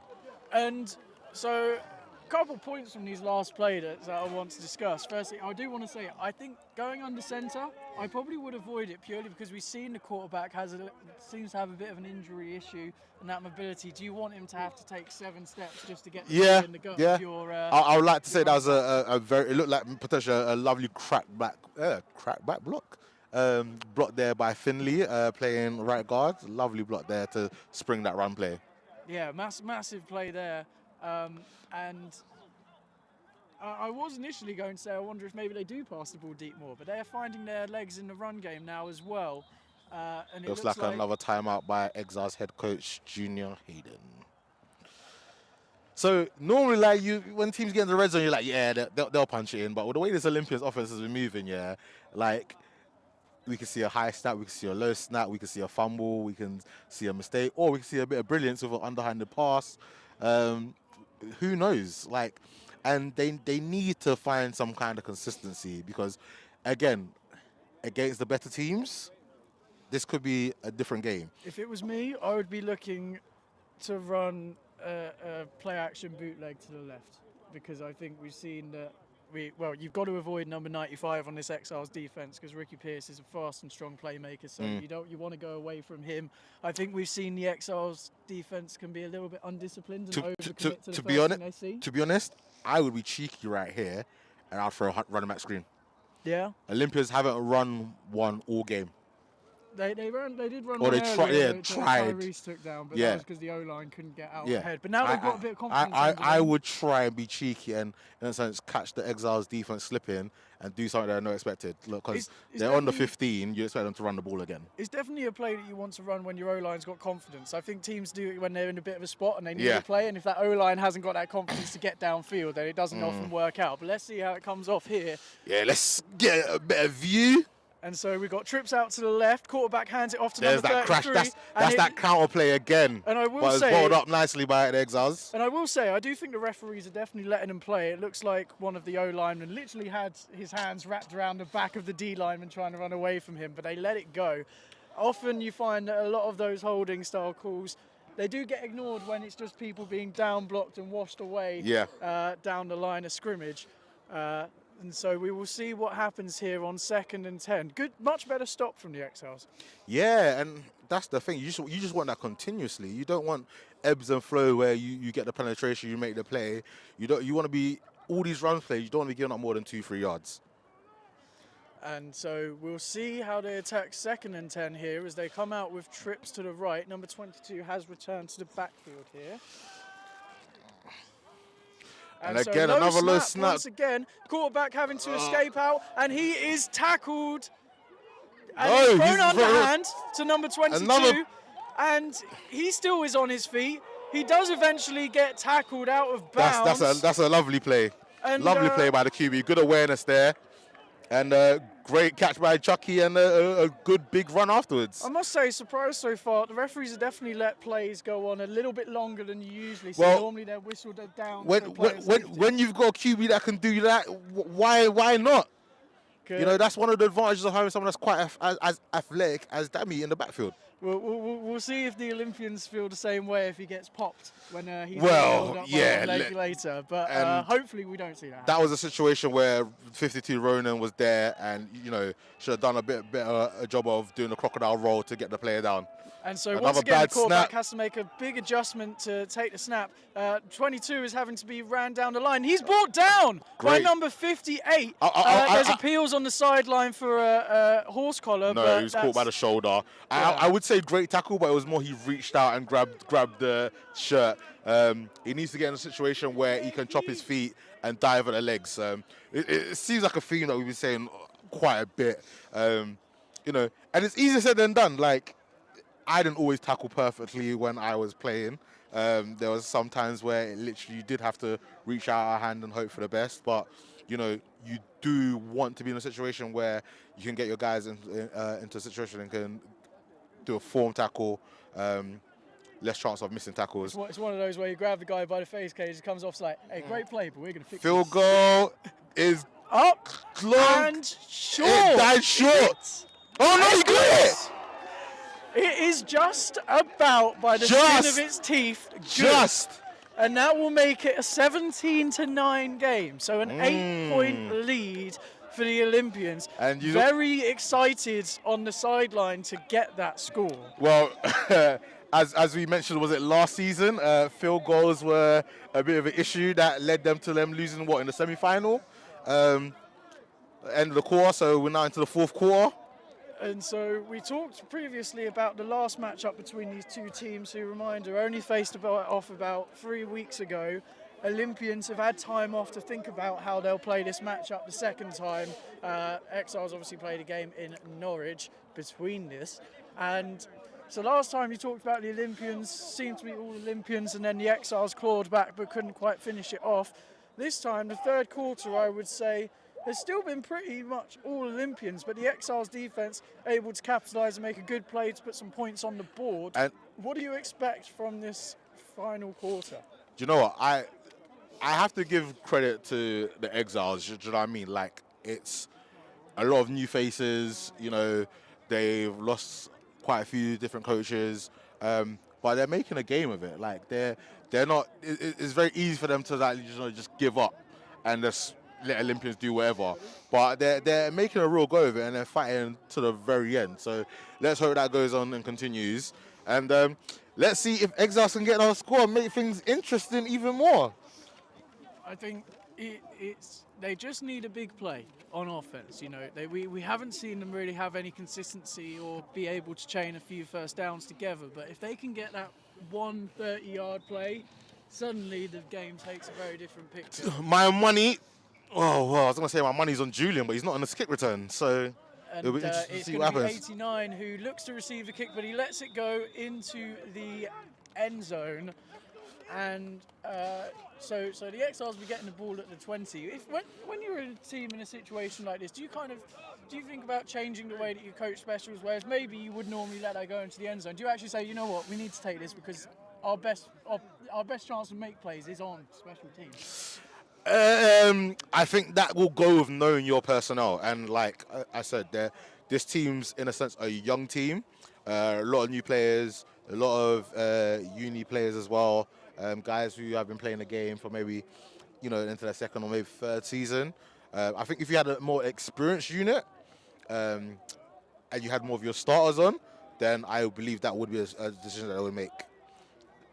And so, a couple points from these last plays that I want to discuss. Firstly, I do want to say, I think going under centre, I probably would avoid it purely because we've seen the quarterback seems to have a bit of an injury issue and that mobility. Do you want him to have to take 7 steps just to get the ball in the gut of your... I would like to say that was it looked like potentially a lovely crack back block. Block there by Finley, playing right guard. Lovely block there to spring that run play. Yeah, massive play there. And I was initially going to say, I wonder if maybe they do pass the ball deep more, but they're finding their legs in the run game now as well. And it Looks like another timeout by Exiles head coach Junior Hayden. So normally, when teams get in the red zone, you're like, yeah, they'll punch it in. But with the way this Olympians offense has been moving, we can see a high snap, we can see a low snap, we can see a fumble, we can see a mistake, or we can see a bit of brilliance with an underhanded pass. Who knows? And they need to find some kind of consistency because, again, against the better teams, this could be a different game. If it was me, I would be looking to run a play-action bootleg to the left because I think we've seen that you've got to avoid number 95 on this Exiles defense because Ricky Pierce is a fast and strong playmaker, so you want to go away from him. I think we've seen the Exiles defense can be a little bit undisciplined and overcommit to the first thing they see. To be honest, I would be cheeky right here and I'd throw a running back screen. Yeah. Olympians haven't run one all game. They did run Or one they tried, earlier yeah, that tried. Tyrese took down, but Yeah. that was because the O-line couldn't get out Yeah. ahead. But now they've got a bit of confidence. under I them. would try and be cheeky and, in a sense, catch the Exiles defense slipping and do something that I not expected. Look, because It's they're on the definitely- 15, you expect them to run the ball again. It's definitely a play that you want to run when your O-line's got confidence. I think teams do it when they're in a bit of a spot and they need Yeah. to play, and if that O-line hasn't got that confidence to get downfield, then it doesn't often work out. But let's see how it comes off here. Yeah, let's get a better view. And so we've got trips out to the left, quarterback hands it off to There's number that crash. 33. That's that counter play again. And I will but it's say- balled up nicely by the Exiles. And I will say, I do think the referees are definitely letting him play. It looks like one of the O-linemen literally had his hands wrapped around the back of the D-lineman trying to run away from him, but they let it go. Often you find that a lot of those holding style calls, they do get ignored when it's just people being down blocked and washed away down the line of scrimmage. And so we will see what happens here on 2nd and 10. Good, much better stop from the Exiles. Yeah, and that's the thing. You just want that continuously. You don't want ebbs and flow where you get the penetration, you make the play. You want to be all these run plays. You don't want to be giving up more than 2-3 yards. And so we'll see how they attack 2nd and 10 here as they come out with trips to the right. Number 22 has returned to the backfield here. And again, another low snap. Once again, quarterback having to escape out, and he is tackled. And No, he's thrown he's underhand to number 22, Another- and he still is on his feet. He does eventually get tackled out of bounds. That's a lovely play. And, Lovely play by the QB. Good awareness there. And great catch by Chucky and a good big run afterwards. I must say, surprised so far. The referees have definitely let plays go on a little bit longer than you usually see. Well, Normally they're whistled down. When you've got a QB that can do that, why not? Good. You know, that's one of the advantages of having someone that's quite as athletic as Dami in the backfield. We'll see if the Olympians feel the same way if he gets popped when he's Well, held up yeah, by a leg later. But and hopefully we don't see that. That was a situation where 52 Ronan was there and, you know, should have done a bit better a job of doing the crocodile roll to get the player down. And so Another once again, the bad quarterback snap. has to make a big adjustment to take the snap. 22 is having to be ran down the line. He's brought down by Great. number 58. I- There's appeals on the sideline for a horse collar. No, but he was caught by the shoulder. Yeah. I would say great tackle, but it was more he reached out and grabbed the shirt. He needs to get in a situation where he can chop his feet and dive at the legs. It seems like a theme that we've been saying quite a bit. You know, and it's easier said than done. Like, I didn't always tackle perfectly when I was playing. There was some times where it literally you did have to reach out a hand and hope for the best. But, you know, you do want to be in a situation where you can get your guys into a situation and can do a form tackle, less chance of missing tackles. It's one of those where you grab the guy by the face cage, it comes off, it's like, hey, great play, but we're going to fix Field this. goal is Up long. and short. It died short. Oh, no, he got it! It is just about by the skin of its teeth. Good. Just. And that will make it a 17-9 game. So an 8-point lead for the Olympians. And you very excited on the sideline to get that score. Well, as we mentioned, was it last season? Field goals were a bit of an issue that led them to them losing in the semi-final, end of the quarter. So we're now into the fourth quarter. And so we talked previously about the last matchup between these two teams, who, reminder, only faced off about 3 weeks ago. Olympians have had time off to think about how they'll play this matchup the second time. Exiles obviously played a game in Norwich between this. And so last time you talked about the Olympians, seemed to be all Olympians, and then the Exiles clawed back but couldn't quite finish it off. This time, the third quarter, I would say, has still been pretty much all Olympians, but the Exiles defense able to capitalise and make a good play to put some points on the board. And what do you expect from this final quarter? Do you know what? I have to give credit to the Exiles. Do you know what I mean? Like, it's a lot of new faces. You know, they've lost quite a few different coaches, but they're making a game of it. Like, they're not. It's very easy for them to like just give up and just let Olympians do whatever. But they're making a real go of it and they're fighting to the very end. So let's hope that goes on and continues. And let's see if Exiles can get another score and make things interesting even more. I think They just need a big play on offense. You know, we haven't seen them really have any consistency or be able to chain a few first downs together. But if they can get that 130-yard play, suddenly the game takes a very different picture. My money. Oh, well, I was going to say my money's on Julian, but he's not on the kick return. So And it'll be interesting to it's see going what to be happens. 89 who looks to receive the kick, but he lets it go into the end zone. And so the Exiles will be getting the ball at the 20. When you're in a team in a situation like this, do you think about changing the way that you coach specials, whereas maybe you would normally let that go into the end zone? Do you actually say, you know what, we need to take this because our best chance to make plays is on special teams? I think that will go with knowing your personnel, and like I said, this team's in a sense a young team, a lot of new players, a lot of uni players as well, guys who have been playing the game for maybe, into their second or maybe third season. I think if you had a more experienced unit, and you had more of your starters on, then I believe that would be a decision that I would make.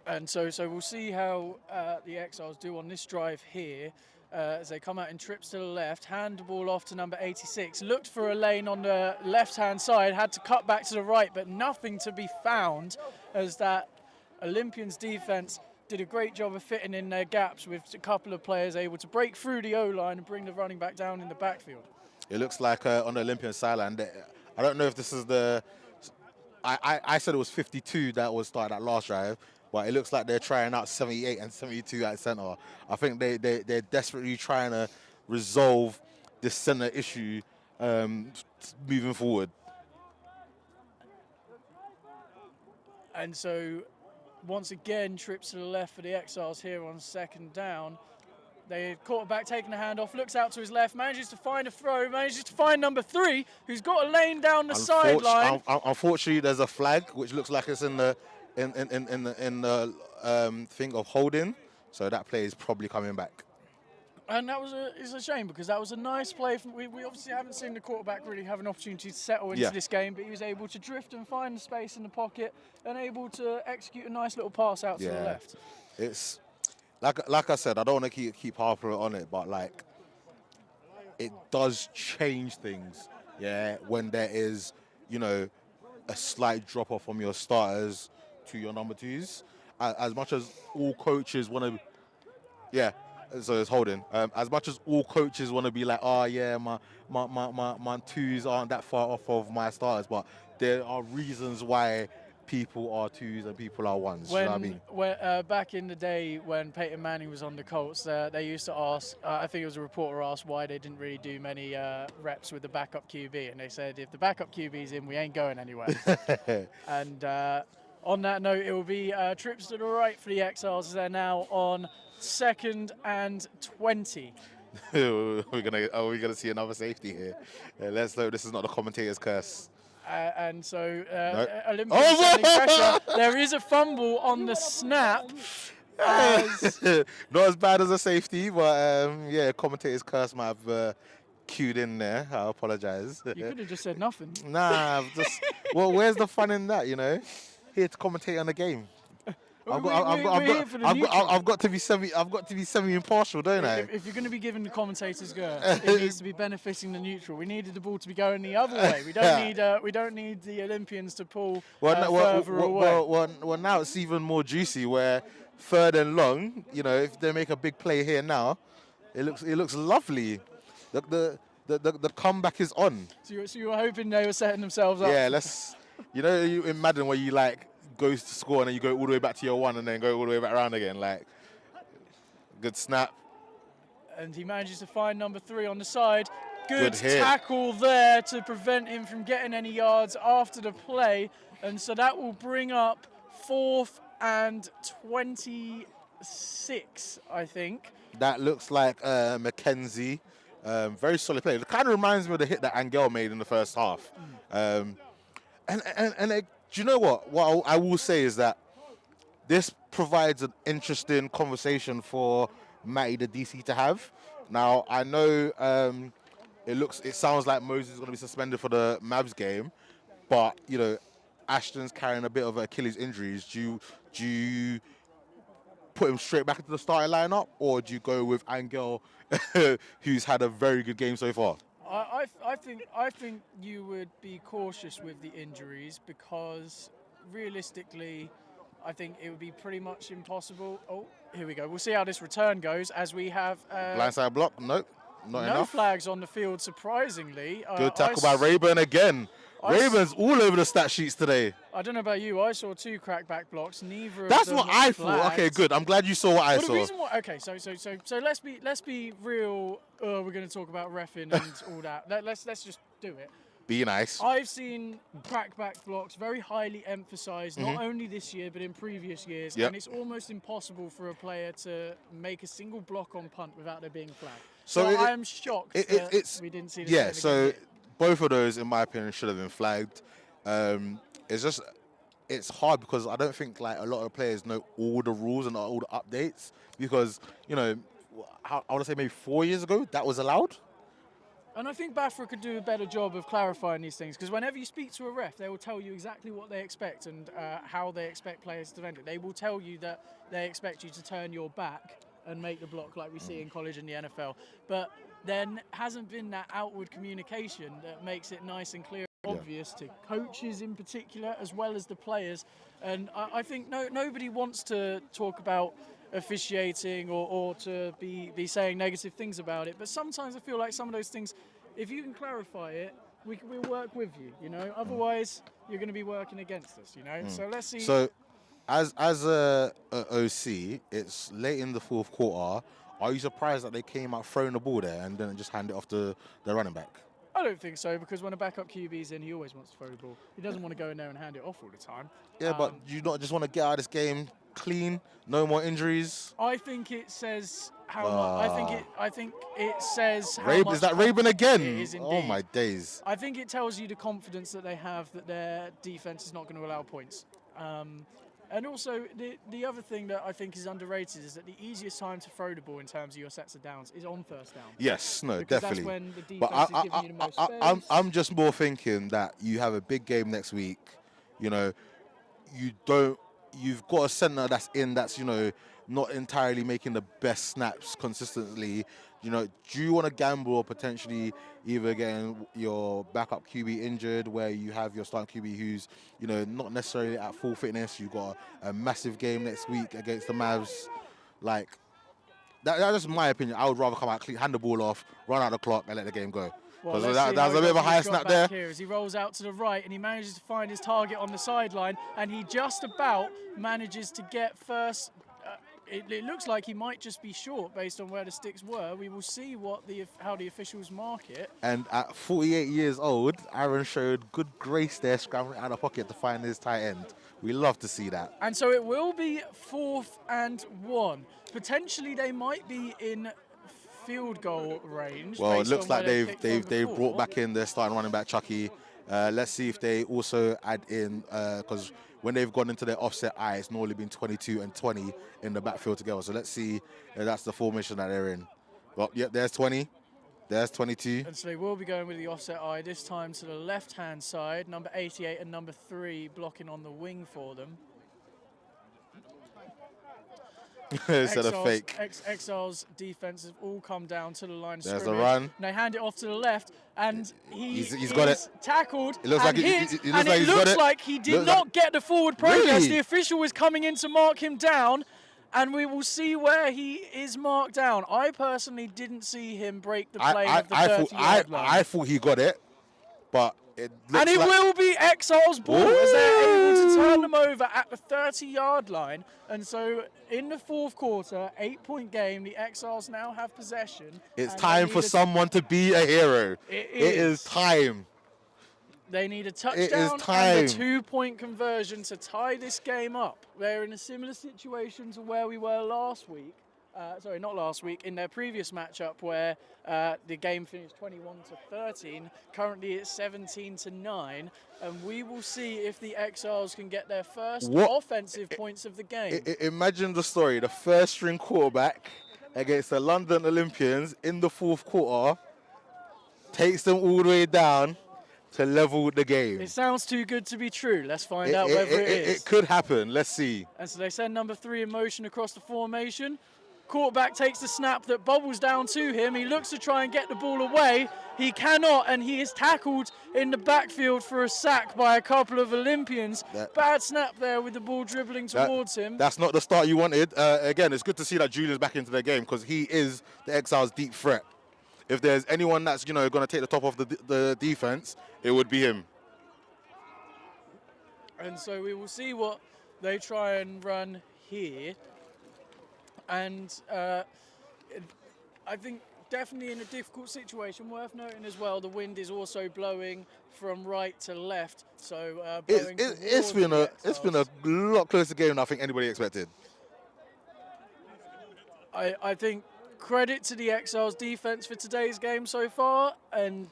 And so we'll see how the Exiles do on this drive here as they come out in trips to the left, hand the ball off to number 86, looked for a lane on the left-hand side, had to cut back to the right, but nothing to be found as that Olympians defense did a great job of fitting in their gaps with a couple of players able to break through the O-line and bring the running back down in the backfield. It looks like on the Olympian sideline, I don't know if this is I said it was 52 that was started that last drive, but it looks like they're trying out 78 and 72 at center. I think they're desperately trying to resolve this center issue moving forward. And so once again, trips to the left for the Exiles here on second down. The quarterback taking the handoff, looks out to his left, manages to find a throw, manages to find number 3, who's got a lane down the sideline. Unfortunately, there's a flag which looks like it's in the thing of holding, so that play is probably coming back. And that is a shame because that was a nice play. We obviously haven't seen the quarterback really have an opportunity to settle into this game, but he was able to drift and find the space in the pocket and able to execute a nice little pass out to the left. It's like I said, I don't want to keep harping on it, but like it does change things, when there is, a slight drop off from your starters to your number 2s. As much as all coaches want to, so it's holding. As much as all coaches want to be like, my 2s aren't that far off of my starters, but there are reasons why people are 2s and people are 1s. You know what I mean? Back in the day when Peyton Manning was on the Colts, they used to ask, I think it was a reporter asked why they didn't really do many reps with the backup QB, and they said, if the backup QB's in, we ain't going anywhere. And on that note, it will be trips to the right for the Exiles as they're now on 2nd and 20. Are we gonna see another safety here? Let's hope this is not the commentator's curse. And so No. Olympians sending pressure. There is a fumble on the snap. Not as bad as a safety, but commentator's curse might have queued in there. I apologize. You could have just said nothing. Nah, where's the fun in that? Here to commentate on the game. I've got to be semi-impartial, don't I? If you're going to be giving the commentators go, it needs to be benefiting the neutral. We needed the ball to be going the other way. We don't need the Olympians to pull further away. Well, now it's even more juicy. Where 3rd and long, if they make a big play here now, it looks lovely. The comeback is on. So you were hoping they were setting themselves up. Yeah, let's. You in Madden where you goes to score and then you go all the way back to your 1 and then go all the way back around again. Good snap. And he manages to find number 3 on the side. Good hit. Tackle there to prevent him from getting any yards after the play. And so that will bring up 4th and 26, I think. That looks like Mackenzie. Very solid play. It kind of reminds me of the hit that Angel made in the first half. Do you know what? What I will say is that this provides an interesting conversation for Matty the DC to have. Now I know it sounds like Moses is going to be suspended for the Mavs game, but Ashton's carrying a bit of Achilles injuries. Do put him straight back into the starting lineup, or do you go with Angel, who's had a very good game so far? I think you would be cautious with the injuries because realistically, I think it would be pretty much impossible. Oh, here we go. We'll see how this return goes as we have Blindside block? Nope, not no enough. flags on the field. Surprisingly, Good tackle by Rayburn again. Rayburn's all over the stat sheets today. I don't know about you. I saw 2 crackback blocks. Neither of That's them what were I flagged. thought. Okay, good. I'm glad you saw what I Well, saw. the reason why, okay, so let's be real. We're going to talk about reffing and all that. Let's just do it. Be nice. I've seen crackback blocks very highly emphasised, not only this year but in previous years, and it's almost impossible for a player to make a single block on punt without there being flagged. So I am shocked that we didn't see this. Yeah, so both of those, in my opinion, should have been flagged. It's hard because I don't think like a lot of players know all the rules and all the updates because, you know, I want to say maybe 4 years ago that was allowed. And I think BAFACL could do a better job of clarifying these things because whenever you speak to a ref, they will tell you exactly what they expect and how they expect players to defend it. They will tell you that they expect you to turn your back and make the block like we see in college and the NFL. But there hasn't been that outward communication that makes it nice and clear and obvious to coaches in particular as well as the players. And I think nobody wants to talk about officiating or to be saying negative things about it, but sometimes I feel like some of those things, if you can clarify it, we'll work with you, you know, otherwise you're going to be working against us, you know. So let's see. So as a OC, it's late in the fourth quarter. Are you surprised that they came out throwing the ball there and then just hand it off to the running back? I don't think so, because when a backup QB's in, he always wants to throw the ball. He doesn't want to go in there and hand it off all the time. Yeah, but you not just want to get out of this game clean, no more injuries? I think it says how much. I think it says how much. Is that Rayburn again? It is indeed. Oh my days! I think it tells you the confidence that they have that their defense is not going to allow points. And also, the other thing that I think is underrated is that the easiest time to throw the ball in terms of your sets of downs is on first down. Yes, no, because definitely. That's when the defense is giving you the most space. I'm just more thinking that you have a big game next week. You know, you've got a center that's you know, not entirely making the best snaps consistently. You know, do you want to gamble or potentially either getting your backup QB injured, where you have your starting QB who's, you know, not necessarily at full fitness? You've got a massive game next week against the Mavs. Like, that's just my opinion. I would rather come out clean, hand the ball off, run out the clock, and let the game go. Well, that was a bit of a high snap there. Here as he rolls out to the right and he manages to find his target on the sideline, and he just about manages to get first. It looks like he might just be short based on where the sticks were. We will see how the officials mark it. And at 48 years old, Aaron showed good grace there, scrambling out of the pocket to find his tight end. We love to see that. And so it will be 4th and 1. Potentially they might be in field goal range. Well, it looks like they've brought back in their starting running back Chucky. Let's see if they also add in, because when they've gone into their offset eye, it's normally been 22 and 20 in the backfield together. So let's see if that's the formation that they're in. Well, yep, there's 20. There's 22. And so they will be going with the offset eye, this time to the left-hand side. Number 88 and number 3 blocking on the wing for them. Instead of fake. Exiles defense have all come down to the line of scrimmage. There's the run. And they hand it off to the left, and he's got it. Tackled. It looks like it looks like he did not get the forward progress. Really? The official was coming in to mark him down, and we will see where he is marked down. I personally didn't see him break the plane of the 30-yard line. I thought he got it, but it looks like will be Exiles' ball as they're able to turn them over at the 30-yard line. And so in the fourth quarter, 8-point game, the Exiles now have possession. It's time for someone to be a hero. It is time. They need a touchdown It is time. and a 2-point conversion to tie this game up. They're in a similar situation to where we were last week. Sorry, not last week, in their previous matchup where the game finished 21-13. Currently it's 17-9, and we will see if the Exiles can get their first offensive points of the game. Imagine the story, the first string quarterback against the London Olympians in the fourth quarter, takes them all the way down to level the game. It sounds too good to be true. Let's find out whether it is. It could happen. Let's see. And so they send number 3 in motion across the formation. Quarterback takes the snap that bobbles down to him. He looks to try and get the ball away. He cannot, and he is tackled in the backfield for a sack by a couple of Olympians. Bad snap there with the ball dribbling towards him. That's not the start you wanted. Again, it's good to see that Julian's back into the game because he is the Exiles' deep threat. If there's anyone that's going to take the top off the defense, it would be him. And so we will see what they try and run here. And I think definitely in a difficult situation. Worth noting as well, the wind is also blowing from right to left. So it's been a lot closer game than I think anybody expected. I think credit to the Exiles defense for today's game so far, and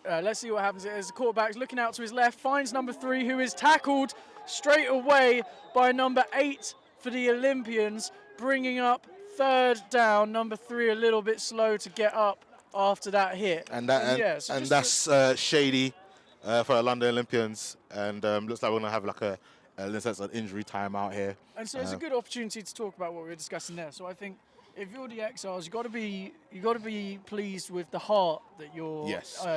let's see what happens as the quarterback's looking out to his left, finds number 3, who is tackled straight away by number 8 for the Olympians, bringing up 3rd down. Number 3 a little bit slow to get up after that hit. That's shady for the London Olympians, and looks like we're gonna have like in a sense, an injury timeout here. And so it's a good opportunity to talk about what we were discussing there. So I think if you're the Exiles, you got to be pleased with the heart that your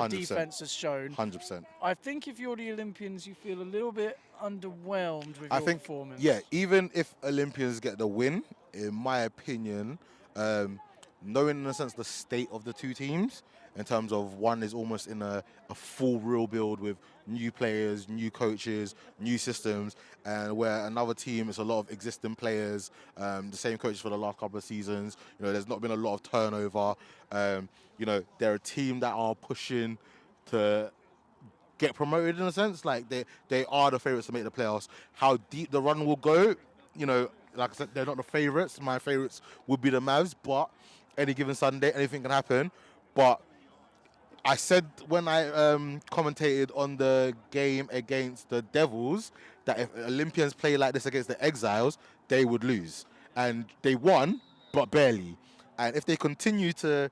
defense has shown. 100%. I think if you're the Olympians, you feel a little bit underwhelmed with your performance. Yeah, even if Olympians get the win, in my opinion, knowing in a sense the state of the two teams, in terms of one is almost in a full rebuild with new players, new coaches, new systems, and where another team is a lot of existing players, the same coaches for the last couple of seasons. There's not been a lot of turnover. They're a team that are pushing to get promoted in a sense. Like they are the favourites to make the playoffs. How deep the run will go, like I said, they're not the favourites. My favourites would be the Mavs, but any given Sunday, anything can happen. But I said when I commentated on the game against the Devils that if Olympians play like this against the Exiles, they would lose. And they won, but barely. And if they continue to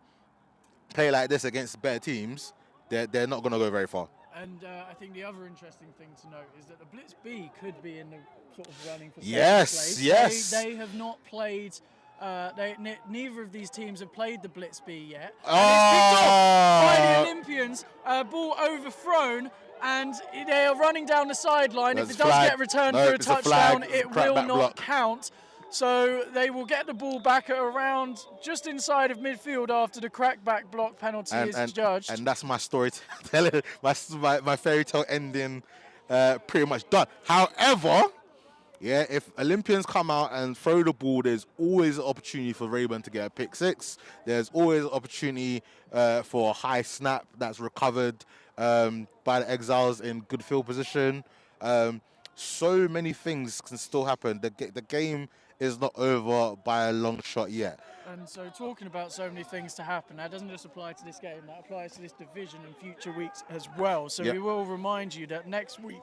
play like this against better teams, they're not going to go very far. And I think the other interesting thing to note is that the Blitz B could be in the sort of running for place. Yes. They have not played. Neither of these teams have played the Blitz B yet. And it's picked up by the Olympians. Ball overthrown, and they are running down the sideline. If it does get returned for a touchdown, it will not count. So they will get the ball back at around just inside of midfield after the crackback block penalty is judged. And that's my storytelling, my fairy tale ending pretty much done. However, if Olympians come out and throw the ball, there's always an opportunity for Rayburn to get a pick 6. There's always an opportunity for a high snap that's recovered by the Exiles in good field position. So many things can still happen. The game is not over by a long shot yet. And so talking about so many things to happen, that doesn't just apply to this game, that applies to this division and future weeks as well. So we will remind you that next week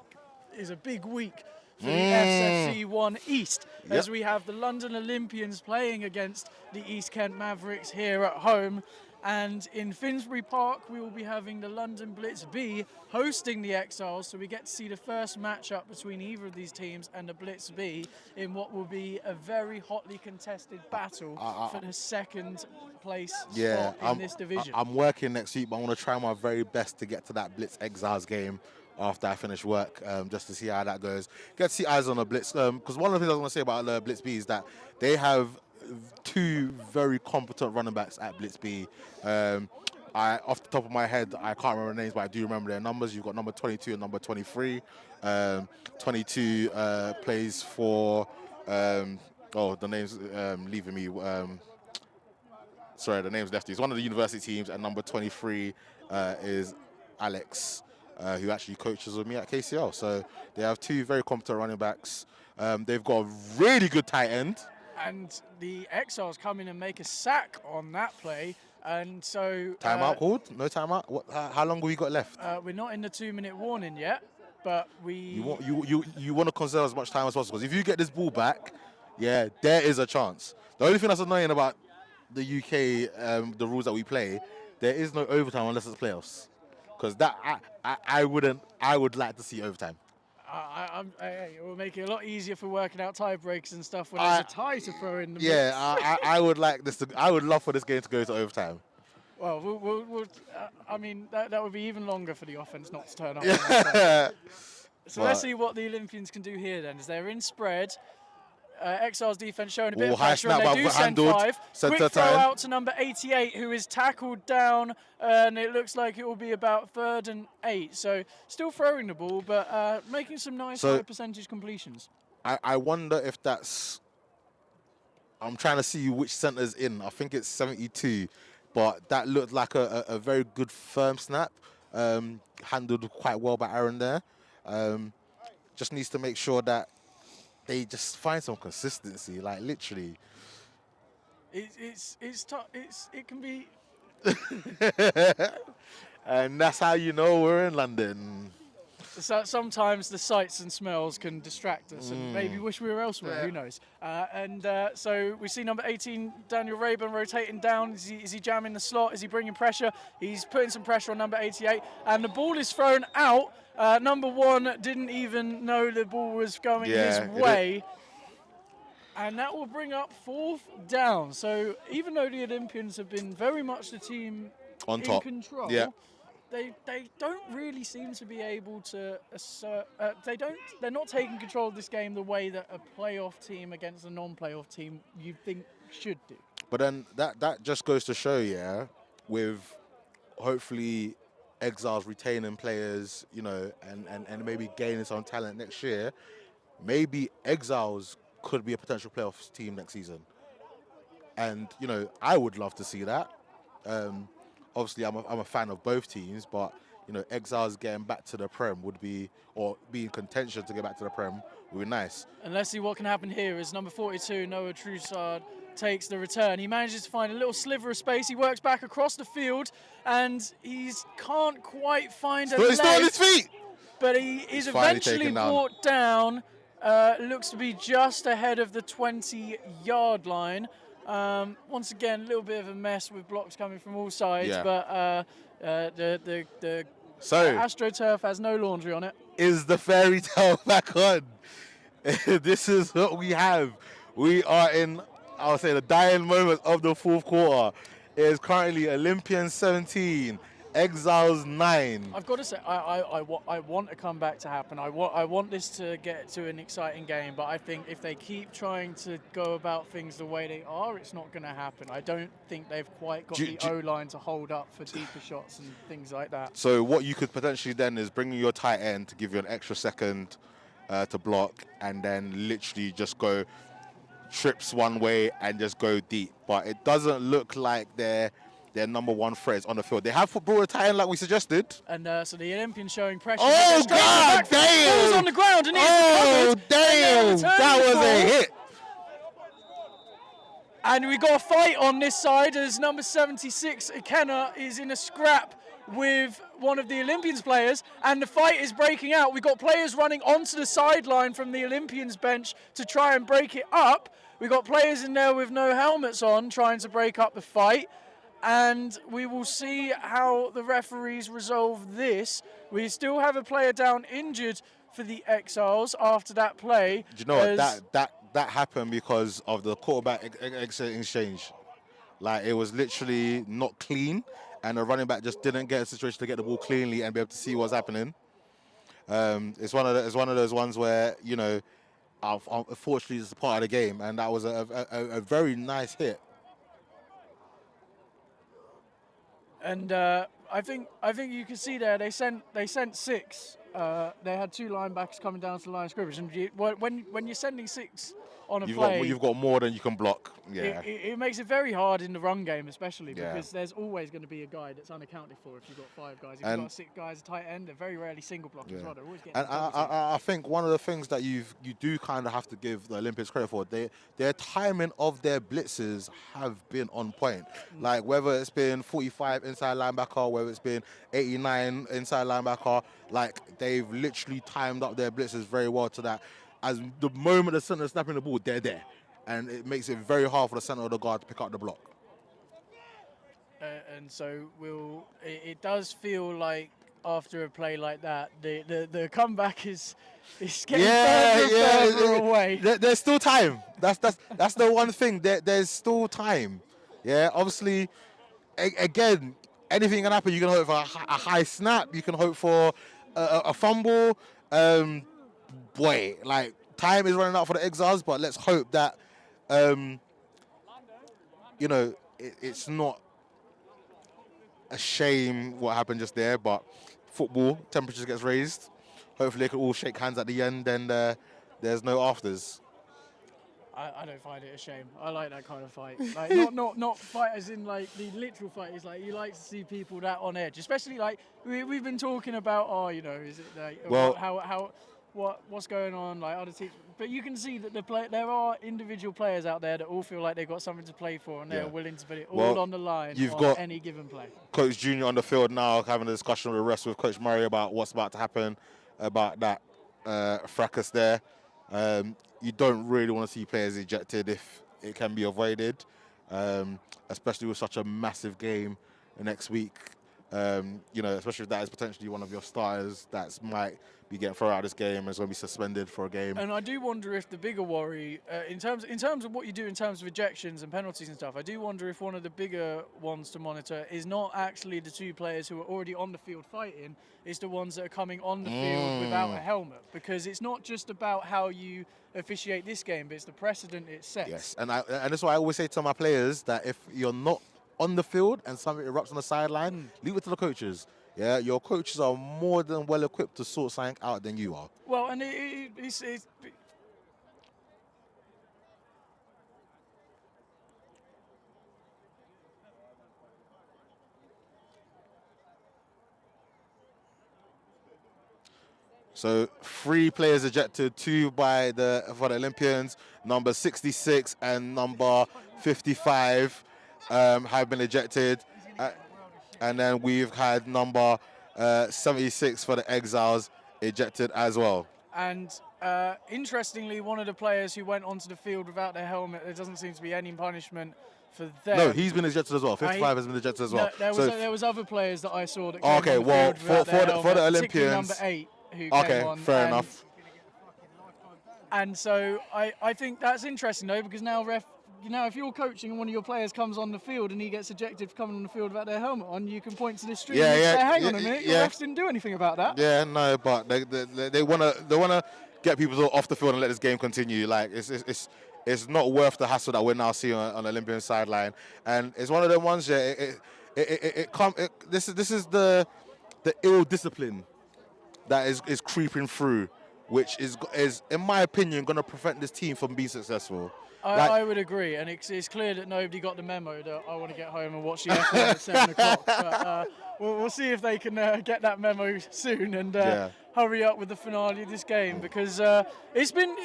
is a big week for the SFC 1 East, as we have the London Olympians playing against the East Kent Mavericks here at home. And in Finsbury Park, we will be having the London Blitz B hosting the Exiles. So we get to see the first matchup between either of these teams and the Blitz B in what will be a very hotly contested battle for the second place spot in this division. I'm working next week, but I want to try my very best to get to that Blitz Exiles game after I finish work, just to see how that goes. Get to see eyes on the Blitz, because one of the things I was going to say about the Blitz B is that they have 2 very competent running backs at Blitz B. Off the top of my head, I can't remember the names, but I do remember their numbers. You've got number 22 and number 23. 22 plays for, the name's leaving me. Sorry, the name's left. He's one of the university teams, and number 23 is Alex, who actually coaches with me at KCL. So they have 2 very competent running backs. They've got a really good tight end. And the Exiles come in and make a sack on that play. And so... Timeout called? No timeout? How long have we got left? We're not in the 2-minute warning yet, but we... You want to conserve as much time as possible. Because if you get this ball back, there is a chance. The only thing that's annoying about the UK, the rules that we play, there is no overtime unless it's playoffs. because I would like to see overtime. It will make it a lot easier for working out tie breaks and stuff when there's a tie to throw in the mix. Yeah, I would like this to. I would love for this game to go to overtime. Well, I mean, that would be even longer for the offense not to turn up. So let's see what the Olympians can do here then, as they're in spread. Exiles defense showing a bit of pressure, and they do send 5. Quick throw out to number 88, who is tackled down, and it looks like it will be about 3rd and 8. So still throwing the ball, but making some nice high percentage completions. I wonder if that's... I'm trying to see which centre's in. I think it's 72, but that looked like a very good firm snap. Handled quite well by Aaron there. Just needs to make sure that they just find some consistency, like literally. It can be. And that's how you know we're in London. So sometimes the sights and smells can distract us and maybe wish we were elsewhere, who knows. So we see number 18, Daniel Rayburn, rotating down. Is he jamming the slot? Is he bringing pressure? He's putting some pressure on number 88. And the ball is thrown out. Number 1 didn't even know the ball was going his way. And that will bring up 4th down. So even though the Olympians have been very much the team on in top. Control, they don't really seem to be able to assert. They're not taking control of this game the way that a playoff team against a non-playoff team you think should do. But then that just goes to show, with hopefully Exiles retaining players, and maybe gaining some talent next year, maybe Exiles could be a potential playoff team next season. And I would love to see that. Obviously, I'm a fan of both teams, but Exiles getting back to the Prem would be, or be in contention to get back to the Prem would be nice. And let's see what can happen here as number 42, Noah Troussard, takes the return. He manages to find a little sliver of space. He works back across the field, and he can't quite find a leg. He's still on his feet! But he is eventually brought down. Looks to be just ahead of the 20-yard line. Once again, a little bit of a mess with blocks coming from all sides, but the AstroTurf has no laundry on it. Is the fairy tale back on? This is what we have. We are in, I'll say, the dying moment of the 4th quarter. It is currently Olympians 17, Exiles 9. I've got to say, I want a comeback to happen. I want this to get to an exciting game, but I think if they keep trying to go about things the way they are, it's not going to happen. I don't think they've quite got the O-line to hold up for deeper shots and things like that. So what you could potentially then is bring in your tight end to give you an extra second to block, and then literally just go trips one way and just go deep. But it doesn't look like their number 1 threat is on the field. They have brought a tie in like we suggested. And so the Olympians showing pressure. Oh, God, damn! Ball's on the ground and oh, damn! That was a hit. And we got a fight on this side as number 76, Ikenna, is in a scrap with one of the Olympians players, and the fight is breaking out. We've got players running onto the sideline from the Olympians bench to try and break it up. We've got players in there with no helmets on trying to break up the fight. And we will see how the referees resolve this. We still have a player down injured for the Exiles after that play. Do you know what? That happened because of the quarterback exchange. Like, it was literally not clean, and the running back just didn't get a situation to get the ball cleanly and be able to see what's happening. It's one of those ones where, unfortunately it's a part of the game, and that was a very nice hit. And I think you can see there they sent 6. They had 2 linebackers coming down to the line of scrimmage, and when you're sending 6 on a play, you've got more than you can block. Yeah, it makes it very hard in the run game, especially because there's always going to be a guy that's unaccounted for if you've got 5 guys. If you've got 6 guys, a tight end, they're very rarely single block as well. They're always getting. And I think one of the things that you do kind of have to give the Olympians credit for, their timing of their blitzes have been on point. Like, whether it's been 45 inside linebacker, whether it's been 89 inside linebacker, like, they've literally timed up their blitzes very well to that. As the moment the center is snapping the ball, they're there. And it makes it very hard for the center of the guard to pick up the block. And so it does feel like after a play like that. The comeback is getting further and further away. There's still time. That's the one thing. There's still time. Yeah, obviously, again, anything can happen. You can hope for a high snap. You can hope for a fumble. Boy, like, time is running out for the Exiles, but let's hope that, it's not a shame what happened just there, but football, temperature gets raised. Hopefully they can all shake hands at the end and there's no afters. I don't find it a shame. I like that kind of fight. Like not fight as in like the literal fight. It's like you like to see people that on edge, especially like we've been talking about. Is it like what's going on? Like other teams, but you can see that there are individual players out there that all feel like they've got something to play for and they're willing to put it all on the line. You've on got any given play. Coach Junior on the field now having a discussion with the rest with Coach Murray about what's about to happen about that fracas there. You don't really want to see players ejected if it can be avoided, especially with such a massive game next week. Especially if that is potentially one of your starters that might be getting thrown out of this game and is going to be suspended for a game. And I do wonder if the bigger worry, in terms of what you do in terms of ejections and penalties and stuff, I do wonder if one of the bigger ones to monitor is not actually the two players who are already on the field fighting, it's the ones that are coming on the field without a helmet. Because it's not just about how you officiate this game, but it's the precedent it sets. Yes, and that's why I always say to my players that if you're not on the field and something erupts on the sideline, leave it to the coaches. Yeah, your coaches are more than well equipped to sort something out than you are. Well, and it's so 3 players ejected, 2 for the Olympians, number 66 and number 55 have been ejected. And then we've had number 76 for the Exiles ejected as well. And interestingly, one of the players who went onto the field without their helmet, there doesn't seem to be any punishment for them. No, he's been ejected as well. 55 has been ejected as well. No, there was other players that I saw that came on the field without their helmet, for the Olympians, particularly number 8 who came on. Fair enough. And so I think that's interesting though, because now if you're coaching and one of your players comes on the field and he gets ejected for coming on the field without their helmet on, you can point to the stream and say, hang on a minute, your refs didn't do anything about that. Yeah, no, but they wanna get people off the field and let this game continue. Like it's not worth the hassle that we're now seeing on Olympian sideline, and it's one of them ones. Yeah, this is the ill discipline that is creeping through, which is in my opinion going to prevent this team from being successful. I would agree, and it's clear that nobody got the memo that I want to get home and watch the F1 at 7 o'clock. But we'll see if they can get that memo soon and hurry up with the finale of this game, because it's been.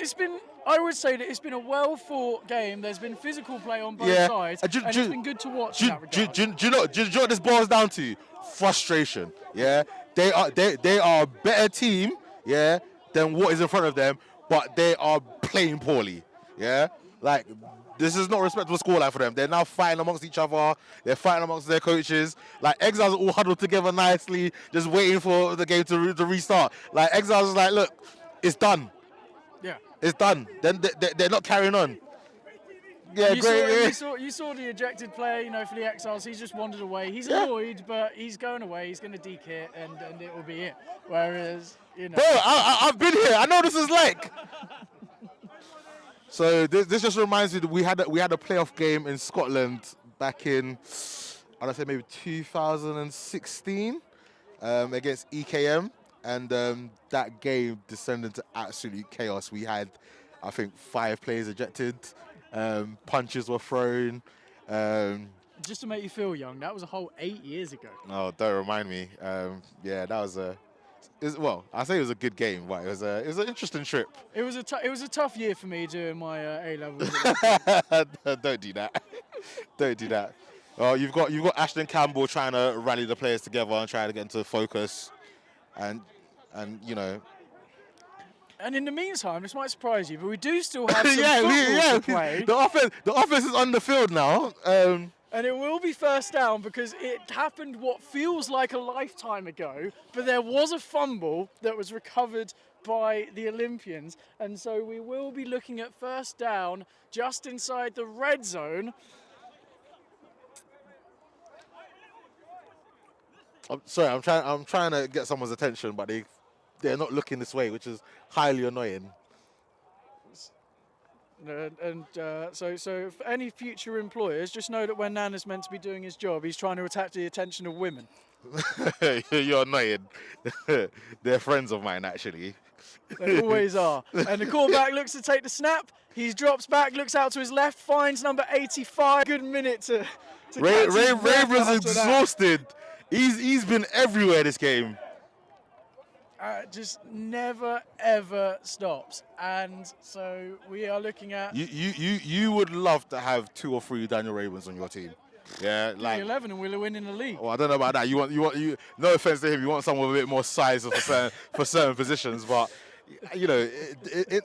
I would say that it's been a well-fought game. There's been physical play on both sides, and it's been good to watch in that regard. Do you know what this boils down to? Frustration. Yeah, they are a better team. Yeah, than what is in front of them, but they are playing poorly. Yeah. Like, this is not a respectable scoreline for them. They're now fighting amongst each other. They're fighting amongst their coaches. Like, Exiles are all huddled together nicely, just waiting for the game to restart. Like, Exiles is like, look, it's done. Yeah. It's done. Then they're not carrying on. Yeah, you saw the ejected player, for the Exiles. He's just wandered away. He's annoyed, but he's going away. He's going to deke it, and it will be it. Whereas, Bro, I've been here. I know this is like... So this just reminds me that we had a playoff game in Scotland back in, I'd say maybe 2016 against EKM, and that game descended to absolute chaos. We had, I think, 5 players ejected, punches were thrown. Just to make you feel young, that was a whole 8 years ago. Oh, don't remind me. That was I say it was a good game, but it was an interesting trip. It was a tough year for me doing my A levels. Don't do that. Don't do that. You've got Ashton Campbell trying to rally the players together and trying to get into focus, and. And in the meantime, this might surprise you, but we do still have some football to play. The offense is on the field now. And it will be first down because it happened what feels like a lifetime ago, but there was a fumble that was recovered by the Olympians. And so we will be looking at first down just inside the red zone. I'm sorry, I'm trying to get someone's attention, but they're not looking this way, which is highly annoying. So for any future employers, just know that when Nan is meant to be doing his job, he's trying to attract the attention of women. You're annoying. They're friends of mine, actually. They always are. And the quarterback looks to take the snap. He drops back, looks out to his left, finds number 85. Good minute to Raven's exhausted. He's been everywhere this game. Just never ever stops, and so we are looking at you would love to have 2 or 3 Daniel Ravens on your team. Yeah, like 11 and we're winning the league. Well, I don't know about that. You want no offense to him, you want someone with a bit more size for certain positions, but you know,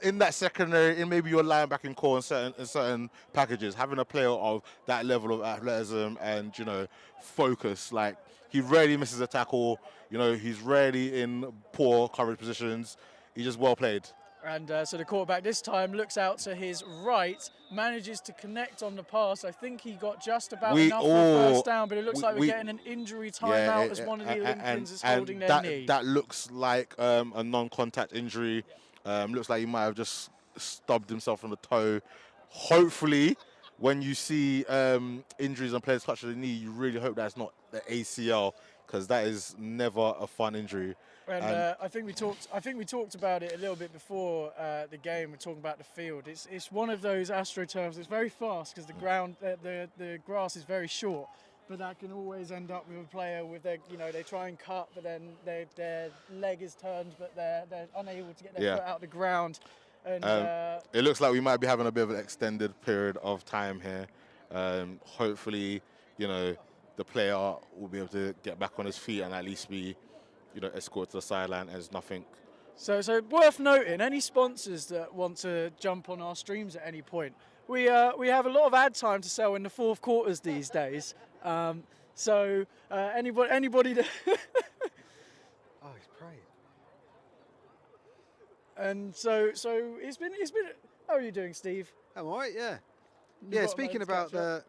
in that secondary, in maybe your linebacking core in certain packages, having a player of that level of athleticism and, you know, focus, like he rarely misses a tackle. You know, he's rarely in poor coverage positions. He's just well played. And so the quarterback this time looks out to his right, manages to connect on the pass. I think he got just about enough for a first down, but it looks like we're getting an injury timeout as one of the Olympians is holding their knee. That looks like a non-contact injury. Looks like he might have just stubbed himself on the toe. Hopefully, when you see injuries and players touch the knee, you really hope that's not the ACL, because that is never a fun injury. And I think we talked about it a little bit before the game. We're talking about the field. It's one of those AstroTurfs. It's very fast because the ground, the grass is very short. But that can always end up with a player with their, you know, they try and cut, but then their leg is turned, but they're unable to get their foot out the ground. And it looks like we might be having a bit of an extended period of time here. Hopefully, you know, the player will be able to get back on his feet and at least be, you know, escorted to the sideline as nothing. So worth noting, any sponsors that want to jump on our streams at any point, we have a lot of ad time to sell in the fourth quarters these days. Anybody that oh, he's praying. And so it's been. How are you doing, Steve? I'm all right, yeah. You've got Speaking about the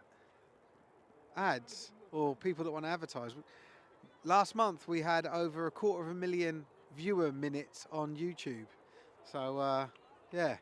ads or people that want to advertise, last month we had over 250,000 viewer minutes on YouTube. So yeah,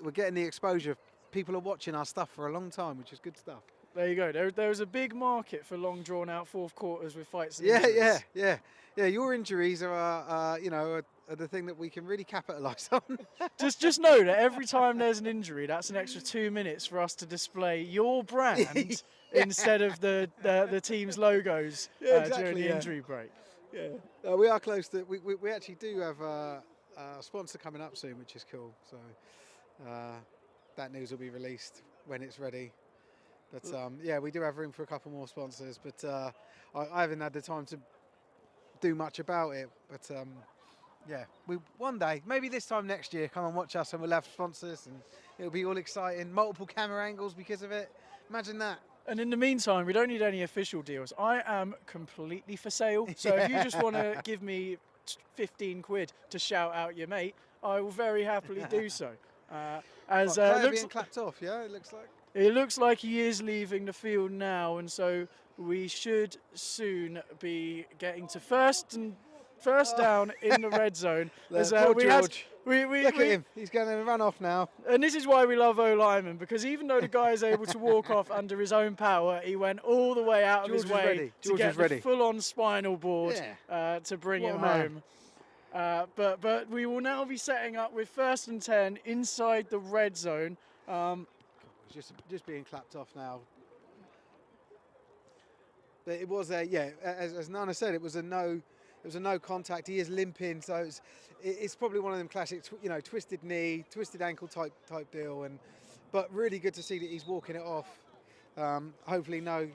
we're getting the exposure. People are watching our stuff for a long time, which is good stuff. There you go. There was a big market for long, drawn-out fourth quarters with fights. And Yeah. Your injuries are the thing that we can really capitalise on. just know that every time there's an injury, that's an extra 2 minutes for us to display your brand instead of the team's logos during the injury break. Yeah, we are close to. We actually do have a sponsor coming up soon, which is cool. So that news will be released when it's ready. But yeah, we do have room for a couple more sponsors, but I haven't had the time to do much about it. But yeah, one day, maybe this time next year, come and watch us and we'll have sponsors and it'll be all exciting. Multiple camera angles because of it. Imagine that. And in the meantime, we don't need any official deals. I am completely for sale. So if you just want to give me 15 quid to shout out your mate, I will very happily do so. Being clapped off, yeah, it looks like. It looks like he is leaving the field now, and so we should soon be getting to first down in the red zone. George. Look at him. He's going to run off now. And this is why we love O-lineman, because even though the guy is able to walk off under his own power, he went all the way out of his way to get the full-on spinal board to bring him home. But we will now be setting up with 1st and 10 inside the red zone. Just being clapped off now. But it was as Nana said, it was a no contact. He is limping, so it's probably one of them classic, twisted knee, twisted ankle type deal. But really good to see that he's walking it off. Hopefully no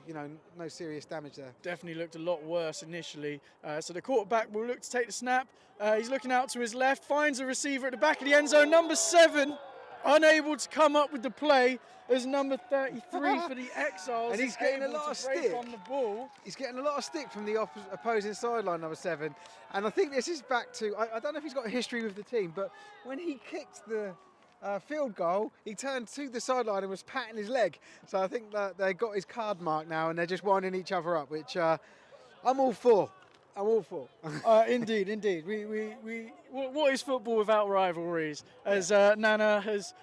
serious damage there. Definitely looked a lot worse initially. So the quarterback will look to take the snap. He's looking out to his left, finds a receiver at the back of the end zone, number 7. unable to come up with the play as number 33 for the Exiles. And he's getting a able lot to of break stick. on the ball. He's getting a lot of stick from the opposing sideline, number 7. And I think this is back to, I don't know if he's got a history with the team, but when he kicked the field goal, he turned to the sideline and was patting his leg. So I think that they got his card mark now and they're just winding each other up, which I'm all for. I'm all for. Indeed. What is football without rivalries? As Nana has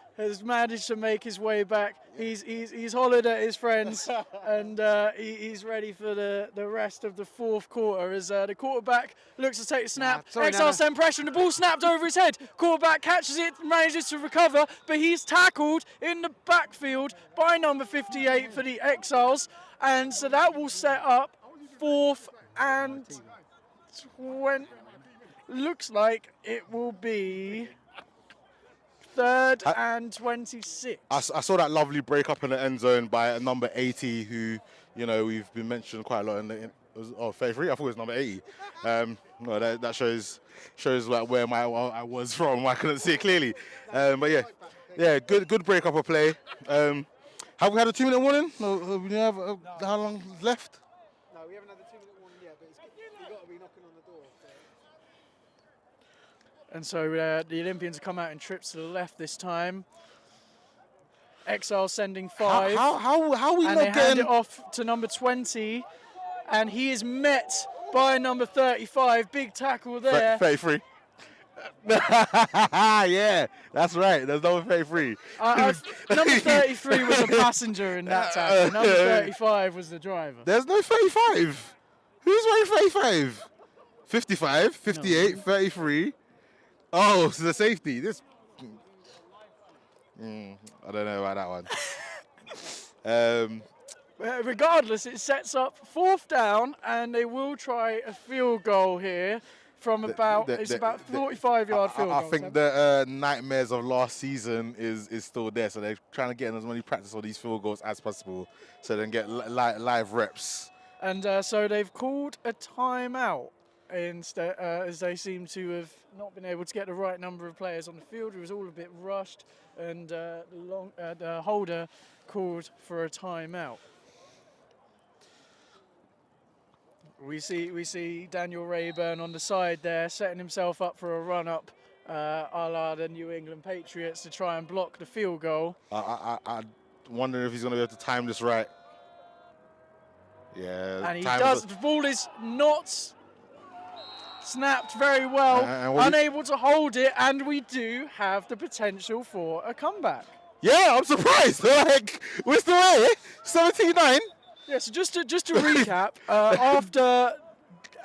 managed to make his way back. He's hollered at his friends, and he's ready for the rest of the fourth quarter. As the quarterback looks to take the snap. Exiles send pressure, and the ball snapped over his head. Quarterback catches it, manages to recover, but he's tackled in the backfield by number 58 for the Exiles, and so that will set up 4th and 20. Looks like it will be 3rd and 26. I saw that lovely break up in the end zone by number 80, who, you know, we've been mentioned quite a lot in the. 33? I thought it was number 80. No, that shows like where I was from. I couldn't see it clearly. But yeah, good break up of play. Have we had a 2-minute warning? No, we have how long left? No, we haven't had the 2-minute warning yet, but you've got to be knocking on the door. And so the Olympians have come out in trips to the left this time. Exiles sending 5. How we and not they hand getting it off to number 20, and he is met by number 35. Big tackle there. 33? Yeah, that's right. There's number 33. Number 33 was a passenger in that tackle. Number 35 was the driver. There's no 35. Who's wearing 35? 55, 58, no. 33. Oh, it's the safety. This. I don't know about that one. Regardless, it sets up 4th down, and they will try a field goal here from about 45-yard field goal. I think the nightmares of last season is still there, so they're trying to get in as many practice on these field goals as possible, so they can get live reps. And so they've called a timeout instead, as they seem to have not been able to get the right number of players on the field. It was all a bit rushed, and the holder called for a timeout. We see Daniel Rayburn on the side there, setting himself up for a run-up, a la the New England Patriots, to try and block the field goal. I wonder if he's going to be able to time this right. Yeah, and he does. The ball is not snapped very well, unable to hold it, and we do have the potential for a comeback. Yeah, I'm surprised. Like, we're still here, 17-9. Yeah, so just to recap, after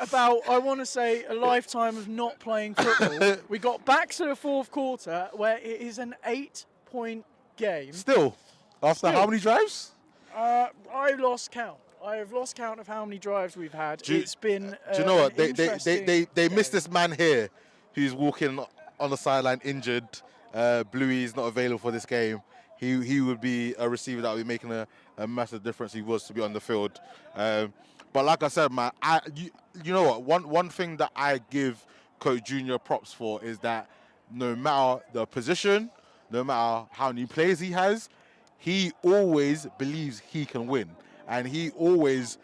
about, I want to say, a lifetime of not playing football, we got back to the 4th quarter where it is an 8-point game. Still? After how many drives? I lost count. I have lost count of how many drives we've had. It's been do you know what? They game. missed this man here who's walking on the sideline injured. Bluey's not available for this game. He would be a receiver that would be making a massive difference. He was to be on the field. But like I said, man, you know what? One thing that I give Coach Junior props for is that no matter the position, no matter how many players he has, he always believes he can win. And he always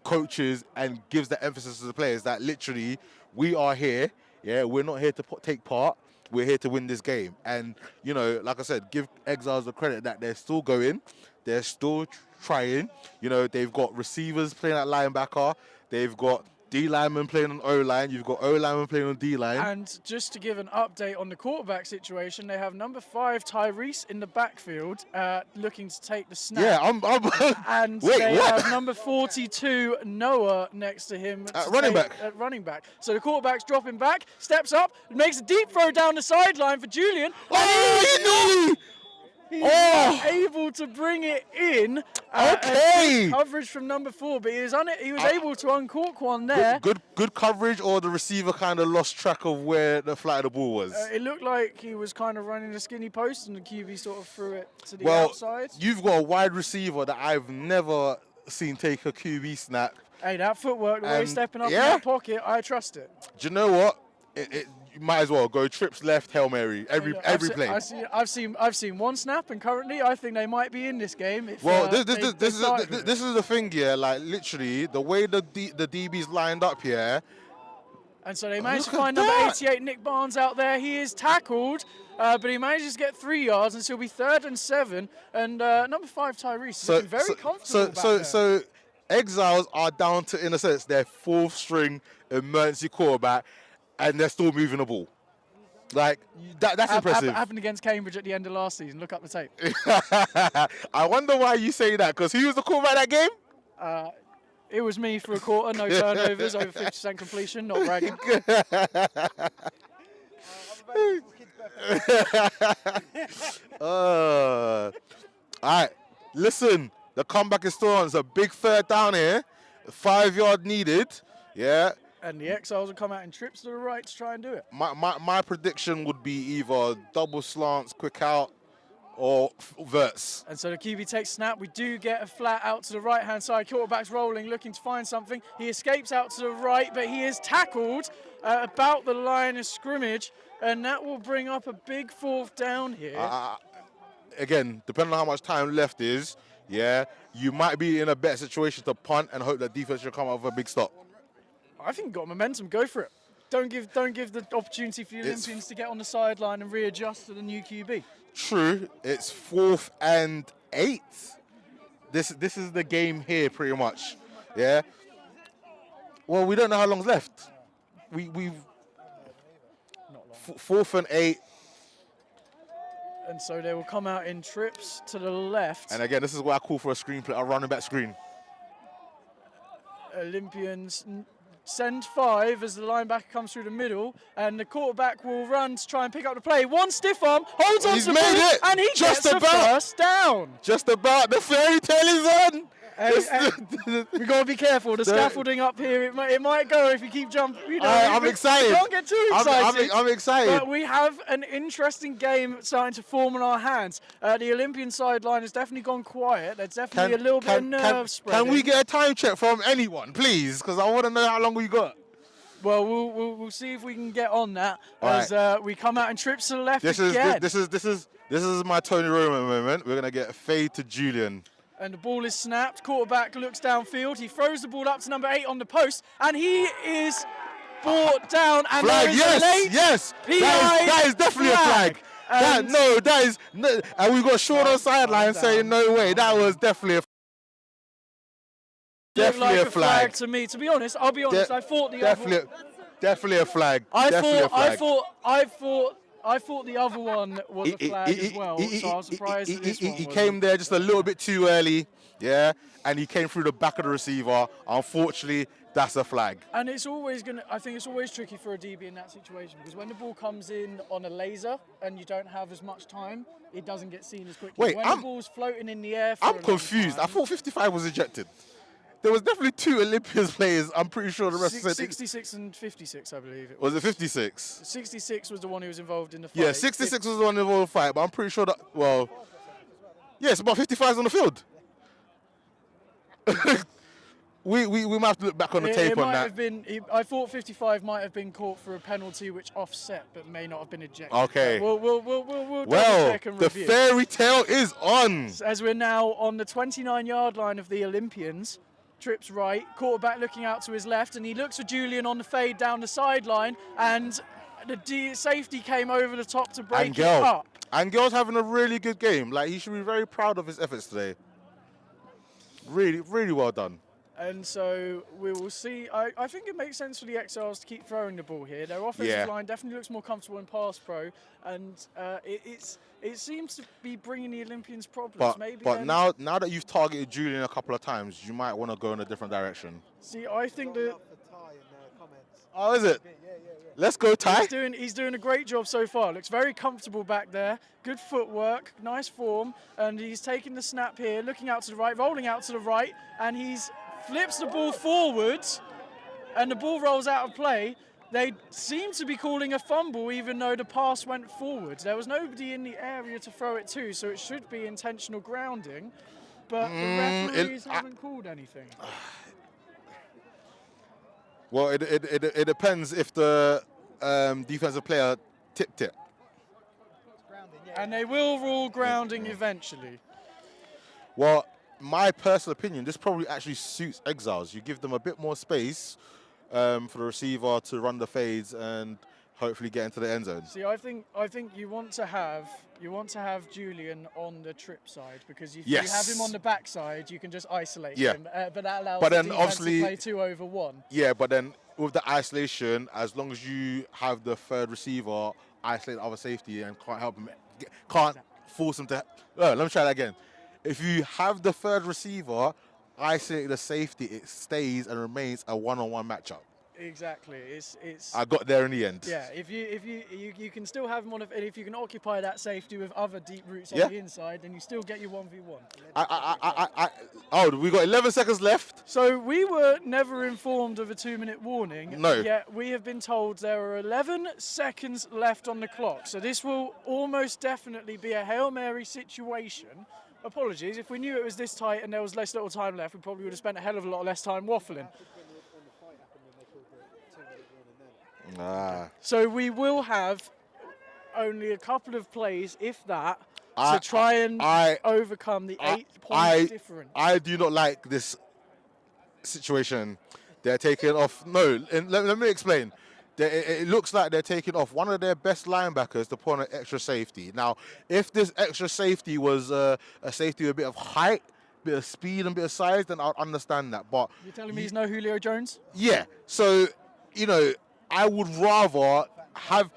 coaches and gives the emphasis to the players that literally we are here. Yeah, we're not here to take part. We're here to win this game. And, you know, like I said, give Exiles the credit that they're still going. They're still trying. You know, they've got receivers playing at linebacker. They've got D-lineman playing on O-line. You've got O-lineman playing on D-line. And just to give an update on the quarterback situation, they have number 5, Tyrese, in the backfield, looking to take the snap. Yeah, and wait, they what? have number 42, Noah, next to him. At running back. So the quarterback's dropping back, steps up, makes a deep throw down the sideline for Julian. He's not able to bring it in. Okay. Coverage from number 4, but he was able to uncork one there. Good coverage, or the receiver kind of lost track of where the flight of the ball was? It looked like he was kind of running a skinny post, and the QB sort of threw it to the outside. You've got a wide receiver that I've never seen take a QB snap. Hey, that footwork, the way he's stepping up in that pocket, I trust it. Do you know what? you might as well go trips left, Hail Mary, every play. I've seen one snap, and currently I think they might be in this game. If, Well, they this is the thing, yeah. Like literally, the way the DB's lined up here. And so they managed to Look at find number that. 88, Nick Barnes, out there. He is tackled, but he manages to get 3 yards, and so he'll be 3rd and 7. And number 5, Tyrese, is looking very comfortable back there. So Exiles are down to, in a sense, their 4th string emergency quarterback, and they're still moving the ball. Like, that's impressive. Happened against Cambridge at the end of last season. Look up the tape. I wonder why you say that, because who was the quarterback that game? It was me for a quarter, no turnovers, over 50% completion, not bragging. All right, listen, the comeback is still on. It's a big 3rd down here, 5 yard needed. Yeah. And the Exiles will come out in trips to the right to try and do it. My prediction would be either double slants, quick out, or verts. And so the QB takes snap. We do get a flat out to the right-hand side. Quarterback's rolling, looking to find something. He escapes out to the right, but he is tackled about the line of scrimmage, and that will bring up a big 4th down here. Again, depending on how much time left is, yeah, you might be in a better situation to punt and hope that defense will come up with a big stop. I think got momentum. Go for it. Don't give the opportunity for the Olympians to get on the sideline and readjust to the new QB. True, it's 4th and 8. This is the game here, pretty much. Yeah. Well, we don't know how long's left. We've 4th and 8. And so they will come out in trips to the left. And again, this is what I call for a screen play, a running back screen. Olympians send 5 as the linebacker comes through the middle, and the quarterback will run to try and pick up the play. One stiff arm, holds on to the ball, and he gets the 1st down. Just about. The fairy tale is on. We've got to be careful. The scaffolding up here, it might go if you keep jumping. You know, I'm excited. Don't get too excited. I'm excited. But we have an interesting game starting to form in our hands. The Olympian sideline has definitely gone quiet. There's definitely a little bit of nerve spreading. Can we get a time check from anyone, please? Because I want to know how long we got. Well, we'll see if we can get on that as we come out and trips to the left again. This is my Tony Romo moment. We're gonna get a fade to Julian. And the ball is snapped. Quarterback looks downfield. He throws the ball up to number 8 on the post, and he is brought down. And flag, there is a late PI that is definitely a flag. And we've got Sean on sideline saying no way. That was definitely a flag to me. To be honest, I'll be honest. I thought the definitely a flag. I thought the other one was a flag as well, so I was surprised that this one He came there just a little bit too early, yeah, and he came through the back of the receiver. Unfortunately, that's a flag. And it's always I think it's always tricky for a DB in that situation, because when the ball comes in on a laser and you don't have as much time, it doesn't get seen as quickly. Wait, when the ball's floating in the air for I'm confused. I thought 55 was ejected. There was definitely 2 Olympians players. I'm pretty sure the rest said 66 and 56, I believe it was. Was it 56? 66 was the one who was involved in the fight. Yeah, 66 was the one involved in the fight, but I'm pretty sure that, well, yes, about 55 on the field. we might have to look back on the tape on that. I thought 55 might have been caught for a penalty which offset, but may not have been ejected. Okay. We'll double check and the review. fairy tale is on. As we're now on the 29-yard line of the Olympians. Trips right, quarterback looking out to his left, and he looks for Julian on the fade down the sideline, and the safety came over the top to break it up. Angel's having a really good game. Like, he should be very proud of his efforts today. Really, really well done. And so we will see. I think it makes sense for the Exiles to keep throwing the ball here. Their offensive line definitely looks more comfortable in pass pro, and it seems to be bringing the Olympians problems. But now that you've targeted Julian a couple of times, you might want to go in a different direction. See, I think that. Oh, is it? Yeah. Let's go, Ty. He's doing a great job so far. Looks very comfortable back there. Good footwork, nice form, and he's taking the snap here, looking out to the right, rolling out to the right, and he's flips the ball forwards, and the ball rolls out of play. They seem to be calling a fumble, even though the pass went forwards. There was nobody in the area to throw it to, so it should be intentional grounding. But the referees haven't called anything. Well, it depends if the defensive player tipped it. And they will rule grounding eventually. Well, my personal opinion, this probably actually suits Exiles. You give them a bit more space for the receiver to run the fades and hopefully get into the end zone. See, I think you want to have Julian on the trip side, because if you have him on the back side, you can just isolate him. But that allows the defense to play 2 over 1. Yeah, but then with the isolation, as long as you have the third receiver isolate the other safety and can't help him, can't force him to. Let me try that again. If you have the third receiver isolate the safety, it stays and remains a one-on-one matchup. Exactly. It's. I got there in the end. Yeah. If you can still have him on, and if you can occupy that safety with other deep routes on the inside, then you still get your 1v1. Oh, we got 11 seconds left. So we were never informed of a 2-minute warning. No. Yet we have been told there are 11 seconds left on the clock. So this will almost definitely be a Hail Mary situation. Apologies, if we knew it was this tight and there was less little time left, we probably would have spent a hell of a lot less time waffling. So we will have only a couple of plays, if that, to try and overcome the 8-point difference. I do not like this situation. They're taking off. No, let me explain. It looks like they're taking off one of their best linebackers to put on an extra safety. Now, if this extra safety was a safety with a bit of height, bit of speed, and a bit of size, then I'd understand that. But you're telling me he's no Julio Jones? Yeah. So, I would rather have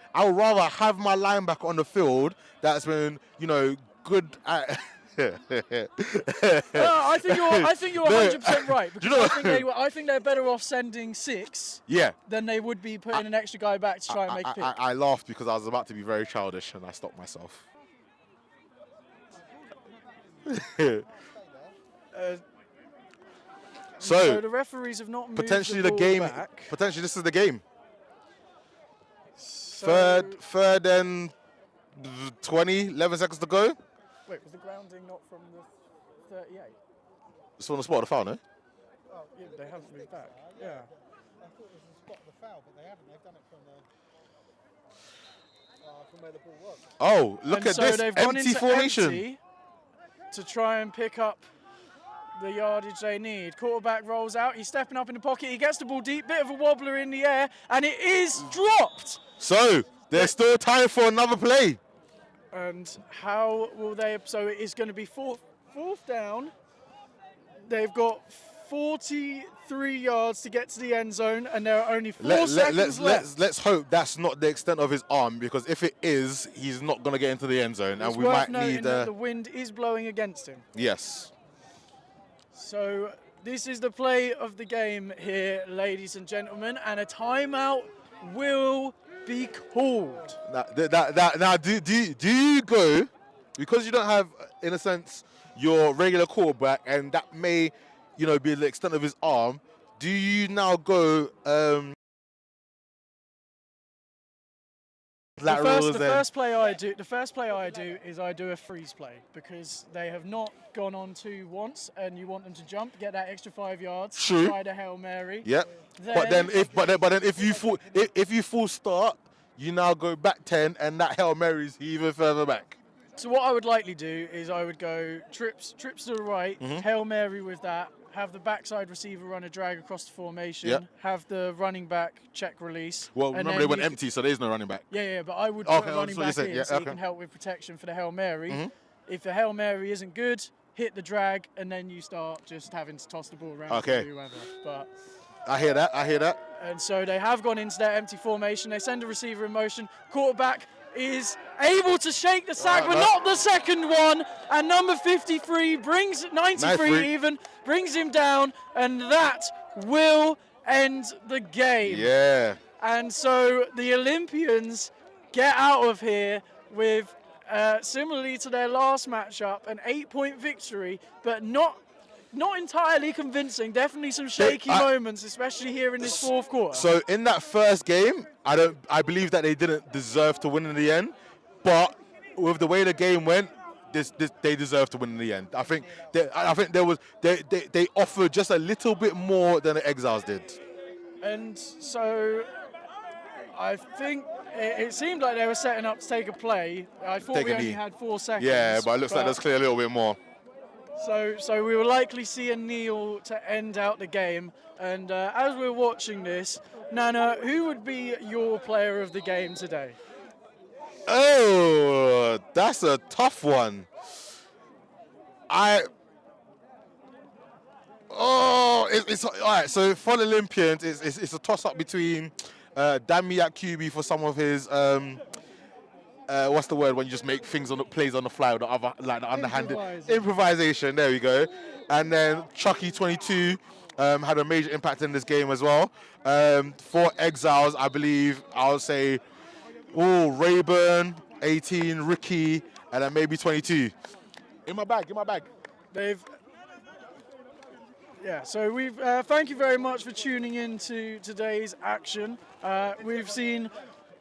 my linebacker on the field that's been, good at. I think you're 100% right. Because I think they're better off sending 6 than they would be putting an extra guy back to try and make a pick. I laughed because I was about to be very childish and I stopped myself. So the referees have not moved potentially the the game. back. Potentially this is the game. So Third and 20, 11 seconds to go. Wait, was the grounding not from the 38? It's on the spot of the foul, no? Oh, yeah, they haven't moved back. Yeah. I thought it was the spot of the foul, but they haven't. They've done it from where the ball was. Oh, look at so this they've gone empty into formation. Empty to try and pick up the yardage they need. Quarterback rolls out. He's stepping up in the pocket. He gets the ball deep. Bit of a wobbler in the air, and it is dropped. So there's still time for another play. And how will they? So it is going to be fourth down. They've got 43 yards to get to the end zone, and there are only 4 seconds left. Let's hope that's not the extent of his arm, because if it is, he's not going to get into the end zone, and we might need. That the wind is blowing against him. Yes. So this is the play of the game here, ladies and gentlemen, and a timeout will be called. Now, do you go, because you don't have, in a sense, your regular quarterback, and that may, be the extent of his arm. Do you now go the first play I do is I do a freeze play, because they have not gone on 2 once, and you want them to jump, get that extra 5 yards, try the Hail Mary. Yep. But then if you full start, you now go back 10, and that Hail Mary is even further back. So what I would likely do is I would go trips to the right, Hail Mary with that, have the backside receiver run a drag across the formation, have the running back check release. Well, remember they went empty, so there's no running back. Yeah, but I would put a running back in so he can help with protection for the Hail Mary. If the Hail Mary isn't good, hit the drag, and then you start just having to toss the ball around to whoever. But I hear that. And so they have gone into their empty formation. They send a receiver in motion. Quarterback is able to shake the sack, but not the second one. And number 53 brings 93 even, brings him down, and that will end the game. Yeah. And so the Olympians get out of here with, similarly to their last matchup, an 8-point victory, but not entirely convincing. Definitely some shaky moments, especially here in this fourth quarter. So in that first game, I believe that they didn't deserve to win in the end, but with the way the game went, they deserve to win in the end. I think they offered just a little bit more than the Exiles did. And so I think it seemed like they were setting up to take a play. I thought Take we a only knee. had 4 seconds. Yeah, but it looks like there's clearly a little bit more. So we will likely see a kneel to end out the game. And as we're watching this, Nana, who would be your player of the game today? Oh, that's a tough one. It's all right. So for the Olympians, it's a toss-up between Dami at QB for some of his what's the word when you just make things on the plays on the fly with the other, like the underhanded improvisation. There we go. And then Chucky 22 had a major impact in this game as well. For Exiles, I believe I'll say Rayburn 18, Ricky, and then maybe 22. In my bag. So we've thank you very much for tuning in to today's action. We've seen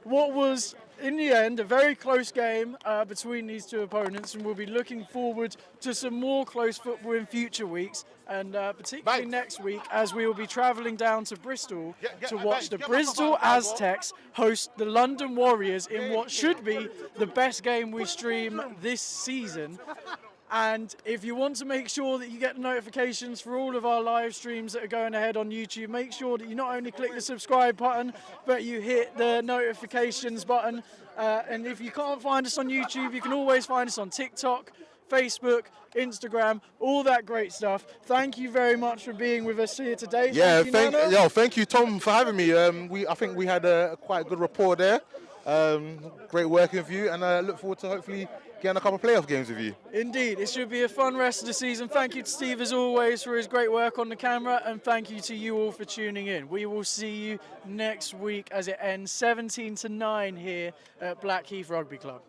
what was, in the end, a very close game between these two opponents, and we'll be looking forward to some more close football in future weeks, and particularly next week, as we will be travelling down to Bristol to watch the Bristol Aztecs host the London Warriors in what should be the best game we stream this season. And if you want to make sure that you get the notifications for all of our live streams that are going ahead on YouTube, make sure that you not only click the subscribe button, but you hit the notifications button. And if you can't find us on YouTube, you can always find us on TikTok, Facebook, Instagram, all that great stuff. Thank you very much for being with us here today. Yeah, thank you, Tom, for having me. I think we had a quite good rapport there. Great working with you, and I look forward to hopefully getting a couple of playoff games with you. Indeed, it should be a fun rest of the season. Thank you to Steve as always for his great work on the camera, and thank you to you all for tuning in. We will see you next week as it ends 17-9 here at Blackheath Rugby Club.